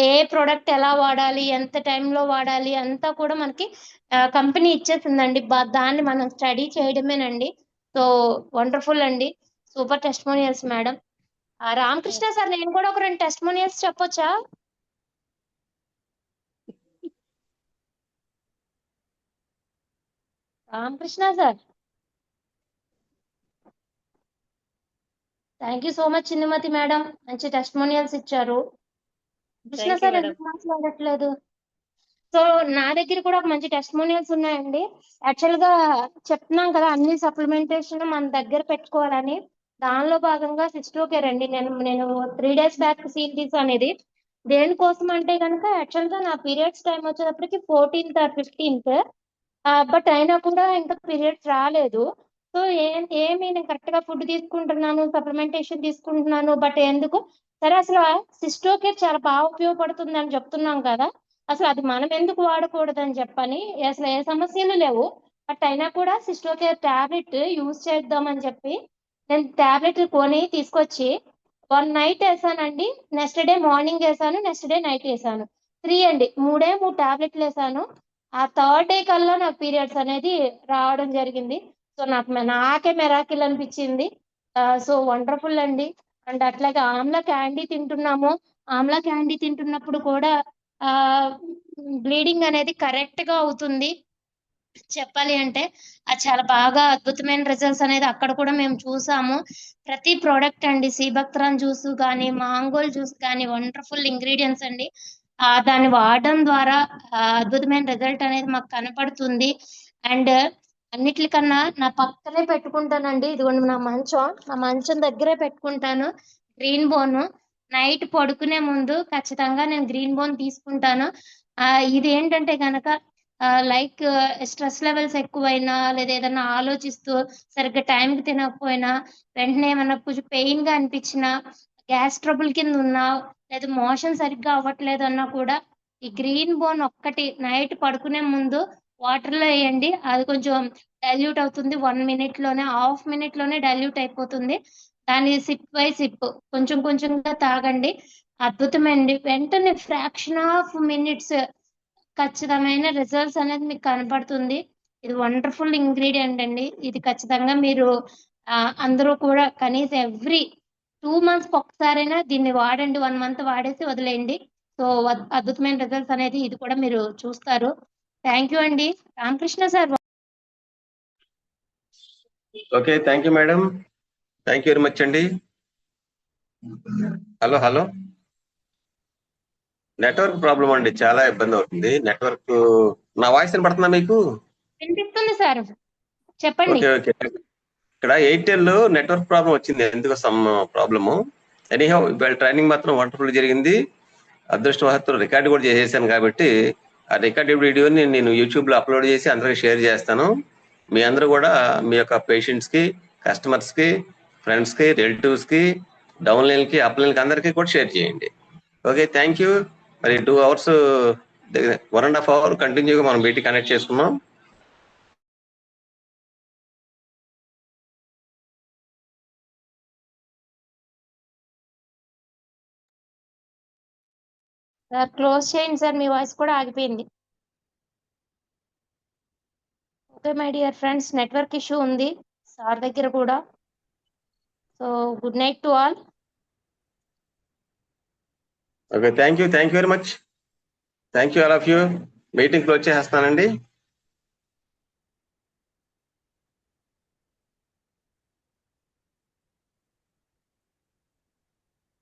ఏ ప్రోడక్ట్ ఎలా వాడాలి, ఎంత టైంలో వాడాలి అంతా కూడా మనకి కంపెనీ ఇచ్చేసిందండి. దాన్ని మనం స్టడీ చేయడమేనండి. సో వండర్ఫుల్ అండి, super testimonials madam. Ramakrishna sir, నేను కూడా ఒక 2 టెస్టిమోనియల్స్ చెప్పొచ్చా? Ramakrishna sir, thank you so much. Chinnamathi madam మంచి టెస్టిమోనియల్స్ ఇచ్చారు. Krishna thank you sir madam. ఎందుకు మాట్లాడట్లేదు? సో నా దగ్గర కూడా ఒక మంచి టెస్టిమోనియల్స్ ఉన్నాయండి. యాక్చువల్ గా చెప్తున్నాం కదా అన్ని సప్లిమెంటేషన్ మన దగ్గర పెట్టుకోవాలని. దానిలో భాగంగా సిస్టోకేర్ అండి. నేను 3 days బ్యాక్ సీల్ అనేది దేనికోసం అంటే కనుక, యాక్చువల్ గా నా పీరియడ్స్ టైం వచ్చేటప్పటికి 14th or 15th, బట్ అయినా కూడా ఇంకా పీరియడ్స్ రాలేదు. సో ఏమి నేను కరెక్ట్ గా ఫుడ్ తీసుకుంటున్నాను, సప్లిమెంటేషన్ తీసుకుంటున్నాను, బట్ ఎందుకు సరే అసలు సిస్టోకేర్ చాలా బాగా ఉపయోగపడుతుంది అని చెప్తున్నాం కదా, అసలు అది మనం ఎందుకు వాడకూడదని చెప్పని. అసలు ఏ సమస్యలు లేవు, బట్ అయినా కూడా సిస్టోకేర్ టాబ్లెట్ యూజ్ చేద్దామని చెప్పి నేను టాబ్లెట్ కొని తీసుకొచ్చి 1 night వేసానండి. నెక్స్ట్ డే మార్నింగ్ వేసాను, నెక్స్ట్ డే నైట్ వేసాను. 3 అండి, 3 టాబ్లెట్లు వేసాను. ఆ 3rd day కల్లా నాకు పీరియడ్స్ అనేది రావడం జరిగింది. సో నాకే మెరాకిల్ అనిపించింది. సో వండర్ఫుల్ అండి. అండ్ అట్లాగే ఆమ్లా క్యాండీ తింటున్నాము. ఆమ్లా క్యాండీ తింటున్నప్పుడు కూడా బ్లీడింగ్ అనేది కరెక్ట్ గా అవుతుంది. చెప్పాలి అంటే అది చాలా బాగా అద్భుతమైన రిజల్ట్స్ అనేది అక్కడ కూడా మేము చూసాము. ప్రతి ప్రోడక్ట్ అండి, సీబక్త్రాన్ జ్యూస్ కానీ, మాంగోల్ జ్యూస్ కానీ, వండర్ఫుల్ ఇంగ్రీడియంట్స్ అండి. దాన్ని వాడడం ద్వారా అద్భుతమైన రిజల్ట్ అనేది మాకు కనపడుతుంది. అండ్ అన్నిటికన్నా నా పక్కనే పెట్టుకుంటానండి, ఇదిగోండి నా మంచం దగ్గరే పెట్టుకుంటాను. గ్రీన్ బోన్ నైట్ పడుకునే ముందు ఖచ్చితంగా నేను గ్రీన్ బోన్ తీసుకుంటాను. ఇది ఏంటంటే గనక లైక్ స్ట్రెస్ లెవెల్స్ ఎక్కువైనా లేదా ఏదన్నా ఆలోచిస్తూ సరిగ్గా టైంకి తినకపోయినా వెంటనే ఏమన్నా కొంచెం పెయిన్ గా అనిపించినా గ్యాస్ ట్రబుల్ కింద ఉన్నా లేదా మోషన్ సరిగ్గా అవ్వట్లేదు అన్నా కూడా ఈ గ్రీన్ బోన్ ఒక్కటి నైట్ పడుకునే ముందు వాటర్ లో వేయండి. అది కొంచెం డైల్యూట్ అవుతుంది. 1 minute లోనే, హాఫ్ మినిట్ లోనే డైల్యూట్ అయిపోతుంది. దాన్ని సిప్ బై సిప్ కొంచెం కొంచెంగా తాగండి. అద్భుతమండి. వెంటనే ఫ్రాక్షన్ ఆఫ్ మినిట్స్ ఖచ్చితమైన రిజల్ట్స్ అనేది మీకు కనపడుతుంది. ఇది వండర్ఫుల్ ఇంగ్రీడియంట్ అండి. ఇది ఖచ్చితంగా మీరు అందరూ కూడా కనీసం ఎవ్రీ 2 months ఒక్కసారైనా దీన్ని వాడండి. 1 month వాడేసి వదిలేయండి. సో అద్భుతమైన రిజల్ట్స్ అనేది ఇది కూడా మీరు చూస్తారు. థ్యాంక్ యూ అండి. Ramakrishna sir. Okay, thank you madam. Thank you very much అండి. హలో హలో, నెట్వర్క్ ప్రాబ్లం అండి, చాలా ఇబ్బంది అవుతుంది నెట్వర్క్. నా వాయిస్ వినపడుతుందా మీకు? వినిపిస్తుంది సార్, చెప్పండి. Okay okay. ఇక్కడ ఎయిర్టెల్ నెట్వర్క్ ప్రాబ్లం వచ్చింది, ఎందుకు సమ్ ప్రాబ్లము. ఎనీహౌ ఇవాళ ట్రైనింగ్ మాత్రం వండర్ఫుల్ జరిగింది. అదృష్టవశాత్తు రికార్డు కూడా చేసేసాను కాబట్టి ఆ రికార్డెడ్ వీడియోని నేను యూట్యూబ్ లో అప్లోడ్ చేసి అందరికి షేర్ చేస్తాను. మీ అందరూ కూడా మీ యొక్క పేషెంట్స్ కి, కస్టమర్స్ కి, ఫ్రెండ్స్ కి, రిలేటివ్స్ కి, డౌన్లైన్ కి, అప్లైన్ కి అందరికీ కూడా షేర్ చేయండి. Okay, thank you. మరి 2 hours 1.5 hour కంటిన్యూగా మనం మీటింగ్ కనెక్ట్ చేసుకున్నాం. సార్ క్లోజ్ చేయండి సార్, మీ వాయిస్ కూడా ఆగిపోయింది. Okay my dear friends, network issue ఉంది సార్ దగ్గర కూడా. So good night to all. Okay, thank you very much. Thank you all of you. Meeting close చేసేస్తానండి.